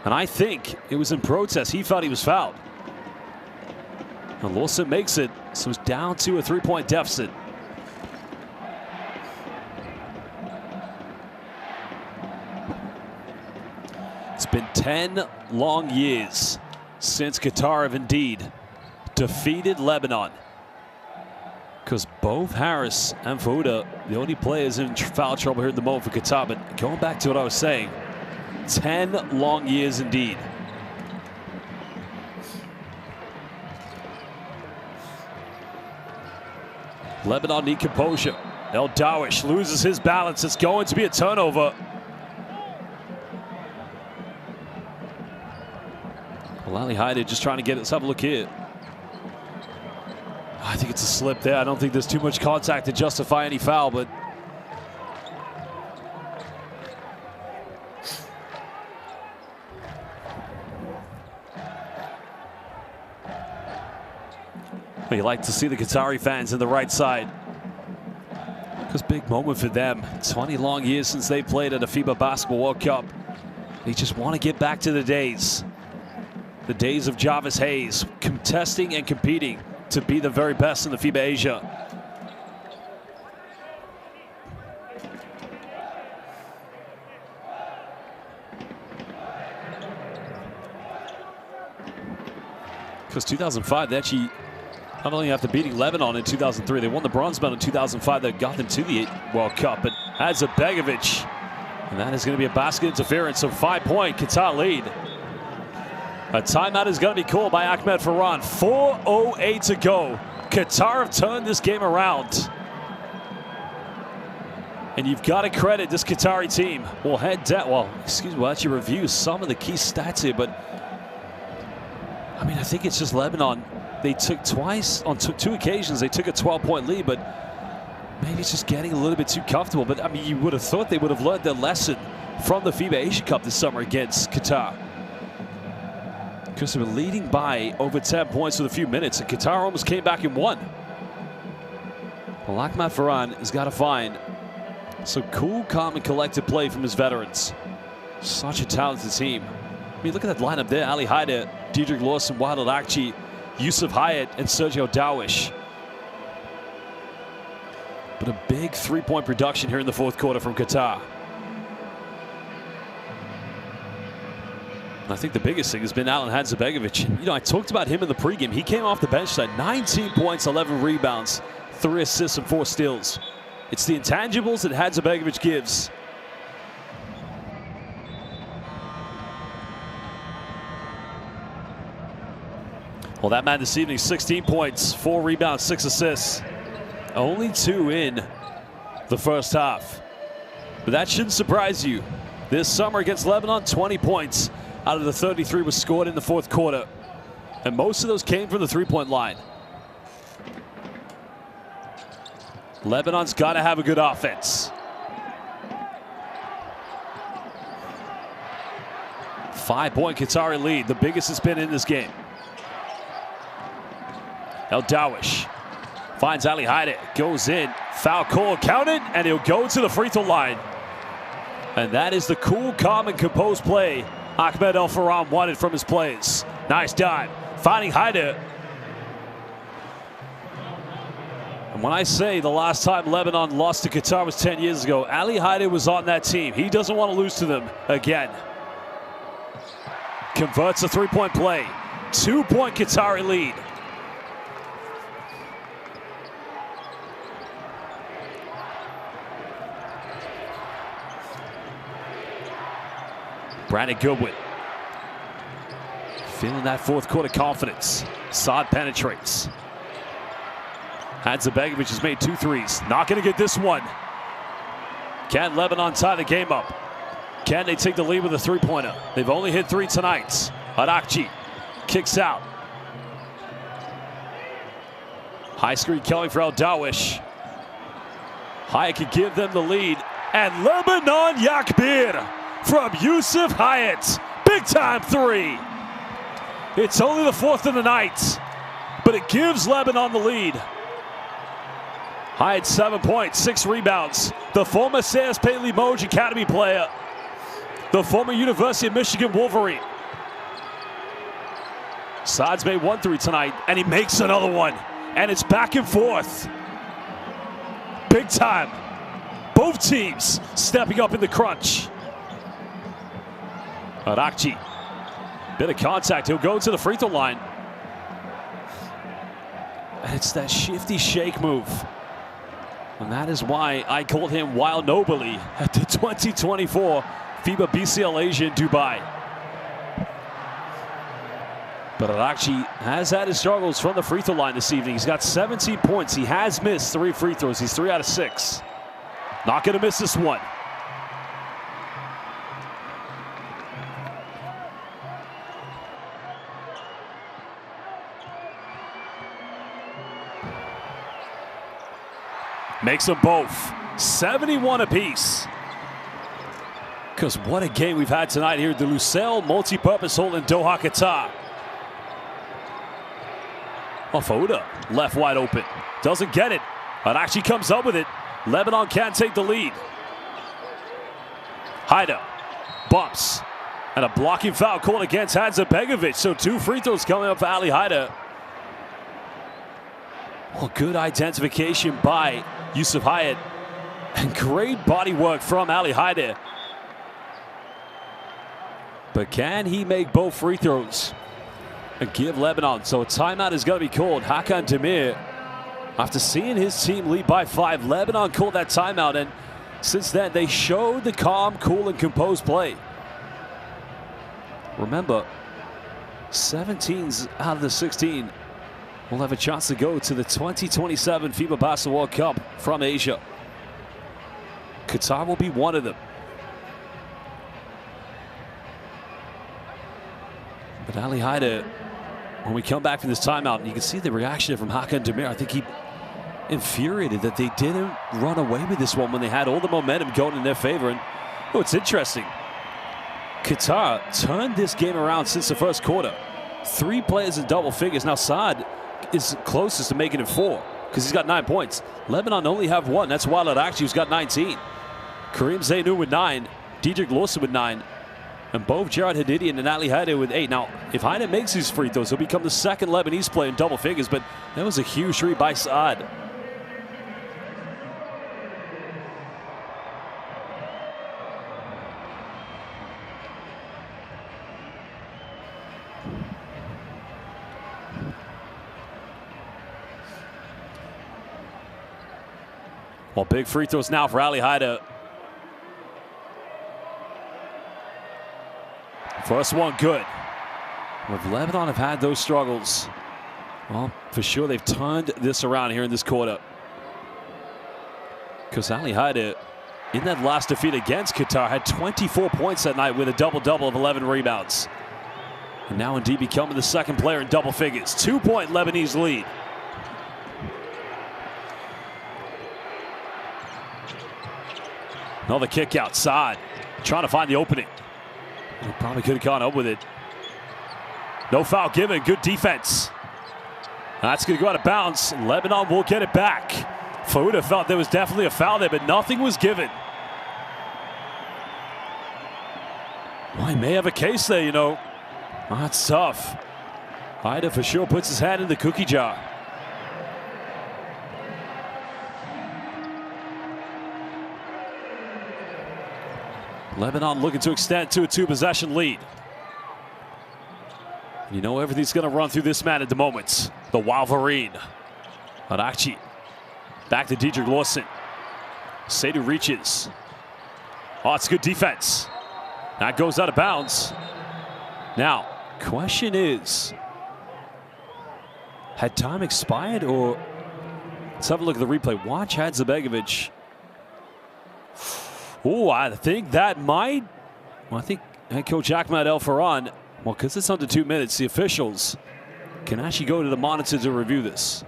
S1: And I think it was in protest. He felt he was fouled. And Lawson makes it, so it's down to a 3-point deficit. It's been 10 long years since Qatar have indeed defeated Lebanon. Because both Harris and Foda, the only players in foul trouble here at the moment for Qatar. But going back to what I was saying, 10 long years indeed. Lebanon need composure. El Dawish loses his balance. It's going to be a turnover. Ali Hayder just trying to get it. Let's have a look here. I think it's a slip there. I don't think there's too much contact to justify any foul, but you like to see the Qatari fans in the right side. Because big moment for them. 20 long years since they played at a FIBA Basketball World Cup. They just want to get back to the days. The days of Jarvis Hayes contesting and competing to be the very best in the FIBA Asia. Because 2005, they actually not only after beating Lebanon in 2003, they won the bronze medal in 2005 that got them to the World Cup. But Hadzibegovic, and that is going to be a basket interference, so 5-point Qatar lead. A timeout is going to be called by Ahmed Farhan. 4:08 to go. Qatar have turned this game around. And you've got to credit this Qatari team. We'll we'll actually review some of the key stats here, but I mean, I think it's just Lebanon. They took two occasions, they took a 12-point lead, but maybe it's just getting a little bit too comfortable. But I mean, you would have thought they would have learned their lesson from the FIBA Asia Cup this summer against Qatar. Because they were leading by over 10 points with a few minutes, and Qatar almost came back and won. Well, Ahmad Farhan has got to find some cool, calm, and collected play from his veterans. Such a talented team. I mean, look at that lineup there. Ali Haider, Diedrich Lawson, Wael Akci, Yusuf Hyatt, and Sergio Dawish. But a big three-point production here in the fourth quarter from Qatar. I think the biggest thing has been Alen Hadzabegovic. You know, I talked about him in the pregame. He came off the bench at 19 points, 11 rebounds, 3 assists, and 4 steals. It's the intangibles that Hadzabegovic gives. Well, that man this evening, 16 points, 4 rebounds, 6 assists. Only 2 in the first half. But that shouldn't surprise you. This summer against Lebanon, 20 points out of the 33 was scored in the fourth quarter. And most of those came from the three-point line. Lebanon's got to have a good offense. 5-point Qatari lead, the biggest it's been in this game. El Dawish finds Ali Haider, goes in, foul call, counted, and he'll go to the free throw line. And that is the cool, calm, and composed play Ahmed El Farhan wanted from his plays. Nice dive, finding Haider. And when I say the last time Lebanon lost to Qatar was 10 years ago, Ali Haider was on that team. He doesn't want to lose to them again. Converts a three-point play. 2-point Qatari lead. Brandon Goodwin feeling that fourth quarter confidence. Saad penetrates. Hadzabegovic has made 2 threes. Not going to get this one. Can Lebanon tie the game up? Can they take the lead with a three-pointer? They've only hit 3 tonight. Akci kicks out. High screen coming for El Dawish. Hyatt could give them the lead. And Lebanon Yakbir from Yusuf Hyatt. Big time 3. It's only the 4th of the night, but it gives Lebanon the lead. Hyatt 7 points, 6 rebounds. The former CSP Limoges Academy player. The former University of Michigan Wolverine. Saad's made 1 3 tonight, and he makes another one. And it's back and forth. Big time. Both teams stepping up in the crunch. Akci, bit of contact. He'll go to the free throw line. And it's that shifty shake move. And that is why I called him Wild Nobly at the 2024 FIBA BCL Asia in Dubai. But Akci has had his struggles from the free throw line this evening. He's got 17 points. He has missed 3 free throws. He's 3 out of 6. Not going to miss this one. Makes them both 71 apiece. Because what a game we've had tonight here at the Lusail Multi-Purpose Hall in Doha, Qatar. Fouda left wide open. Doesn't get it. But actually comes up with it. Lebanon can't take the lead. Haider bumps. And a blocking foul called against Hadzabegovic. So 2 free throws coming up for Ali Haider. Well, good identification by Yusuf Hyatt. And great body work from Ali Haider. But can he make both free throws and give Lebanon? So a timeout is going to be called. Hakan Demir, after seeing his team lead by 5, Lebanon called that timeout. And since then, they showed the calm, cool, and composed play. Remember, 17s out of the 16 will have a chance to go to the 2027 FIBA Basketball World Cup from Asia. Qatar will be one of them. But Ali Haider, when we come back from this timeout, you can see the reaction from Hakan Demir. I think infuriated that they didn't run away with this one when they had all the momentum going in their favor. And oh, it's interesting. Qatar turned this game around since the first quarter. 3 players in double figures. Now Saad is closest to making it 4 because he's got 9 points. Lebanon only have 1. That's Walid Akci, who's got 19. Kareem Zainu with 9. Diedrich Lawson with 9. And both Gerard Hadidian and Ali Haidar with 8. Now, if Haidar makes these free throws, he'll become the second Lebanese player in double figures. But that was a huge three by Saad. Well, big free throws now for Ali Haidar. First one good. If Lebanon have had those struggles, well, for sure they've turned this around here in this quarter. Because Ali Haidar, in that last defeat against Qatar, had 24 points that night with a double-double of 11 rebounds. And now indeed becoming the second player in double figures. 2-point Lebanese lead. Another kick outside, trying to find the opening. He probably could have gone up with it. No foul given, good defense. That's going to go out of bounds. Lebanon will get it back. Fouda felt there was definitely a foul there, but nothing was given. Well, he may have a case there, you know. Oh, that's tough. Haidar for sure puts his hand in the cookie jar. Lebanon looking to extend to a 2-possession lead. You know everything's going to run through this man at the moment. The Wolverine. Akci. Back to Diedrich Lawson. Sadu reaches. Oh, it's good defense. That goes out of bounds. Now, question is, had time expired or... Let's have a look at the replay. Watch Hadzabegovic. Oh, I think that might... Well, I think head coach Ahmad El Farhan, well, because it's under 2 minutes, the officials can actually go to the monitor to review this.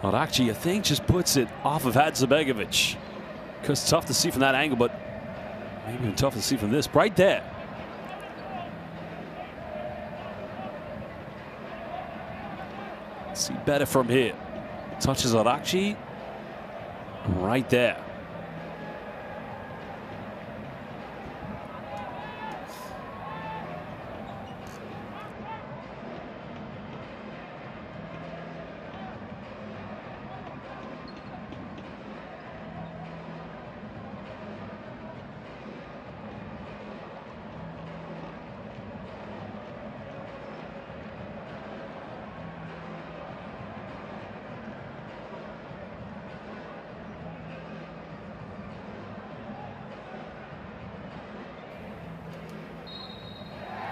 S1: Well, actually, I think just puts it off of Hadzabegovic. Because it's tough to see from that angle, but maybe even tough to see from this. Right there. See better from here. Touches Akci. Right there.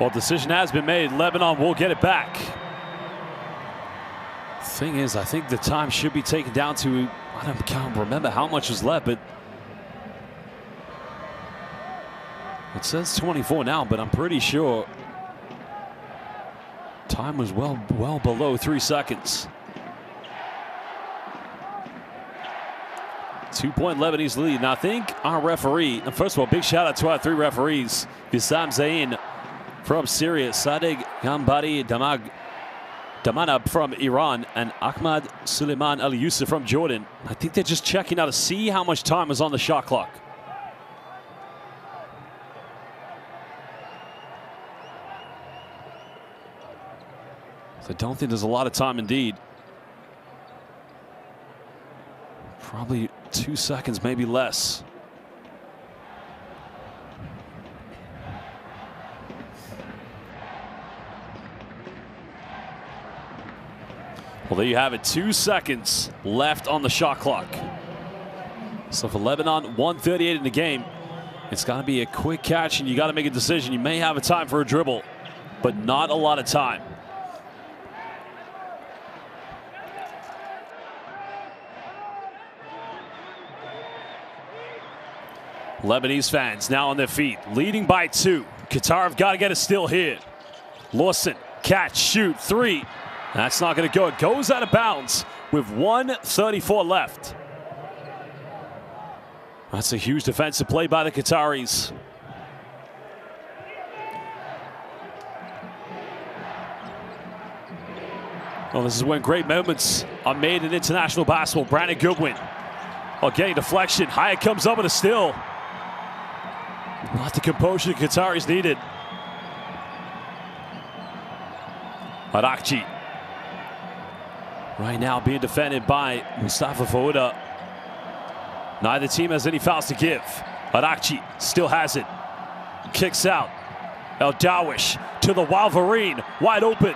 S1: Well, decision has been made. Lebanon will get it back. Thing is, I think the time should be taken down to, I can't remember how much was left, but it says 24 now, but I'm pretty sure time was well below 3 seconds. 2-point Lebanese lead. Now I think our referee, and first of all, big shout out to our 3 referees. Wissam Zain from Syria, Sadegh Gambari Damanab from Iran, and Ahmad Suleiman Al Yusuf from Jordan. I think they're just checking out to see how much time is on the shot clock. So I don't think there's a lot of time indeed. Probably 2 seconds, maybe less. Well, there you have it. 2 seconds left on the shot clock. So for Lebanon, 1:38 in the game. It's got to be a quick catch, and you got to make a decision. You may have a time for a dribble, but not a lot of time. Lebanese fans now on their feet, leading by 2. Qatar have got to get a steal here. Lawson, catch, shoot, three. That's not going to go. It goes out of bounds with 1:34 left. That's a huge defensive play by the Qataris. Well, this is when great moments are made in international basketball. Brandon Goodwin, getting deflection. Hyatt comes up with a steal. Not the composure the Qataris needed. Arakci. Right now being defended by Mustafa Fouda. Neither team has any fouls to give. Arakci still has it. Kicks out. El Dawish to the Wolverine. Wide open.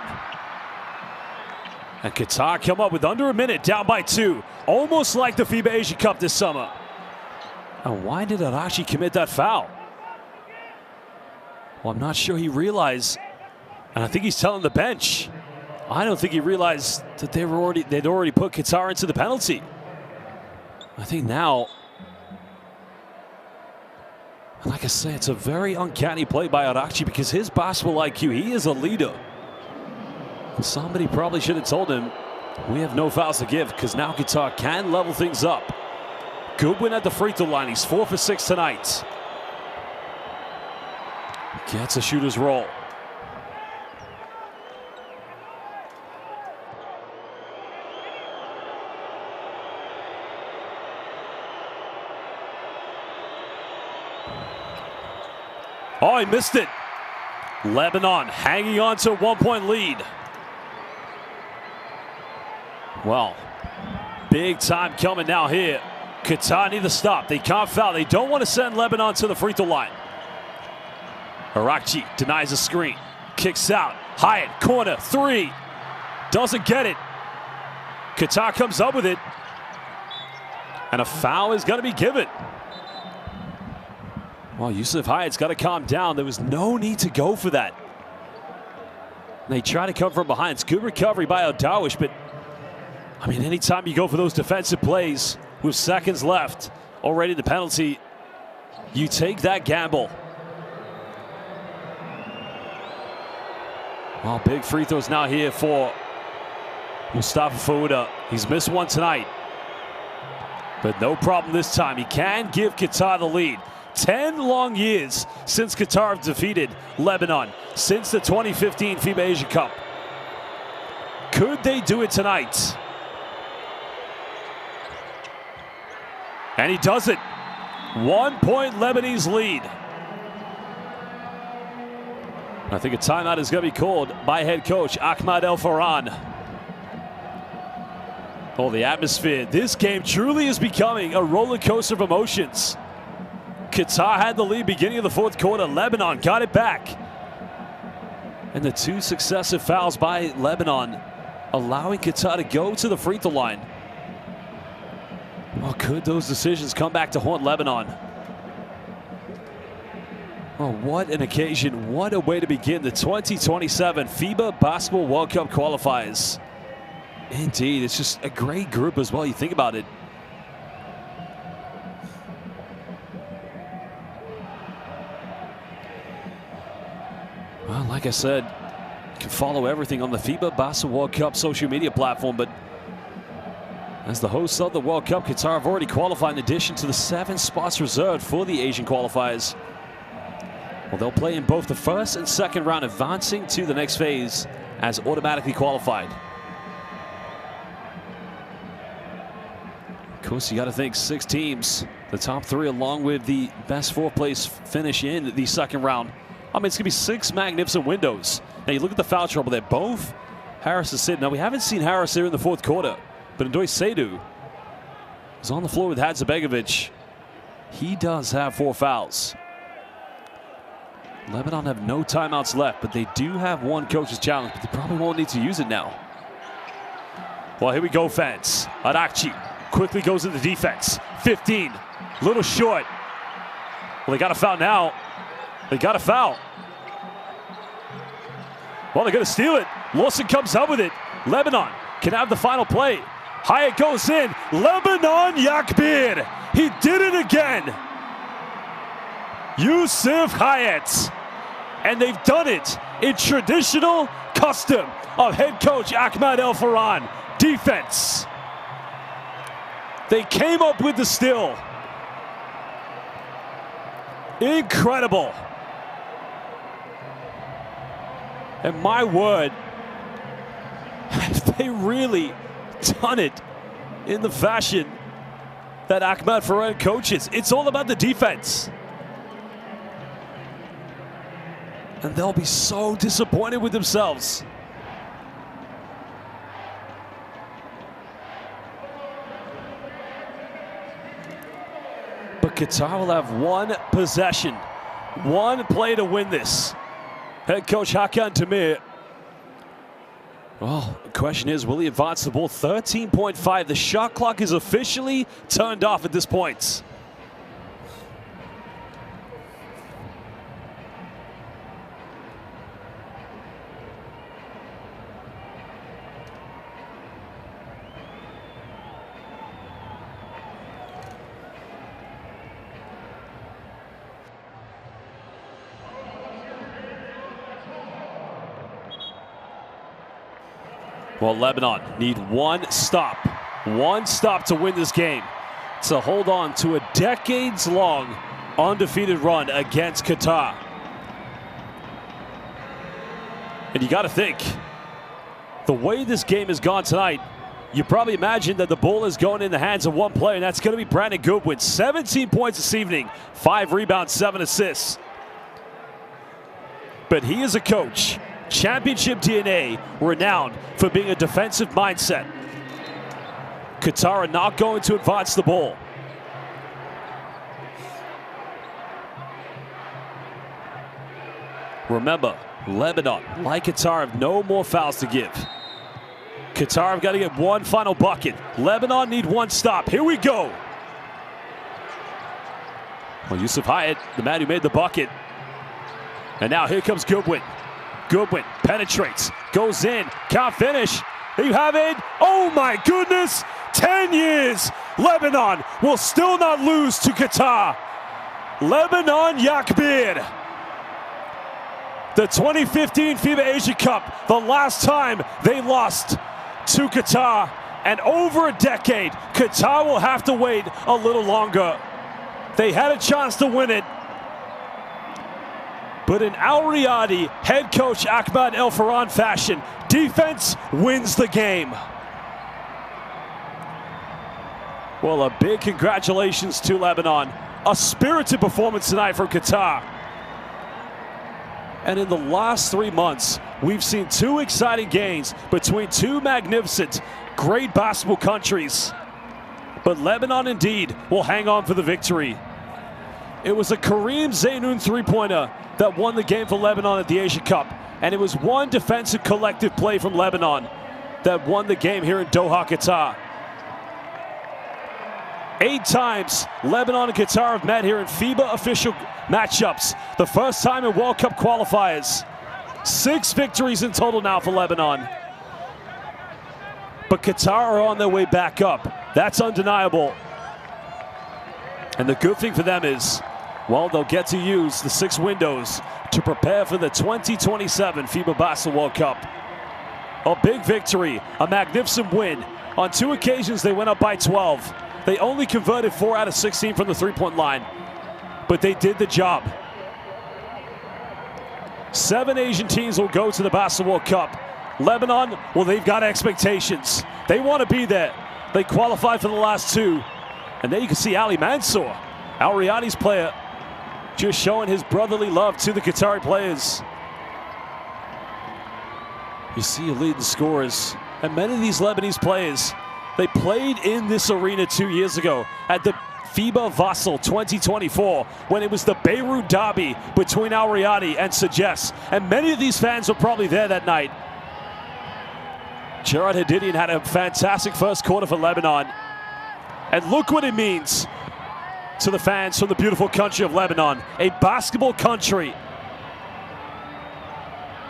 S1: And Qatar come up with under a minute, down by 2. Almost like the FIBA Asia Cup this summer. And why did Arakci commit that foul? Well, I'm not sure he realized, and I think he's telling the bench. I don't think he realized that they'd already put Qatar into the penalty. I think now, like I say, it's a very uncanny play by Arakci because his basketball IQ, he is a leader. Somebody probably should have told him, we have no fouls to give, because now Qatar can level things up. Goodwin at the free throw line. He's 4 for 6 tonight. Gets a shooter's roll. Oh, he missed it. Lebanon hanging on to a 1-point lead. Well, big time coming now here. Qatar need to stop. They can't foul. They don't want to send Lebanon to the free throw line. Arakci denies a screen. Kicks out. Hyatt, corner, 3. Doesn't get it. Qatar comes up with it. And a foul is going to be given. Well, Yusuf Hyatt's got to calm down. There was no need to go for that. They try to come from behind. It's good recovery by El Dawish, but I mean, anytime you go for those defensive plays with seconds left, already the penalty, you take that gamble. Well, big free throws now here for Mustafa Fouda. He's missed one tonight, but no problem this time. He can give Qatar the lead. 10 long years since Qatar have defeated Lebanon since the 2015 FIBA Asia Cup. Could they do it tonight? And he does it. 1-point Lebanese lead. I think a timeout is going to be called by head coach Ahmad El Farhan. Oh, the atmosphere. This game truly is becoming a roller coaster of emotions. Qatar had the lead beginning of the fourth quarter. Lebanon got it back. And the 2 successive fouls by Lebanon allowing Qatar to go to the free throw line. Well, could those decisions come back to haunt Lebanon? Oh, what an occasion. What a way to begin the 2027 FIBA Basketball World Cup qualifiers. Indeed, it's just a great group as well. You think about it. Well, like I said, you can follow everything on the FIBA Basketball World Cup social media platform, but as the hosts of the World Cup, Qatar have already qualified in addition to the 7 spots reserved for the Asian qualifiers. Well, they'll play in both the first and second round, advancing to the next phase as automatically qualified. Of course, you got to think 6 teams, the top 3 along with the best 4th place finish in the second round. I mean, it's going to be 6 magnificent windows. Now, you look at the foul trouble there. Both Harris and Sid. Now, we haven't seen Harris here in the 4th quarter, but Ndoye Seydou is on the floor with Hadzabegovic. He does have 4 fouls. Lebanon have no timeouts left, but they do have 1 coach's challenge, but they probably won't need to use it now. Well, here we go, fans. Arakci quickly goes into defense. 15, little short. Well, they got a foul now. They got a foul. Well, they're going to steal it. Lawson comes up with it. Lebanon can have the final play. Hyatt goes in. Lebanon Yakbir. He did it again. Yusuf Hyatt. And they've done it in traditional custom of head coach Ahmed El-Faran. Defense. They came up with the steal. Incredible. And my word, have they really done it in the fashion that Ahmed El-Faran coaches? It's all about the defense. And they'll be so disappointed with themselves. But Qatar will have one possession, one play to win this. Head coach Hakan Tamir. Well, the question is, will he advance the ball? 13.5. The shot clock is officially turned off at this point. Well, Lebanon need one stop to win this game, to hold on to a decades-long undefeated run against Qatar. And you got to think, the way this game has gone tonight, you probably imagine that the ball is going in the hands of one player, and that's going to be Brandon Goodwin. 17 points this evening, 5 rebounds, 7 assists. But he is a coach, championship DNA, renowned for being a defensive mindset. Qatar are not going to advance the ball. Remember, Lebanon, like Qatar, have no more fouls to give. Qatar have got to get one final bucket. Lebanon need one stop. Here we go. Well, Yusuf Hyatt, the man who made the bucket. And now here comes Goodwin. Goodwin penetrates, goes in, can't finish. There you have it. Oh my goodness, 10 years. Lebanon will still not lose to Qatar. Lebanon Yakbir. The 2015 FIBA Asia Cup, the last time they lost to Qatar. And over a decade, Qatar will have to wait a little longer. They had a chance to win it. But in Al Riyadi head coach Ahmed El-Faran fashion, defense wins the game. Well, a big congratulations to Lebanon. A spirited performance tonight from Qatar. And in the last 3 months, we've seen 2 exciting games between 2 magnificent, great basketball countries. But Lebanon indeed will hang on for the victory. It was a Kareem Zainoun three-pointer that won the game for Lebanon at the Asia Cup. And it was one defensive collective play from Lebanon that won the game here in Doha, Qatar. 8 times Lebanon and Qatar have met here in FIBA official matchups. The first time in World Cup qualifiers. 6 victories in total now for Lebanon. But Qatar are on their way back up. That's undeniable. And the good thing for them is, well, they'll get to use the 6 windows to prepare for the 2027 FIBA Basketball World Cup. A big victory, a magnificent win. On 2 occasions, they went up by 12. They only converted 4 out of 16 from the three-point line, but they did the job. 7 Asian teams will go to the Basketball World Cup. Lebanon, well, they've got expectations. They want to be there. They qualified for the last 2. And there you can see Ali Mansour, Al Riyadi's player, just showing his brotherly love to the Qatari players. You see your leading scorers. And many of these Lebanese players, they played in this arena 2 years ago at the FIBA Vassal 2024 when it was the Beirut derby between Al Riyadi and Sages. And many of these fans were probably there that night. Gerard Hadidian had a fantastic first quarter for Lebanon. And look what it means to the fans from the beautiful country of Lebanon. A basketball country.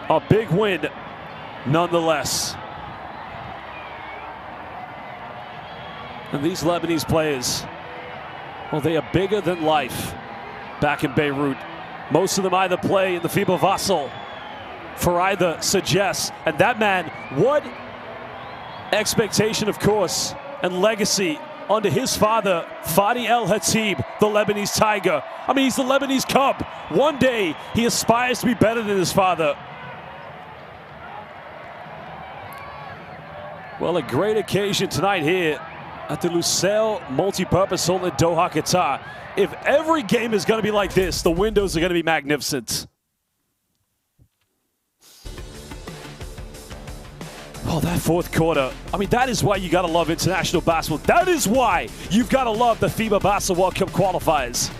S1: A big win nonetheless. And these Lebanese players, well, they are bigger than life back in Beirut. Most of them either play in the FIBA Vassal for either suggests. And that man, what expectation, of course, and legacy under his father, Fadi El Hatib, the Lebanese Tiger. I mean, he's the Lebanese Cub. One day, he aspires to be better than his father. Well, a great occasion tonight here at the Lusail Multipurpose Hall in Doha, Qatar. If every game is going to be like this, the windows are going to be magnificent. Oh, that fourth quarter. I mean, that is why you got to love international basketball. That is why you've got to love the FIBA Basketball World Cup qualifiers.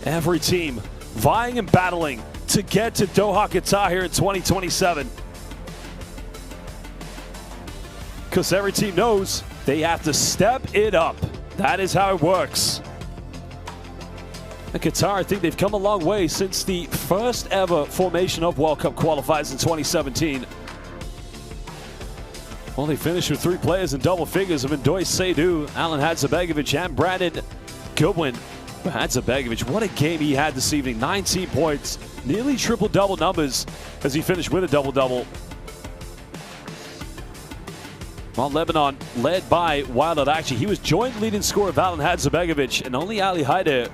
S1: Every team vying and battling to get to Doha, Qatar here in 2027. Because every team knows they have to step it up. That is how it works. And Qatar, I think they've come a long way since the first ever formation of World Cup qualifiers in 2017. Well, they finished with 3 players in double figures of Ndoye Seydou, Alan Hadzabegovic, and Brandon Goodwin. Hadzabegovic, what a game he had this evening. 19 points, nearly triple-double numbers as he finished with a double-double. While Lebanon led by Wild Actually, he was joint leading scorer of Alan Hadzabegovic and only Ali Haider.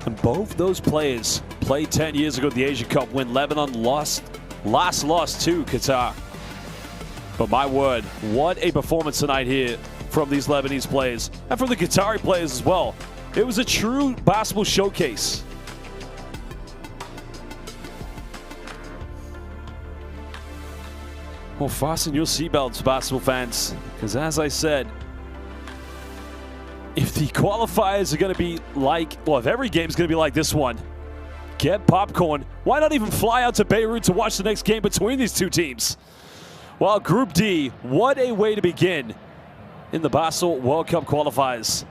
S1: And both those players played 10 years ago at the Asian Cup when Lebanon last lost to Qatar. But my word, what a performance tonight here from these Lebanese players and from the Qatari players as well. It was a true basketball showcase. Well, fasten your seatbelts, basketball fans, because as I said, if the qualifiers are going to be like, well, if every game is going to be like this one, get popcorn. Why not even fly out to Beirut to watch the next game between these two teams? Well, Group D, what a way to begin in the Basketball World Cup qualifiers.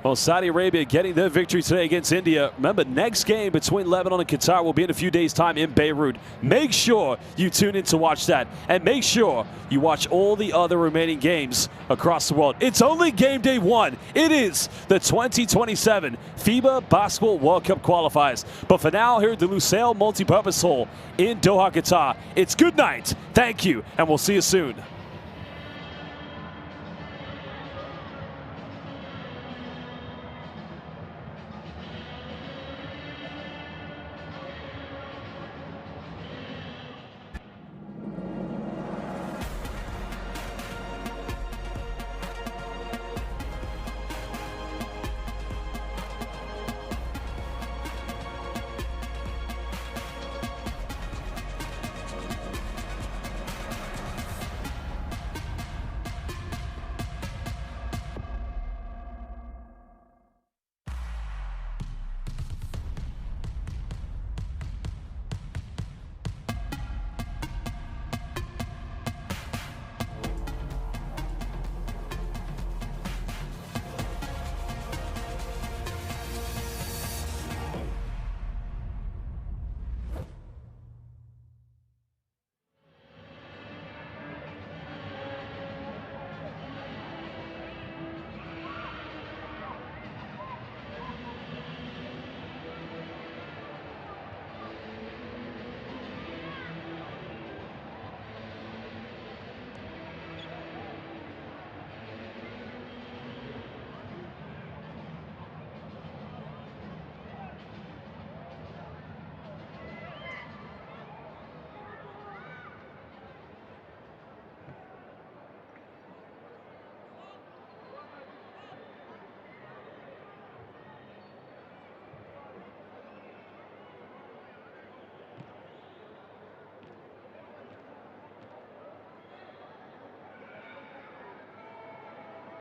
S1: Well, Saudi Arabia getting their victory today against India. Remember, next game between Lebanon and Qatar will be in a few days' time in Beirut. Make sure you tune in to watch that. And make sure you watch all the other remaining games across the world. It's only game day 1. It is the 2027 FIBA Basketball World Cup qualifiers. But for now, here at the Lusail Multipurpose Hall in Doha, Qatar, it's good night, thank you, and we'll see you soon.